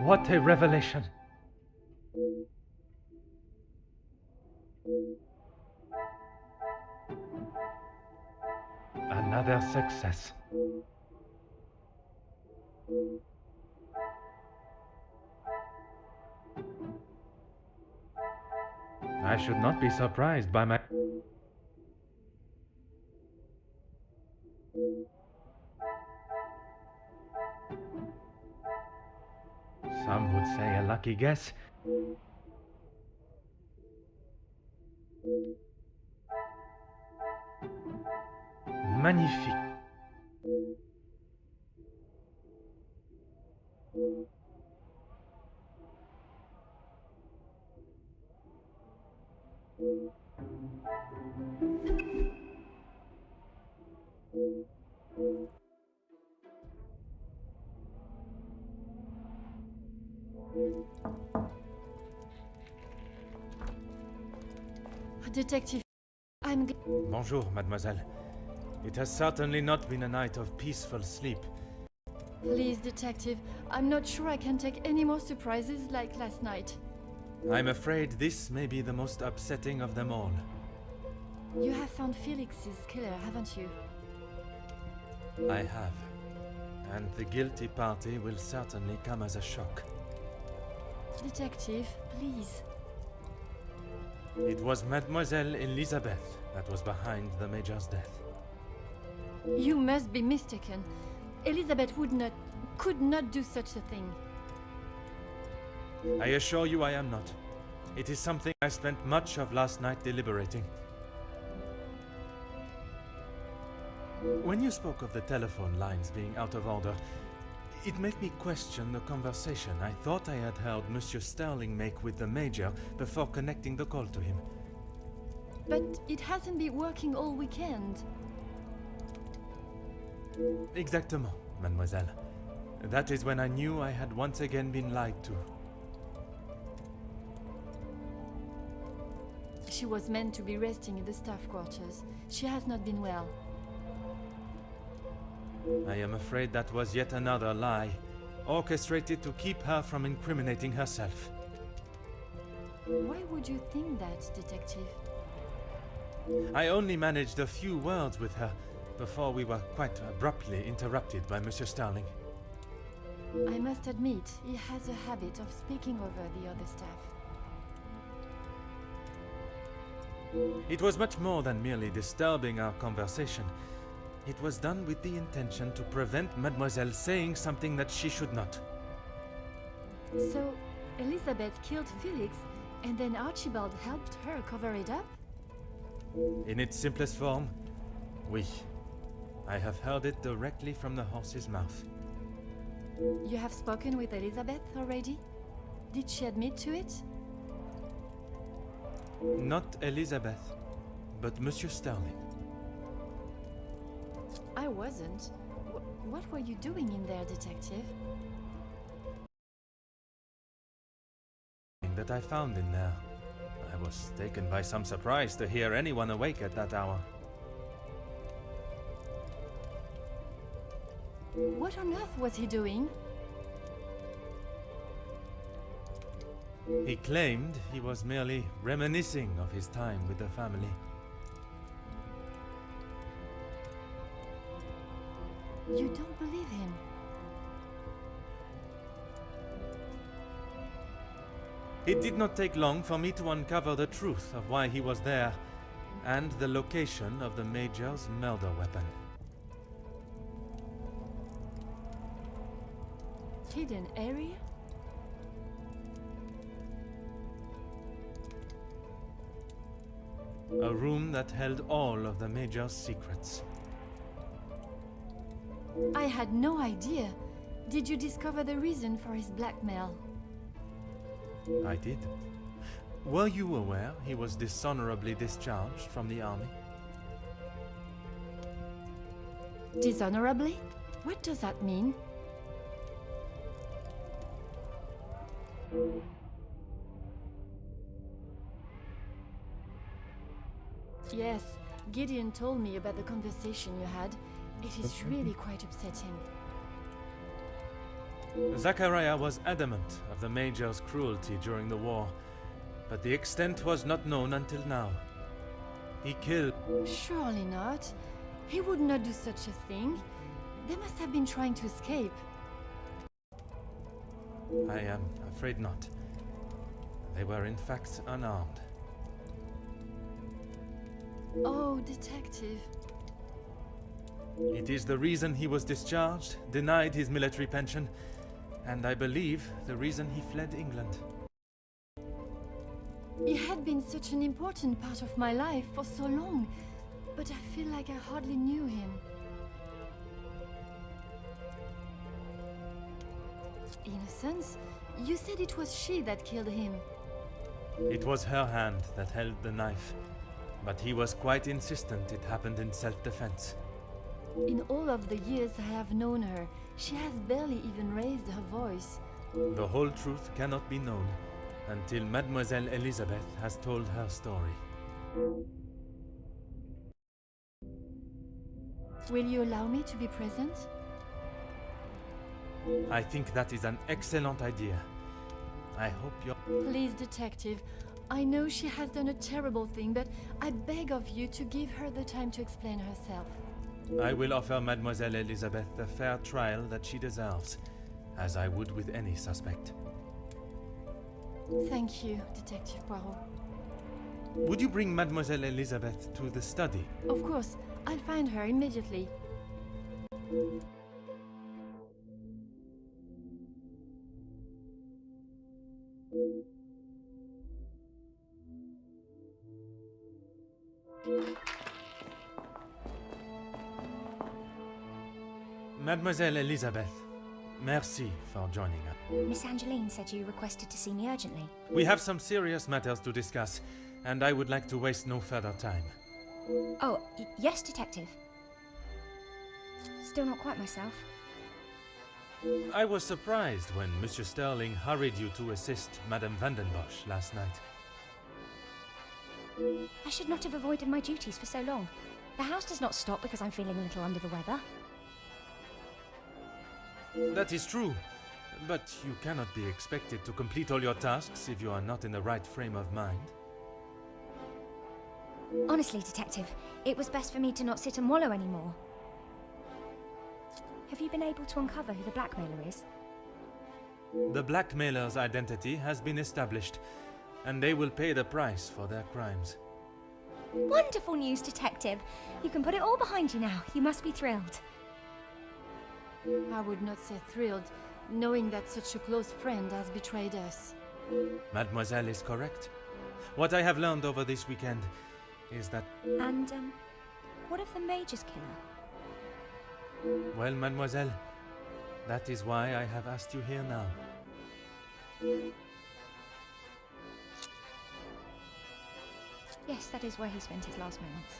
What a revelation! Another success. I should not be surprised by my... Some would say a lucky guess. Magnifique. Detective, Bonjour, mademoiselle. It has certainly not been a night of peaceful sleep. Please, Detective, I'm not sure I can take any more surprises like last night. I'm afraid this may be the most upsetting of them all. You have found Felix's killer, haven't you? I have. And the guilty party will certainly come as a shock. Detective, please. It was Mademoiselle Elizabeth that was behind the Major's death. You must be mistaken. Elizabeth could not do such a thing. I assure you I am not. It is something I spent much of last night deliberating. When you spoke of the telephone lines being out of order, it made me question the conversation I thought I had heard Monsieur Sterling make with the Major before connecting the call to him. But it hasn't been working all weekend. Exactement, mademoiselle. That is when I knew I had once again been lied to. She was meant to be resting in the staff quarters. She has not been well. I am afraid that was yet another lie, orchestrated to keep her from incriminating herself. Why would you think that, Detective? I only managed a few words with her before we were quite abruptly interrupted by Monsieur Sterling. I must admit, he has a habit of speaking over the other staff. It was much more than merely disturbing our conversation. It was done with the intention to prevent Mademoiselle saying something that she should not. So, Elizabeth killed Felix, and then Archibald helped her cover it up? In its simplest form, oui. I have heard it directly from the horse's mouth. You have spoken with Elizabeth already? Did she admit to it? Not Elizabeth, but Monsieur Sterling. I wasn't. What were you doing in there, detective? That I found in there. I was taken by some surprise to hear anyone awake at that hour. What on earth was he doing? He claimed he was merely reminiscing of his time with the family. You don't believe him? It did not take long for me to uncover the truth of why he was there, and the location of the Major's murder weapon. Hidden area? A room that held all of the Major's secrets. I had no idea. Did you discover the reason for his blackmail? I did. Were you aware he was dishonorably discharged from the army? Dishonorably? What does that mean? Yes, Gideon told me about the conversation you had. It is really quite upsetting. Zachariah was adamant of the Major's cruelty during the war, but the extent was not known until now. He killed... Surely not. He would not do such a thing. They must have been trying to escape. I am afraid not. They were in fact unarmed. Oh, detective. It is the reason he was discharged, denied his military pension, and I believe the reason he fled England. He had been such an important part of my life for so long, but I feel like I hardly knew him. In a sense, you said it was she that killed him. It was her hand that held the knife, but he was quite insistent it happened in self-defense. In all of the years I have known her, she has barely even raised her voice. The whole truth cannot be known until Mademoiselle Elizabeth has told her story. Will you allow me to be present? I think that is an excellent idea. I hope you're... Please, detective. I know she has done a terrible thing, but I beg of you to give her the time to explain herself. I will offer Mademoiselle Elizabeth the fair trial that she deserves, as I would with any suspect. Thank you, Detective Poirot. Would you bring Mademoiselle Elizabeth to the study? Of course. I'll find her immediately. Mademoiselle Elizabeth, merci for joining us. Miss Angeline said you requested to see me urgently. We have some serious matters to discuss, and I would like to waste no further time. Oh, yes, Detective. Still not quite myself. I was surprised when Monsieur Sterling hurried you to assist Madame Vandenbosch last night. I should not have avoided my duties for so long. The house does not stop because I'm feeling a little under the weather. That is true, but you cannot be expected to complete all your tasks if you are not in the right frame of mind. Honestly, Detective, it was best for me to not sit and wallow anymore. Have you been able to uncover who the blackmailer is? The blackmailer's identity has been established, and they will pay the price for their crimes. Wonderful news, Detective! You can put it all behind you now. You must be thrilled. I would not say thrilled, knowing that such a close friend has betrayed us. Mademoiselle is correct. What I have learned over this weekend is that... And, what of the Major's killer? Well, Mademoiselle, that is why I have asked you here now. Yes, that is where he spent his last moments.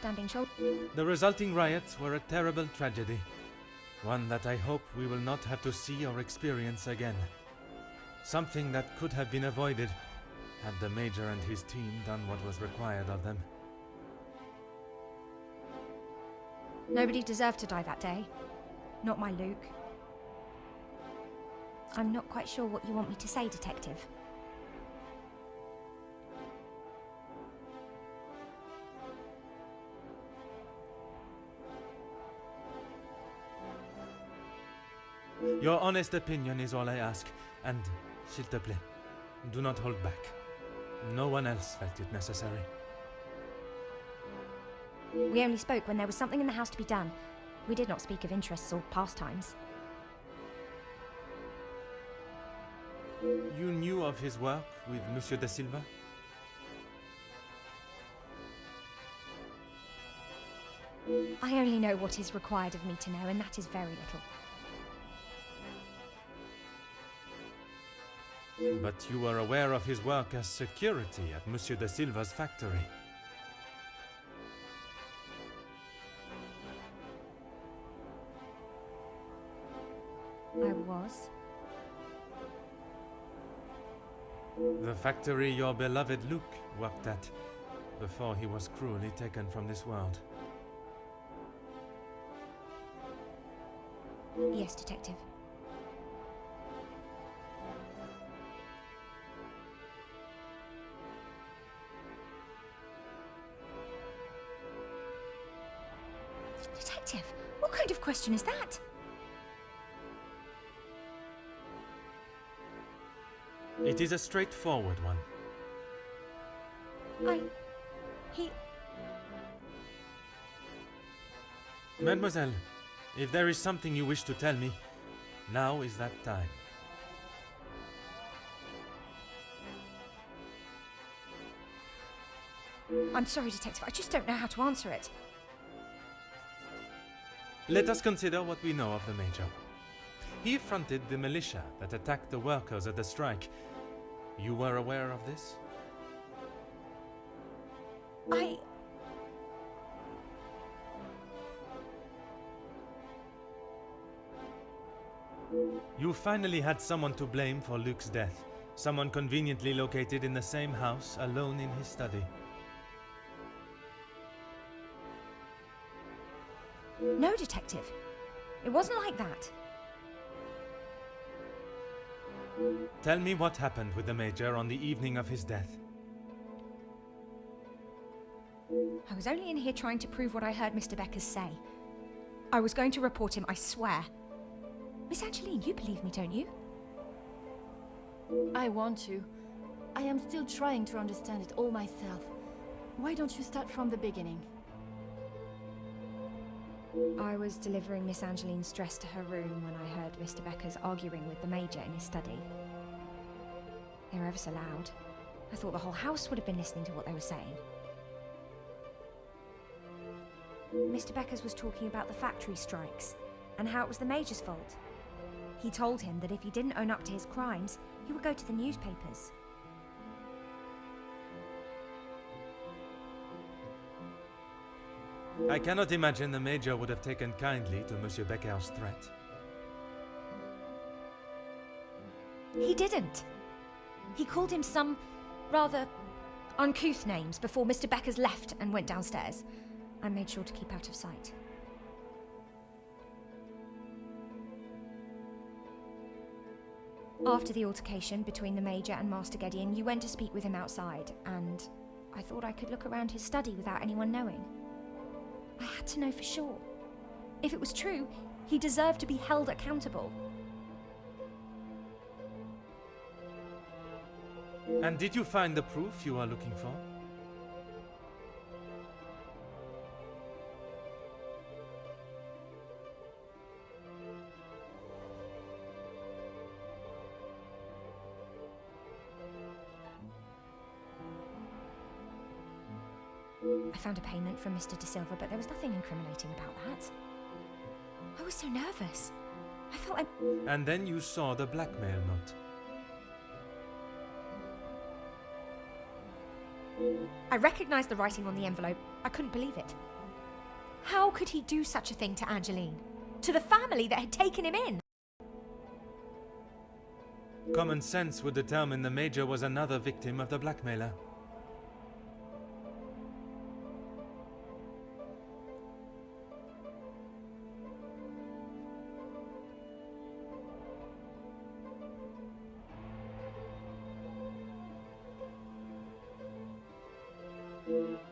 standing shoulder. The resulting riots were a terrible tragedy. One that I hope we will not have to see or experience again. Something that could have been avoided had the Major and his team done what was required of them. Nobody deserved to die that day. Not my Luke. I'm not quite sure what you want me to say, Detective. Your honest opinion is all I ask, and, s'il te plaît, do not hold back. No one else felt it necessary. We only spoke when there was something in the house to be done. We did not speak of interests or pastimes. You knew of his work with Monsieur de Silva? I only know what is required of me to know, and that is very little. But you were aware of his work as security at Monsieur de Silva's factory. I was. The factory your beloved Luke worked at before he was cruelly taken from this world. Yes, Detective. Detective, what kind of question is that? It is a straightforward one. Mademoiselle, if there is something you wish to tell me, now is that time. I'm sorry, Detective, I just don't know how to answer it. Let us consider what we know of the Major. He fronted the militia that attacked the workers at the strike. You were aware of this? You finally had someone to blame for Luke's death. Someone conveniently located in the same house, alone in his study. No, Detective. It wasn't like that. Tell me what happened with the Major on the evening of his death. I was only in here trying to prove what I heard Mr. Beckers say. I was going to report him, I swear. Miss Angeline, you believe me, don't you? I want to. I am still trying to understand it all myself. Why don't you start from the beginning? I was delivering Miss Angeline's dress to her room when I heard Mr. Beckers arguing with the Major in his study. They were ever so loud. I thought the whole house would have been listening to what they were saying. Mr. Beckers was talking about the factory strikes and how it was the Major's fault. He told him that if he didn't own up to his crimes, he would go to the newspapers. I cannot imagine the Major would have taken kindly to Monsieur Becker's threat. He didn't. He called him some rather uncouth names before Mr. Beckers left and went downstairs. I made sure to keep out of sight. After the altercation between the Major and Master Gideon, you went to speak with him outside, and I thought I could look around his study without anyone knowing. I had to know for sure. If it was true, he deserved to be held accountable. And did you find the proof you are looking for? I found a payment from Mr. De Silva, but there was nothing incriminating about that. I was so nervous. I felt like... And then you saw the blackmail note. I recognized the writing on the envelope. I couldn't believe it. How could he do such a thing to Angeline? To the family that had taken him in? Common sense would determine the Major was another victim of the blackmailer.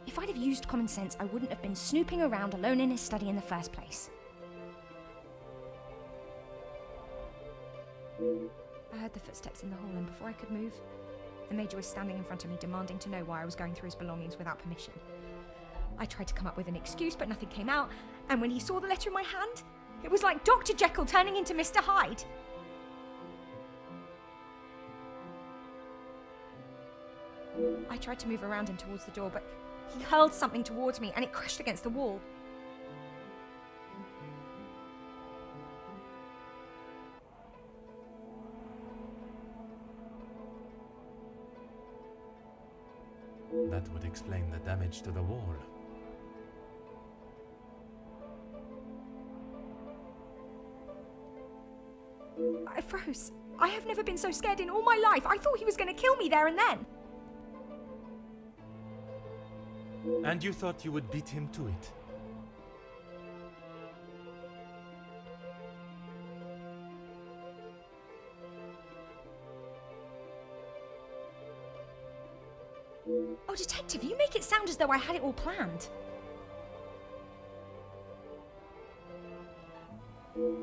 If I'd have used common sense, I wouldn't have been snooping around alone in his study in the first place. I heard the footsteps in the hall, and before I could move, the Major was standing in front of me, demanding to know why I was going through his belongings without permission. I tried to come up with an excuse, but nothing came out, and when he saw the letter in my hand, it was like Dr. Jekyll turning into Mr. Hyde. I tried to move around him towards the door, but he hurled something towards me and it crashed against the wall. That would explain the damage to the wall. I froze. I have never been so scared in all my life. I thought he was going to kill me there and then. And you thought you would beat him to it? Oh, Detective, you make it sound as though I had it all planned.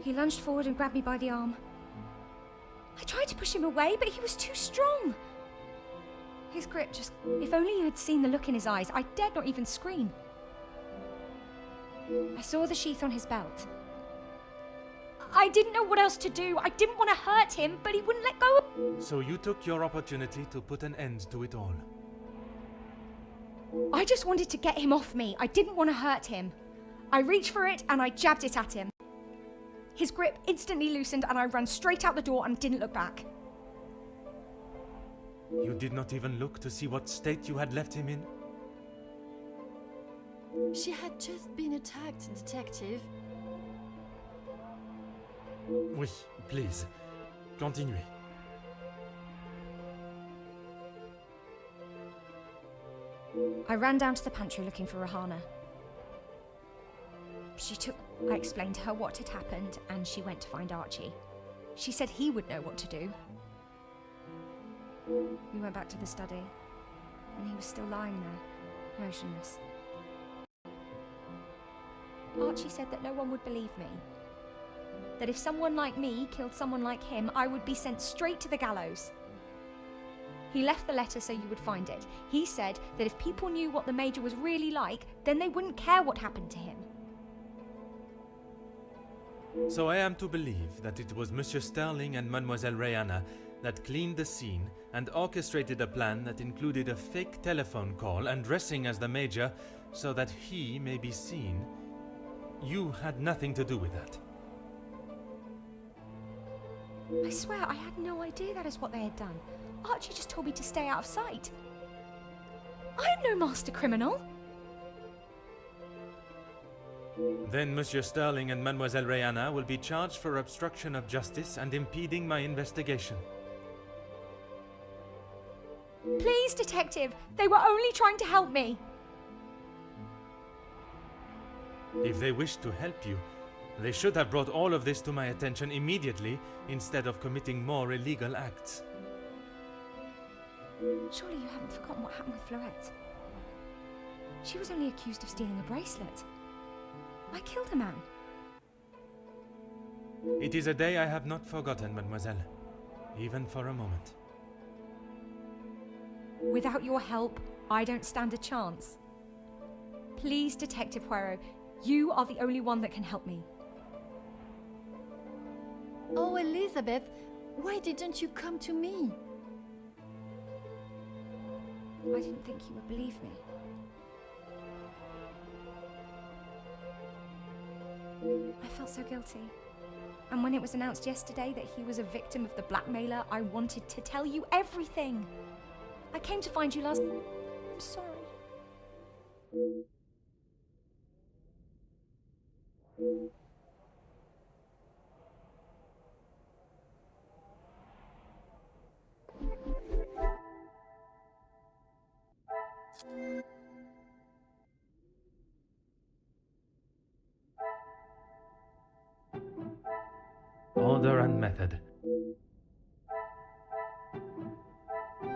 He lunged forward and grabbed me by the arm. I tried to push him away, but he was too strong. His grip just... If only you had seen the look in his eyes, I dared not even scream. I saw the sheath on his belt. I didn't know what else to do. I didn't want to hurt him, but he wouldn't let go. So you took your opportunity to put an end to it all. I just wanted to get him off me. I didn't want to hurt him. I reached for it and I jabbed it at him. His grip instantly loosened and I ran straight out the door and didn't look back. You did not even look to see what state you had left him in? She had just been attacked, Detective. Oui, please. Continuez. I ran down to the pantry looking for Rahana. I explained to her what had happened and she went to find Archie. She said he would know what to do. We went back to the study and he was still lying there, motionless. Archie said that no one would believe me. That if someone like me killed someone like him, I would be sent straight to the gallows. He left the letter so you would find it. He said that if people knew what the Major was really like, then they wouldn't care what happened to him. So I am to believe that it was Monsieur Sterling and Mademoiselle Rihanna that cleaned the scene and orchestrated a plan that included a fake telephone call and dressing as the Major so that he may be seen. You had nothing to do with that. I swear I had no idea that is what they had done. Archie just told me to stay out of sight. I am no master criminal. Then Monsieur Sterling and Mademoiselle Rihanna will be charged for obstruction of justice and impeding my investigation. Please, Detective, they were only trying to help me. If they wished to help you, they should have brought all of this to my attention immediately instead of committing more illegal acts. Surely you haven't forgotten what happened with Florette. She was only accused of stealing a bracelet. I killed a man. It is a day I have not forgotten, mademoiselle. Even for a moment. Without your help, I don't stand a chance. Please, Detective Poirot, you are the only one that can help me. Oh, Elizabeth, why didn't you come to me? I didn't think you would believe me. I felt so guilty. And when it was announced yesterday that he was a victim of the blackmailer, I wanted to tell you everything. I came to find you last... I'm sorry. Order and method.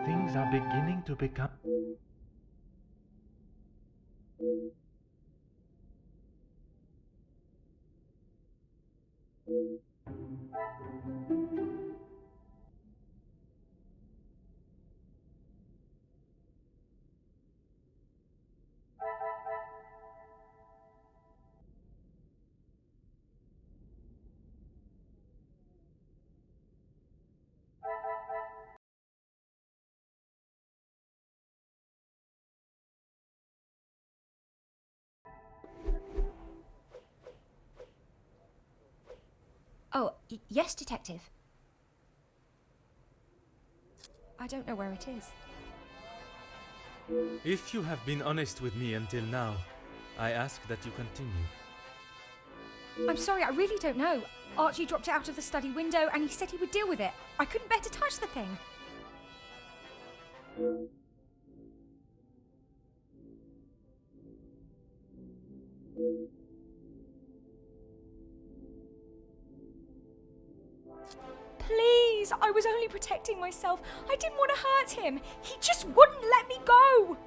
Things are beginning to become... Oh, yes, Detective. I don't know where it is. If you have been honest with me until now, I ask that you continue. I'm sorry, I really don't know. Archie dropped it out of the study window and he said he would deal with it. I couldn't bear to touch the thing. Please, I was only protecting myself. I didn't want to hurt him. He just wouldn't let me go.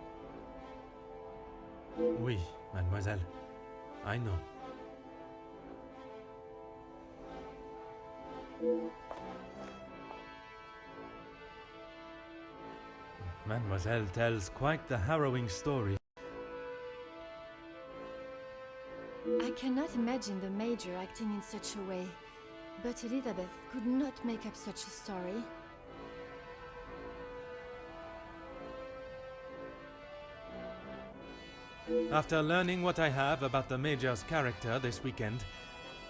Oui, mademoiselle. I know. Mademoiselle tells quite the harrowing story. I cannot imagine the Major acting in such a way, but Elizabeth could not make up such a story. After learning what I have about the Major's character this weekend,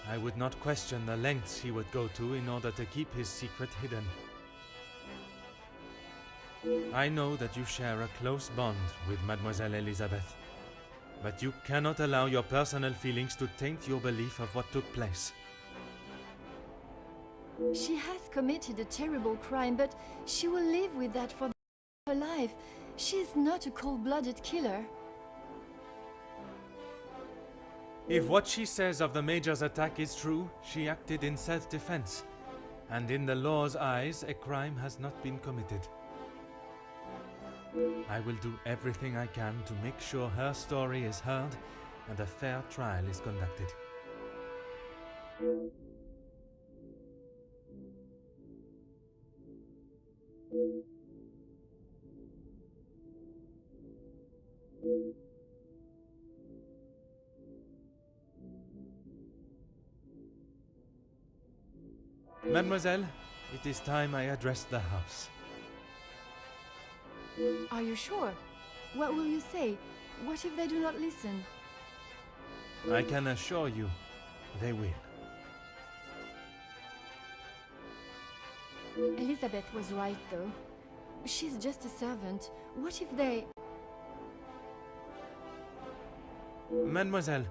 I would not question the lengths he would go to in order to keep his secret hidden. I know that you share a close bond with Mademoiselle Elizabeth, but you cannot allow your personal feelings to taint your belief of what took place. She has committed a terrible crime, but she will live with that for her life. She is not a cold-blooded killer. If what she says of the Major's attack is true, she acted in self-defense, and in the law's eyes, a crime has not been committed. I will do everything I can to make sure her story is heard and a fair trial is conducted. Mademoiselle, it is time I address the house. Are you sure? What will you say? What if they do not listen? I can assure you, they will. Elizabeth was right, though. She's just a servant. What if they... Mademoiselle,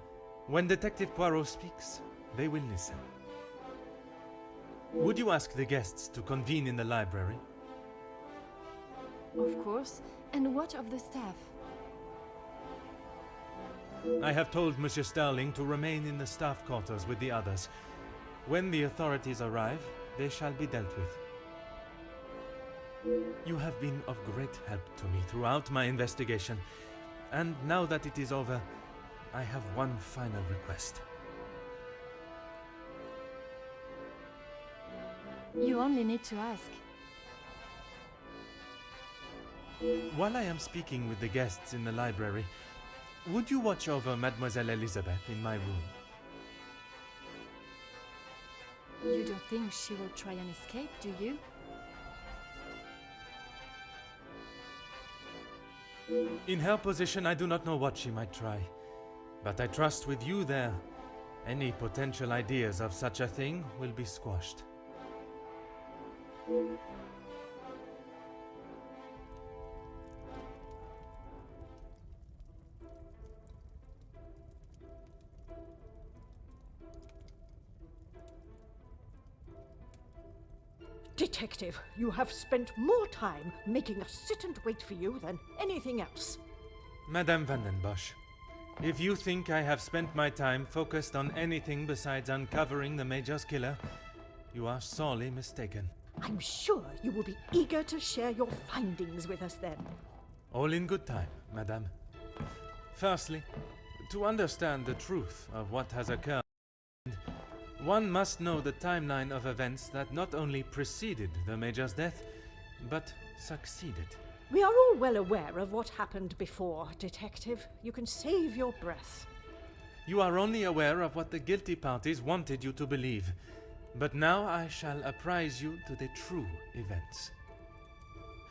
when Detective Poirot speaks, they will listen. Would you ask the guests to convene in the library? Of course. And what of the staff? I have told Monsieur Sterling to remain in the staff quarters with the others. When the authorities arrive, they shall be dealt with. You have been of great help to me throughout my investigation, and now that it is over, I have one final request. You only need to ask. While I am speaking with the guests in the library, would you watch over Mademoiselle Elizabeth in my room? You don't think she will try and escape, do you? In her position, I do not know what she might try. But I trust with you there, any potential ideas of such a thing will be squashed. Detective, you have spent more time making us sit and wait for you than anything else. Madame van den Bosch, if you think I have spent my time focused on anything besides uncovering the Major's killer, you are sorely mistaken. I'm sure you will be eager to share your findings with us then. All in good time, Madame. Firstly, to understand the truth of what has occurred, one must know the timeline of events that not only preceded the Major's death, but succeeded. We are all well aware of what happened before, Detective. You can save your breath. You are only aware of what the guilty parties wanted you to believe, but now I shall apprise you to the true events.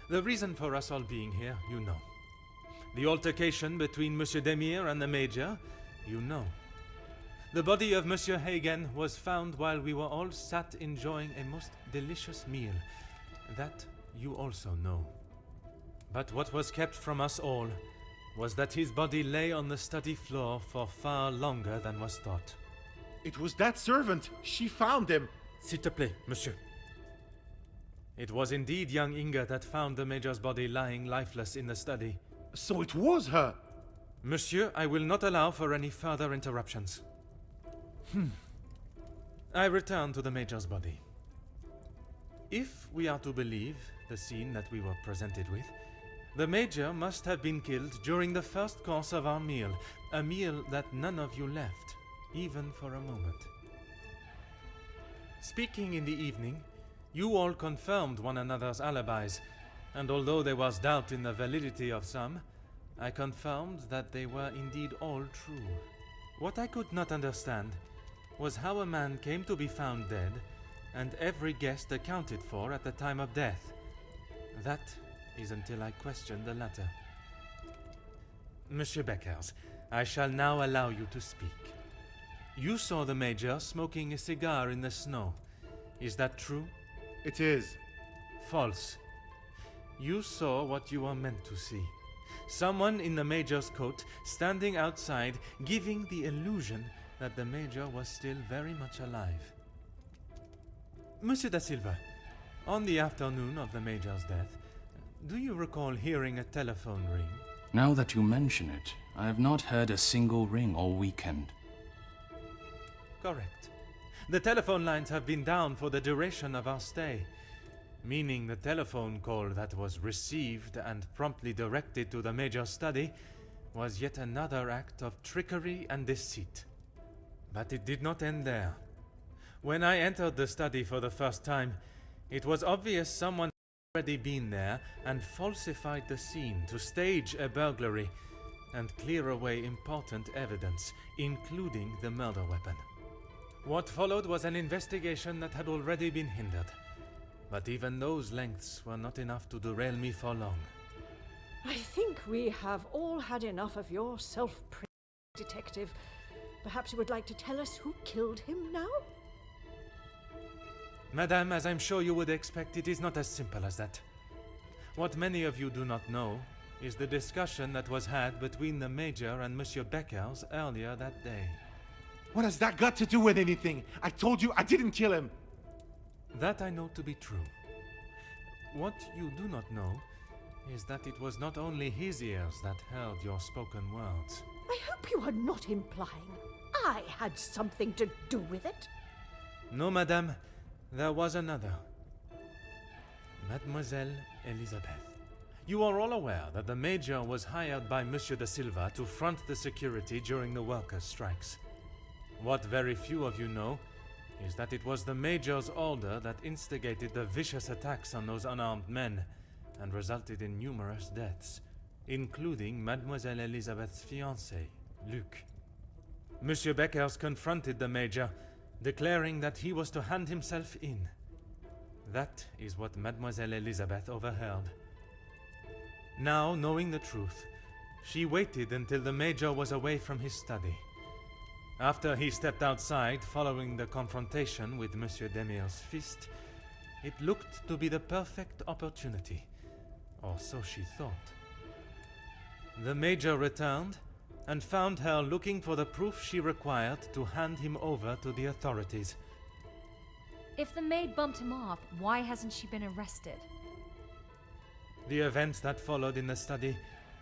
The reason for us all being here, you know. The altercation between Monsieur Demire and the Major, you know. The body of Monsieur Hagen was found while we were all sat enjoying a most delicious meal. That you also know. But what was kept from us all was that his body lay on the study floor for far longer than was thought. It was that servant. She found him. S'il te plaît, monsieur. It was indeed young Inga that found the Major's body lying lifeless in the study. So it was her. Monsieur, I will not allow for any further interruptions. I return to the Major's body. If we are to believe the scene that we were presented with, the Major must have been killed during the first course of our meal, a meal that none of you left, even for a moment. Speaking in the evening, you all confirmed one another's alibis, and although there was doubt in the validity of some, I confirmed that they were indeed all true. What I could not understand was how a man came to be found dead, and every guest accounted for at the time of death. That is until I questioned the latter. Monsieur Beckers, I shall now allow you to speak. You saw the Major smoking a cigar in the snow. Is that true? It is. False. You saw what you were meant to see. Someone in the Major's coat standing outside, giving the illusion that the Major was still very much alive. Monsieur da Silva, on the afternoon of the Major's death, do you recall hearing a telephone ring? Now that you mention it, I have not heard a single ring all weekend. Correct. The telephone lines have been down for the duration of our stay, meaning the telephone call that was received and promptly directed to the Major's study was yet another act of trickery and deceit. But it did not end there. When I entered the study for the first time, it was obvious someone had already been there and falsified the scene to stage a burglary and clear away important evidence, including the murder weapon. What followed was an investigation that had already been hindered. But even those lengths were not enough to derail me for long. I think we have all had enough of your self-praise, Detective. Perhaps you would like to tell us who killed him now? Madame, as I'm sure you would expect, it is not as simple as that. What many of you do not know is the discussion that was had between the Major and Monsieur Beckers earlier that day. What has that got to do with anything? I told you I didn't kill him. That I know to be true. What you do not know is that it was not only his ears that heard your spoken words. I hope you are not implying I had something to do with it. No, madame, there was another. Mademoiselle Elizabeth. You are all aware that the Major was hired by Monsieur da Silva to front the security during the workers' strikes. What very few of you know is that it was the Major's order that instigated the vicious attacks on those unarmed men and resulted in numerous deaths, including Mademoiselle Elizabeth's fiancé, Luc. Monsieur Beckers confronted the Major, declaring that he was to hand himself in. That is what Mademoiselle Elizabeth overheard. Now, knowing the truth, she waited until the Major was away from his study. After he stepped outside following the confrontation with Monsieur Demire's fist, it looked to be the perfect opportunity, or so she thought. The Major returned and found her looking for the proof she required to hand him over to the authorities. If the maid bumped him off, why hasn't she been arrested? The events that followed in the study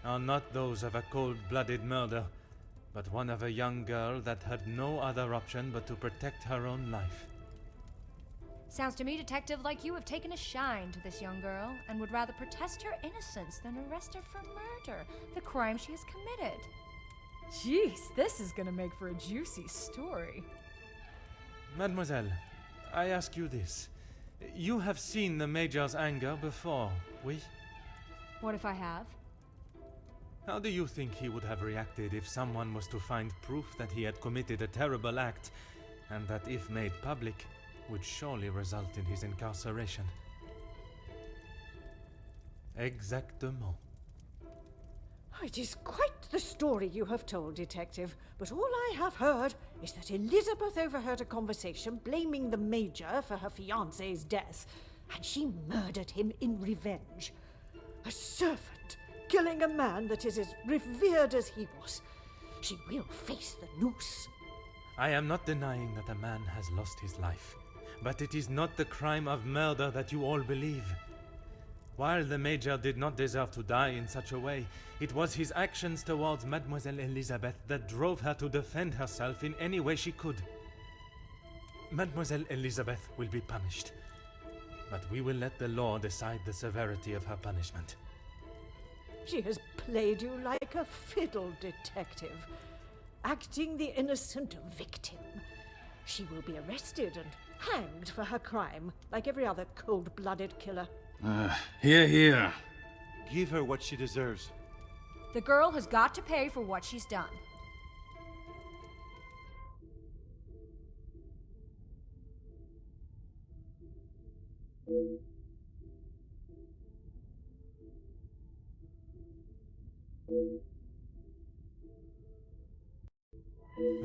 are not those of a cold-blooded murder, but one of a young girl that had no other option but to protect her own life. Sounds to me, Detective, like you have taken a shine to this young girl and would rather protest her innocence than arrest her for murder, the crime she has committed. Jeez, this is gonna make for a juicy story. Mademoiselle, I ask you this. You have seen the Major's anger before, oui? What if I have? How do you think he would have reacted if someone was to find proof that he had committed a terrible act, and that if made public, would surely result in his incarceration? Exactement. It is quite the story you have told, Detective, but all I have heard is that Elizabeth overheard a conversation blaming the Major for her fiancé's death, and she murdered him in revenge. A servant killing a man that is as revered as he was. She will face the noose. I am not denying that a man has lost his life, but it is not the crime of murder that you all believe. While the Major did not deserve to die in such a way, it was his actions towards Mademoiselle Elizabeth that drove her to defend herself in any way she could. Mademoiselle Elizabeth will be punished, but we will let the law decide the severity of her punishment. She has played you like a fiddle, Detective, acting the innocent victim. She will be arrested and hanged for her crime, like every other cold-blooded killer. Here. Give her what she deserves. The girl has got to pay for what she's done.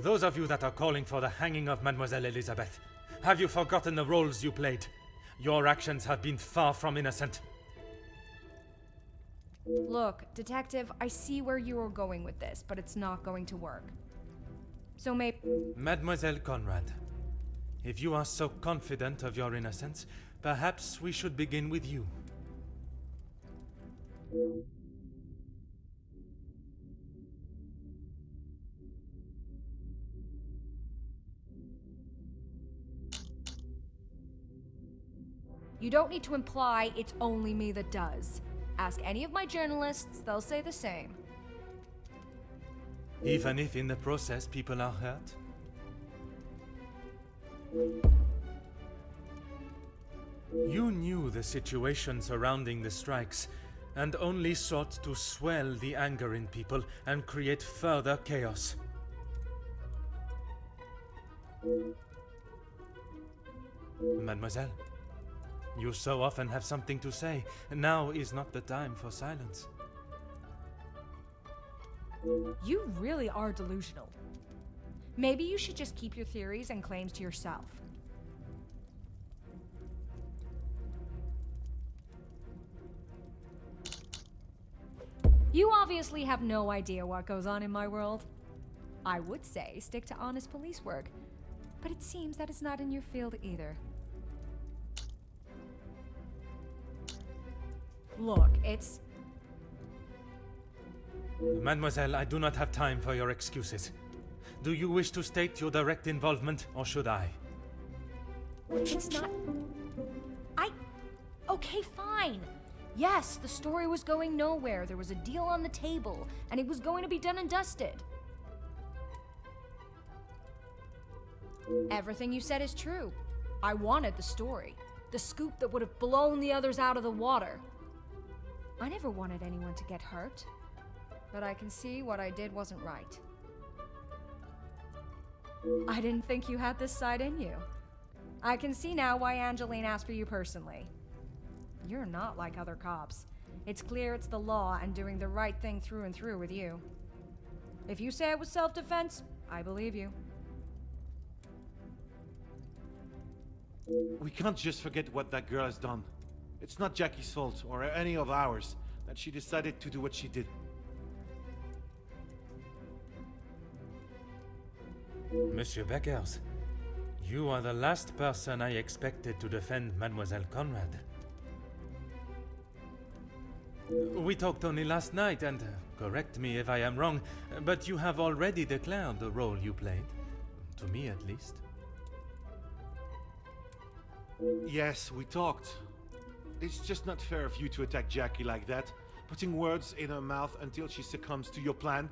Those of you that are calling for the hanging of Mademoiselle Elizabeth, have you forgotten the roles you played? Your actions have been far from innocent. Look, Detective, I see where you are going with this, but it's not going to work. So Mademoiselle Conrad, if you are so confident of your innocence, perhaps we should begin with you. You don't need to imply it's only me that does. Ask any of my journalists, they'll say the same. Even if in the process people are hurt? You knew the situation surrounding the strikes, and only sought to swell the anger in people and create further chaos. Mademoiselle, you so often have something to say, and now is not the time for silence. You really are delusional. Maybe you should just keep your theories and claims to yourself. You obviously have no idea what goes on in my world. I would say stick to honest police work, but it seems that it's not in your field either. Look, it's... Mademoiselle, I do not have time for your excuses. Do you wish to state your direct involvement, or should I? It's not... Okay, fine. Yes, the story was going nowhere. There was a deal on the table, and it was going to be done and dusted. Everything you said is true. I wanted the story. The scoop that would have blown the others out of the water. I never wanted anyone to get hurt. But I can see what I did wasn't right. I didn't think you had this side in you. I can see now why Angeline asked for you personally. You're not like other cops. It's clear it's the law and doing the right thing through and through with you. If you say it was self-defense, I believe you. We can't just forget what that girl has done. It's not Jackie's fault, or any of ours, that she decided to do what she did. Monsieur Beckers, You are the last person I expected to defend Mademoiselle Conrad. We talked only last night, and correct me if I am wrong, but you have already declared the role you played. To me, at least. Yes, we talked. It's just not fair of you to attack Jackie like that, putting words in her mouth until she succumbs to your plan.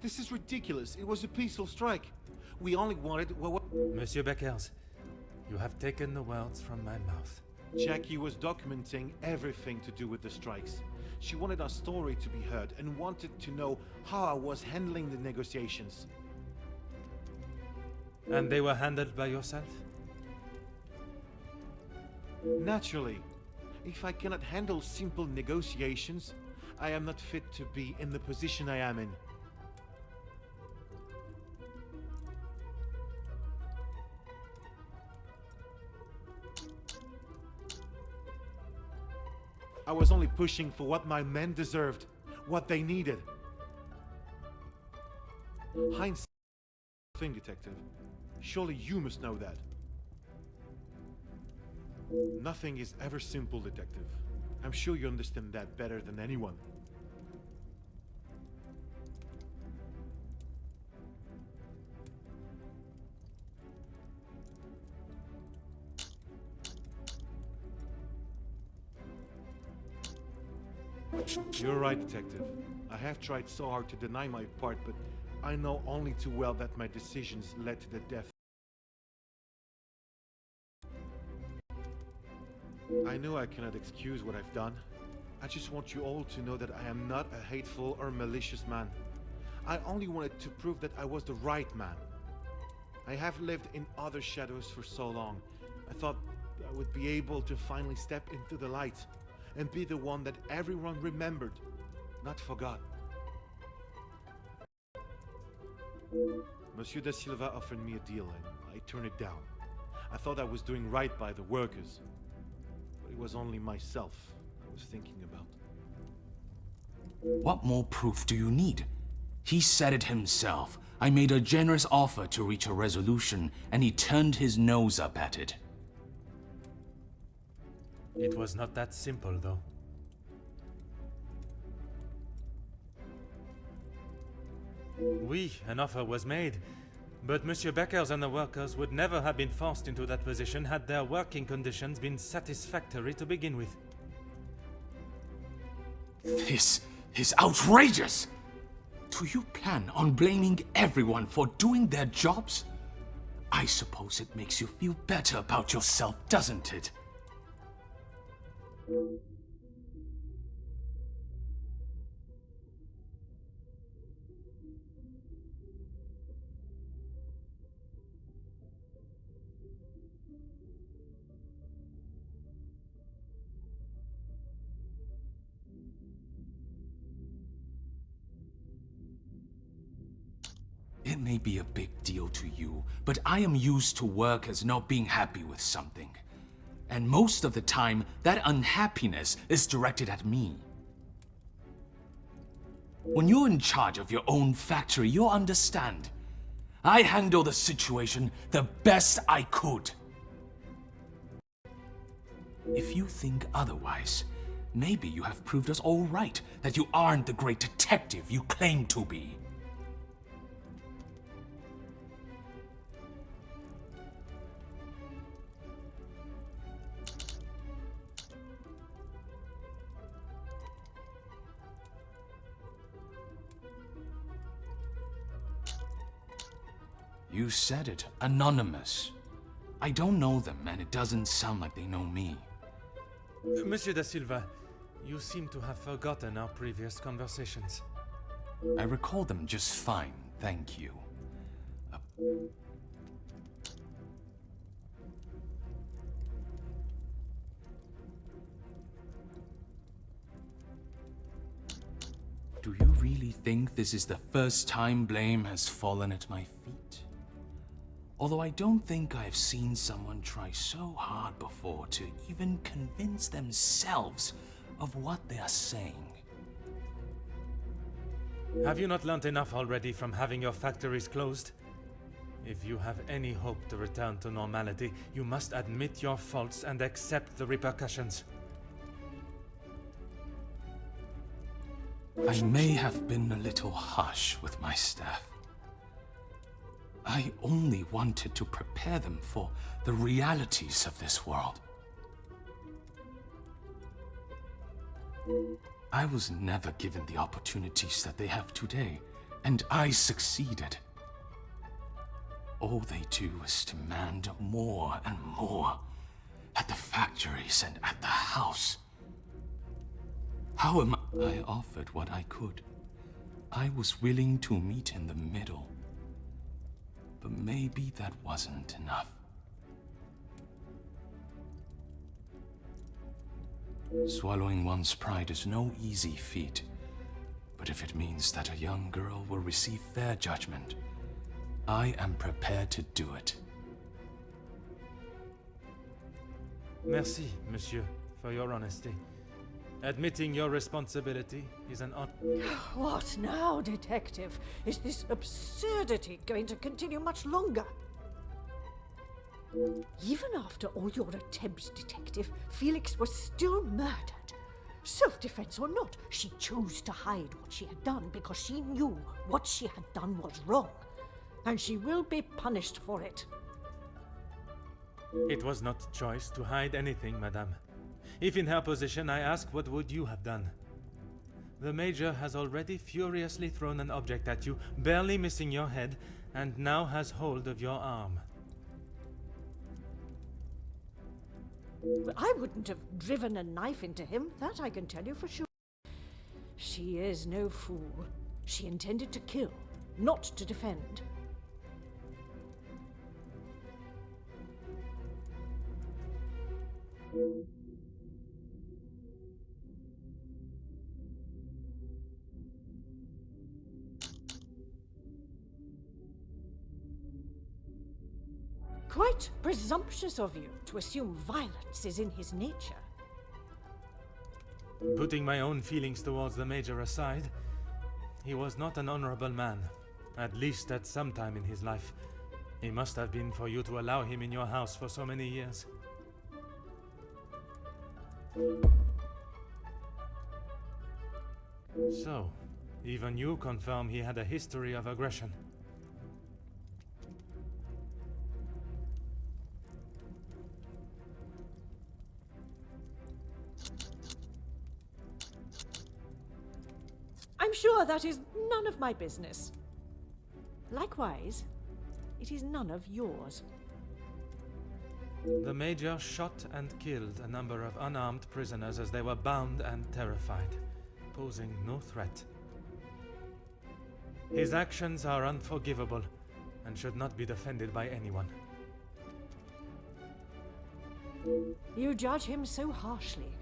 This is ridiculous. It was a peaceful strike. We only wanted what... Monsieur Beckers, you have taken the words from my mouth. Jackie was documenting everything to do with the strikes. She wanted our story to be heard and wanted to know how I was handling the negotiations. And they were handled by yourself? Naturally. If I cannot handle simple negotiations, I am not fit to be in the position I am in. I was only pushing for what my men deserved, what they needed. Hindsight, thing, detective. Surely you must know that. Nothing is ever simple, detective. I'm sure you understand that better than anyone. You're right, detective. I have tried so hard to deny my part, but I know only too well that my decisions led to the death. I know I cannot excuse what I've done. I just want you all to know that I am not a hateful or malicious man. I only wanted to prove that I was the right man. I have lived in other shadows for so long. I thought I would be able to finally step into the light and be the one that everyone remembered, not forgot. Monsieur da Silva offered me a deal and I turned it down. I thought I was doing right by the workers, but it was only myself I was thinking about. What more proof do you need? He said it himself. I made a generous offer to reach a resolution, and he turned his nose up at it. It was not that simple, though. Oui, an offer was made, but Monsieur Beckers and the workers would never have been forced into that position had their working conditions been satisfactory to begin with. This is outrageous! Do you plan on blaming everyone for doing their jobs? I suppose it makes you feel better about yourself, doesn't it? It may be a big deal to you, but I am used to workers not being happy with something. And most of the time, that unhappiness is directed at me. When you're in charge of your own factory, you'll understand. I handled the situation the best I could. If you think otherwise, maybe you have proved us all right, that you aren't the great detective you claim to be. You said it. Anonymous. I don't know them, and it doesn't sound like they know me. Monsieur da Silva, you seem to have forgotten our previous conversations. I recall them just fine, thank you. really think this is the first time blame has fallen at my feet. Although I don't think I've seen someone try so hard before to even convince themselves of what they are saying. Have you not learnt enough already from having your factories closed? If you have any hope to return to normality, you must admit your faults and accept the repercussions. I may have been a little harsh with my staff. I only wanted to prepare them for the realities of this world. I was never given the opportunities that they have today, and I succeeded. All they do is demand more and more at the factories and at the house. How am I offered what I could? I was willing to meet in the middle. But maybe that wasn't enough. Swallowing one's pride is no easy feat. But if it means that a young girl will receive fair judgment, I am prepared to do it. Merci, monsieur, for your honesty. Admitting your responsibility is an honor. What now, Detective? Is this absurdity going to continue much longer? Even after all your attempts, Detective, Felix was still murdered. Self-defense or not, she chose to hide what she had done because she knew what she had done was wrong. And she will be punished for it. It was not choice to hide anything, madame. If in her position, I ask, what would you have done? The Major has already furiously thrown an object at you, barely missing your head, and now has hold of your arm. I wouldn't have driven a knife into him, that I can tell you for sure. She is no fool. She intended to kill, not to defend. Quite presumptuous of you to assume violence is in his nature. Putting my own feelings towards the Major aside, he was not an honorable man, at least at some time in his life. He must have been for you to allow him in your house for so many years. So, even you confirm he had a history of aggression. I'm sure that is none of my business. Likewise, it is none of yours. The Major shot and killed a number of unarmed prisoners as they were bound and terrified, posing no threat. His actions are unforgivable and should not be defended by anyone. You judge him so harshly,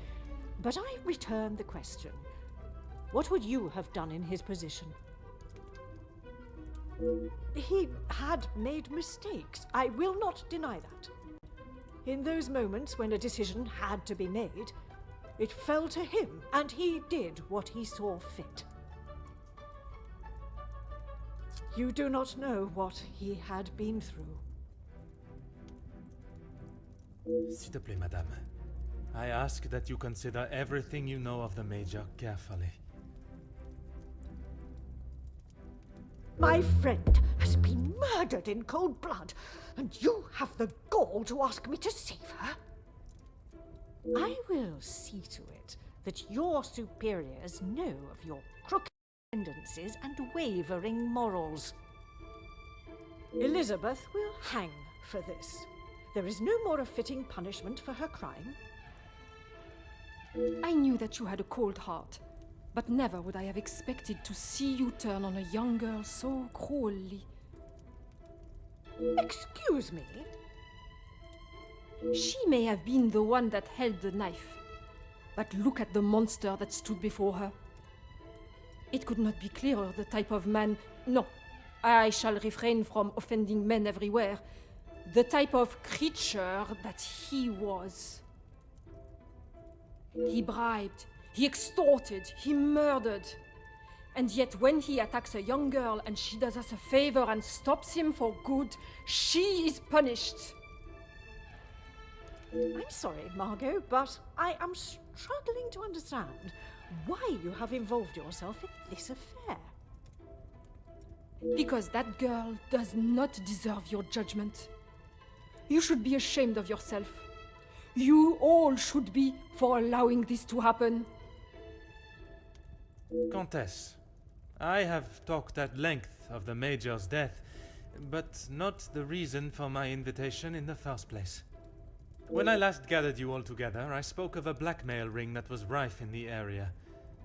but I return the question. What would you have done in his position? He had made mistakes. I will not deny that. In those moments when a decision had to be made, it fell to him, and he did what he saw fit. You do not know what he had been through. S'il te plaît, madame. I ask that you consider everything you know of the Major carefully. My friend has been murdered in cold blood, and you have the gall to ask me to save her? I will see to it that your superiors know of your crooked tendencies and wavering morals. Elizabeth will hang for this. There is no more a fitting punishment for her crime. I knew that you had a cold heart, but never would I have expected to see you turn on a young girl so cruelly. Excuse me? She may have been the one that held the knife, but look at the monster that stood before her. It could not be clearer the type of man. No, I shall refrain from offending men everywhere. The type of creature that he was. He bribed, he extorted, he murdered. And yet when he attacks a young girl and she does us a favor and stops him for good, she is punished. I'm sorry, Margot, but I am struggling to understand why you have involved yourself in this affair. Because that girl does not deserve your judgment. You should be ashamed of yourself. You all should be for allowing this to happen. Countess, I have talked at length of the Major's death, but not the reason for my invitation in the first place. When I last gathered you all together, I spoke of a blackmail ring that was rife in the area,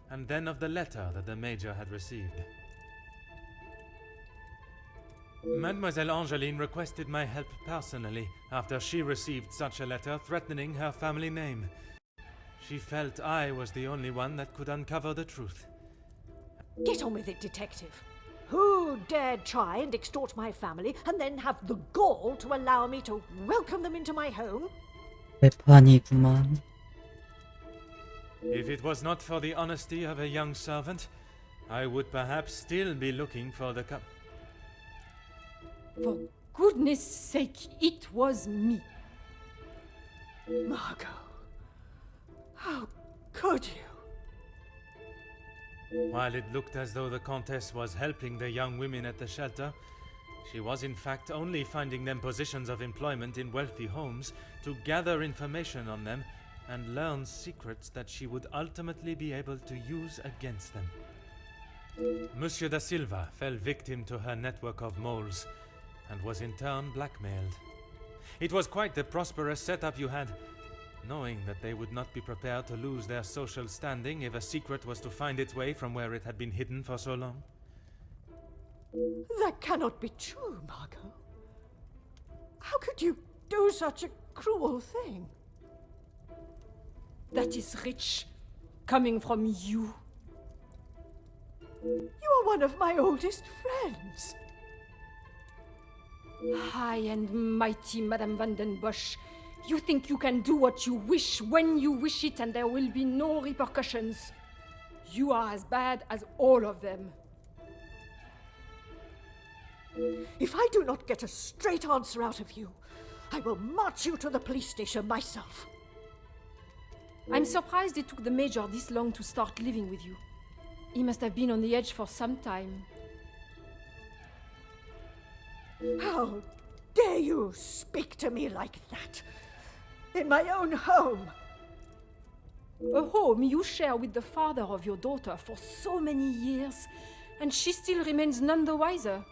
and then of the letter that the Major had received. Mademoiselle Angeline requested my help personally after she received such a letter threatening her family name. She felt I was the only one that could uncover the truth. Get on with it, detective. Who dared try and extort my family and then have the gall to allow me to welcome them into my home? 재판이구만. If it was not for the honesty of a young servant, I would perhaps still be looking for the For goodness sake, it was me. Margot, how could you? While it looked as though the Countess was helping the young women at the shelter, she was in fact only finding them positions of employment in wealthy homes to gather information on them and learn secrets that she would ultimately be able to use against them. Monsieur da Silva fell victim to her network of moles and was in turn blackmailed. It was quite the prosperous setup you had, knowing that they would not be prepared to lose their social standing if a secret was to find its way from where it had been hidden for so long. That cannot be true, Margot. How could you do such a cruel thing? That is rich, coming from you. You are one of my oldest friends. High and mighty, Madame van den Bosch. You think you can do what you wish when you wish it and there will be no repercussions. You are as bad as all of them. If I do not get a straight answer out of you, I will march you to the police station myself. I'm surprised it took the Major this long to start living with you. He must have been on the edge for some time. How dare you speak to me like that? In my own home. A home you share with the father of your daughter for so many years, and she still remains none the wiser.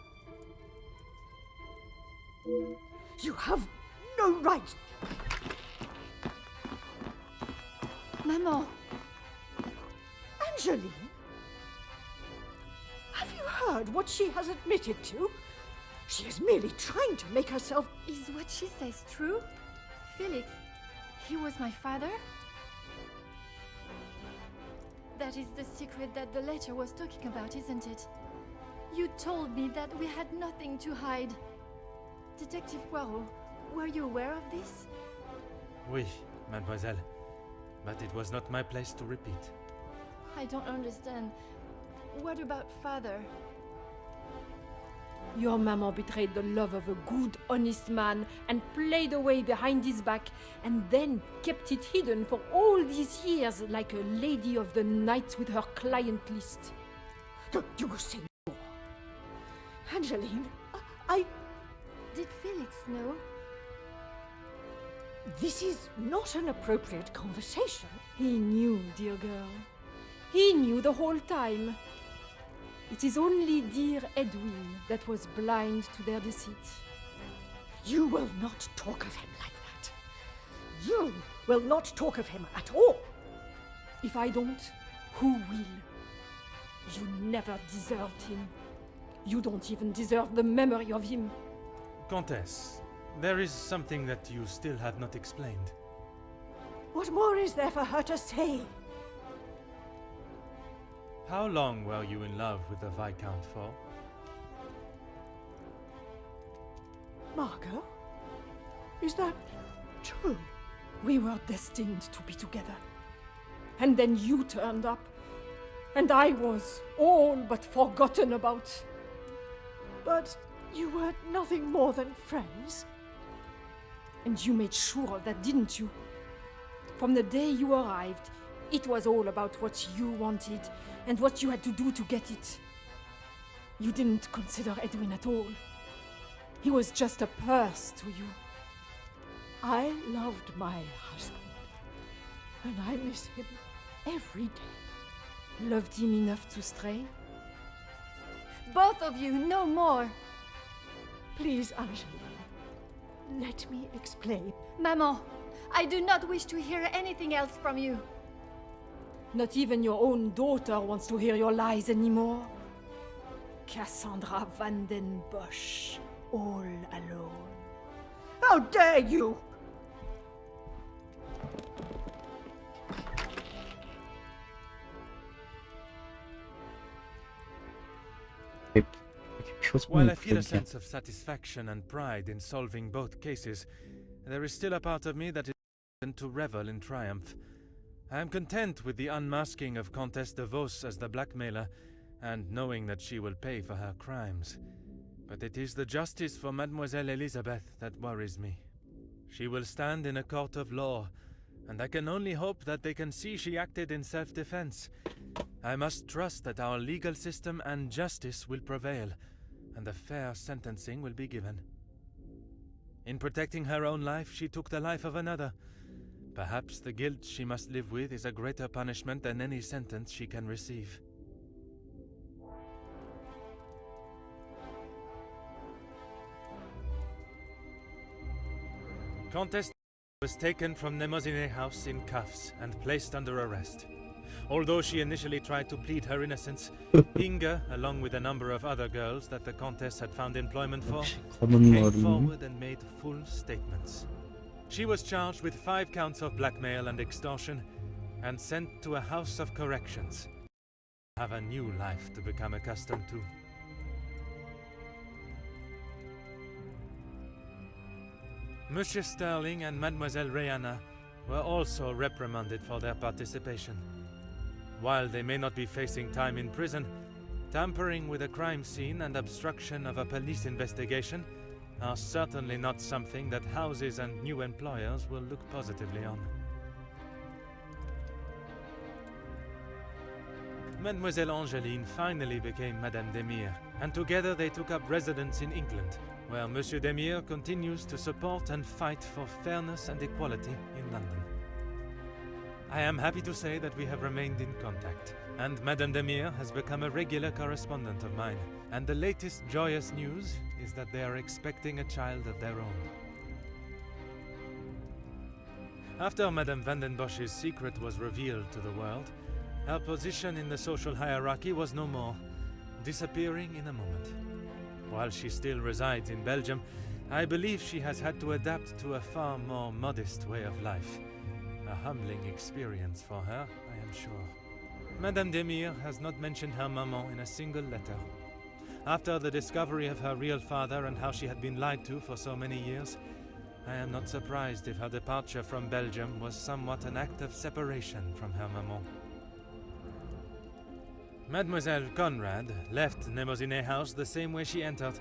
You have no right. Maman! Angeline? Have you heard what she has admitted to? She is merely trying to make herself... Is what she says true? Felix, he was my father? That is the secret that the letter was talking about, isn't it? You told me that we had nothing to hide. Detective Poirot, were you aware of this? Oui, mademoiselle. But it was not my place to repeat. I don't understand. What about father? Your maman betrayed the love of a good, honest man and played away behind his back and then kept it hidden for all these years like a lady of the night with her client list. Don't you say more. Angeline, I... Did Felix know? This is not an appropriate conversation. He knew, dear girl. He knew the whole time. It is only dear Edwin that was blind to their deceit. You will not talk of him like that. You will not talk of him at all. If I don't, who will? You never deserved him. You don't even deserve the memory of him. Countess, there is something that you still have not explained. What more is there for her to say? How long were you in love with the Viscount for? Margot? Is that true? We were destined to be together. And then you turned up. And I was all but forgotten about. But you were nothing more than friends? And you made sure of that, didn't you? From the day you arrived, it was all about what you wanted and what you had to do to get it. You didn't consider Edwin at all. He was just a purse to you. I loved my husband, and I miss him every day. Loved him enough to stray? Both of you, no more. Please, Angeline, let me explain. Maman, I do not wish to hear anything else from you. Not even your own daughter wants to hear your lies anymore. Cassandra Van den Bosch, all alone. How dare you! While I feel a sense of satisfaction and pride in solving both cases, there is still a part of me that is content to revel in triumph. I am content with the unmasking of Comtesse de Vos as the blackmailer, and knowing that she will pay for her crimes. But it is the justice for Mademoiselle Elizabeth that worries me. She will stand in a court of law, and I can only hope that they can see she acted in self-defense. I must trust that our legal system and justice will prevail, and a fair sentencing will be given. In protecting her own life, she took the life of another. Perhaps the guilt she must live with is a greater punishment than any sentence she can receive. Comtesse was taken from Nemozinet House in cuffs and placed under arrest. Although she initially tried to plead her innocence, Inga, along with a number of other girls that the Comtesse had found employment for, came forward and made full statements. She was charged with 5 counts of blackmail and extortion and sent to a house of corrections. Have a new life to become accustomed to. Monsieur Sterling and Mademoiselle Rihanna were also reprimanded for their participation. While they may not be facing time in prison, tampering with a crime scene and obstruction of a police investigation are certainly not something that houses and new employers will look positively on. Mademoiselle Angeline finally became Madame Demire, and together they took up residence in England, where Monsieur Demire continues to support and fight for fairness and equality in London. I am happy to say that we have remained in contact, and Madame Demire has become a regular correspondent of mine, and the latest joyous news is that they are expecting a child of their own. After Madame Van den Bosch's secret was revealed to the world, her position in the social hierarchy was no more, disappearing in a moment. While she still resides in Belgium, I believe she has had to adapt to a far more modest way of life. A humbling experience for her, I am sure. Madame Demire has not mentioned her maman in a single letter. After the discovery of her real father and how she had been lied to for so many years, I am not surprised if her departure from Belgium was somewhat an act of separation from her maman. Mademoiselle Conrad left Nemozinet House the same way she entered,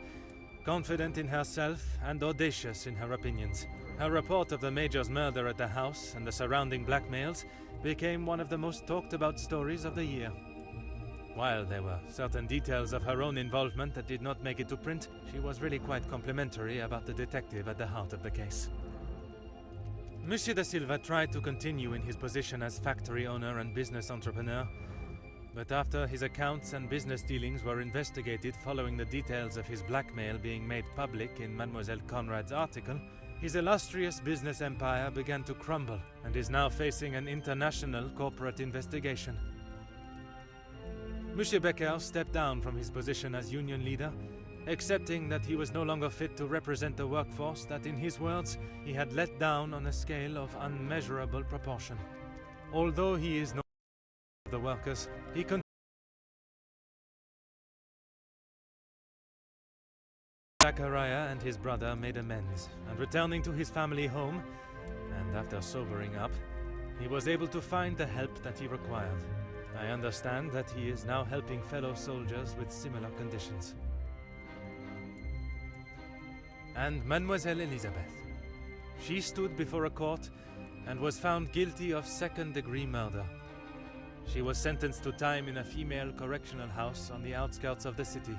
confident in herself and audacious in her opinions. Her report of the Major's murder at the house and the surrounding blackmails became one of the most talked about stories of the year. While there were certain details of her own involvement that did not make it to print, she was really quite complimentary about the detective at the heart of the case. Monsieur da Silva tried to continue in his position as factory owner and business entrepreneur, but after his accounts and business dealings were investigated following the details of his blackmail being made public in Mademoiselle Conrad's article, his illustrious business empire began to crumble and is now facing an international corporate investigation. Monsieur Becker stepped down from his position as union leader, accepting that he was no longer fit to represent the workforce that, in his words, he had let down on a scale of unmeasurable proportion. Although he is no longer the workers, he continues Zachariah and his brother made amends, and returning to his family home, and after sobering up, he was able to find the help that he required. I understand that he is now helping fellow soldiers with similar conditions. And Mademoiselle Elizabeth. She stood before a court and was found guilty of second-degree murder. She was sentenced to time in a female correctional house on the outskirts of the city.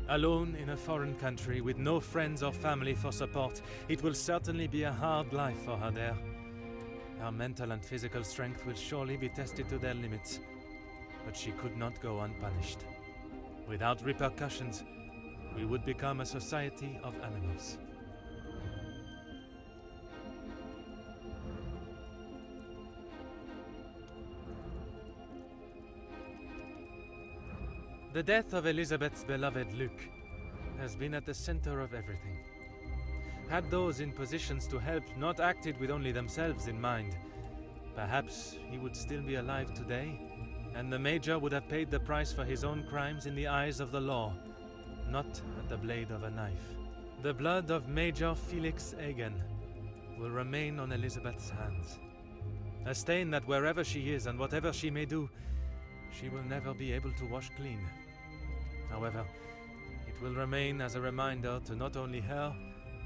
Alone in a foreign country with no friends or family for support, it will certainly be a hard life for her there. Her mental and physical strength will surely be tested to their limits, but she could not go unpunished. Without repercussions, we would become a society of animals. The death of Elizabeth's beloved Luc has been at the center of everything. Had those in positions to help not acted with only themselves in mind, perhaps he would still be alive today, and the Major would have paid the price for his own crimes in the eyes of the law, not at the blade of a knife. The blood of Major Felix Egan will remain on Elizabeth's hands. A stain that wherever she is and whatever she may do, she will never be able to wash clean. However, it will remain as a reminder to not only her,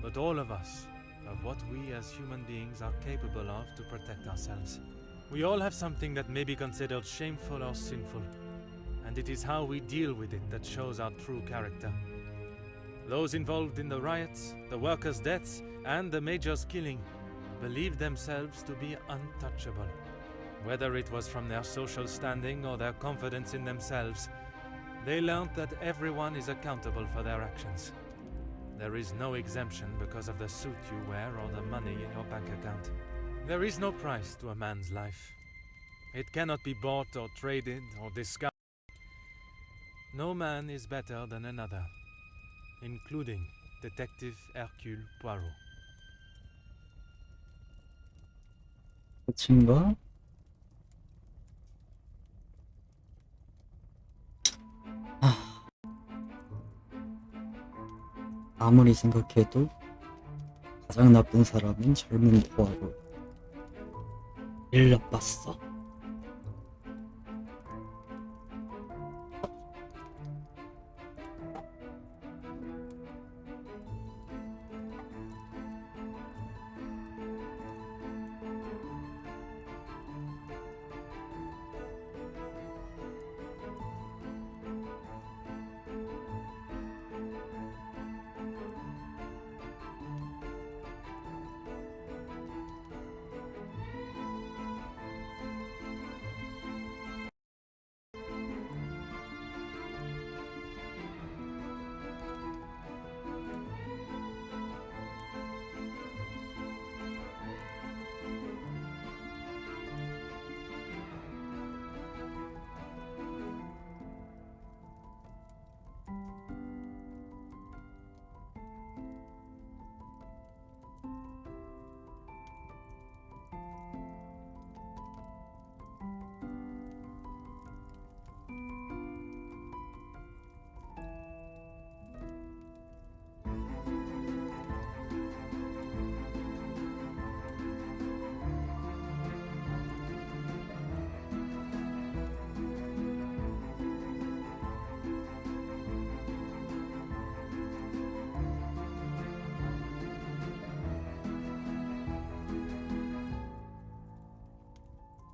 but all of us, of what we as human beings are capable of to protect ourselves. We all have something that may be considered shameful or sinful, and it is how we deal with it that shows our true character. Those involved in the riots, the workers' deaths, and the Major's killing believed themselves to be untouchable. Whether it was from their social standing or their confidence in themselves, they learned that everyone is accountable for their actions. There is no exemption because of the suit you wear or the money in your bank account. There is no price to a man's life. It cannot be bought or traded or discarded. No man is better than another, including Detective Hercule Poirot. 끝인가? 아무리 생각해도 가장 나쁜 사람은 젊은 포아로. 일 나빴어.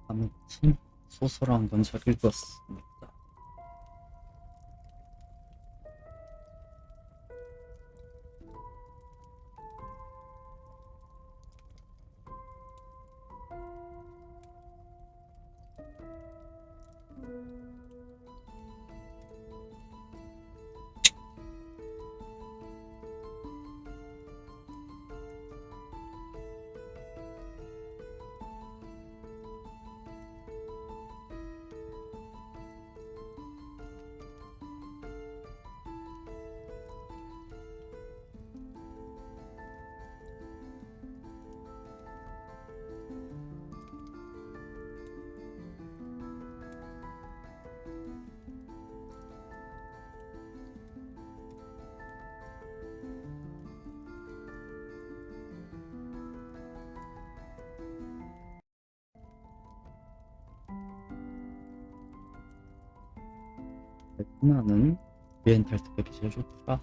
아무튼 소설 한 권 잘 읽었습니다. 하나는 멘탈 스펙이 제일 좋더라.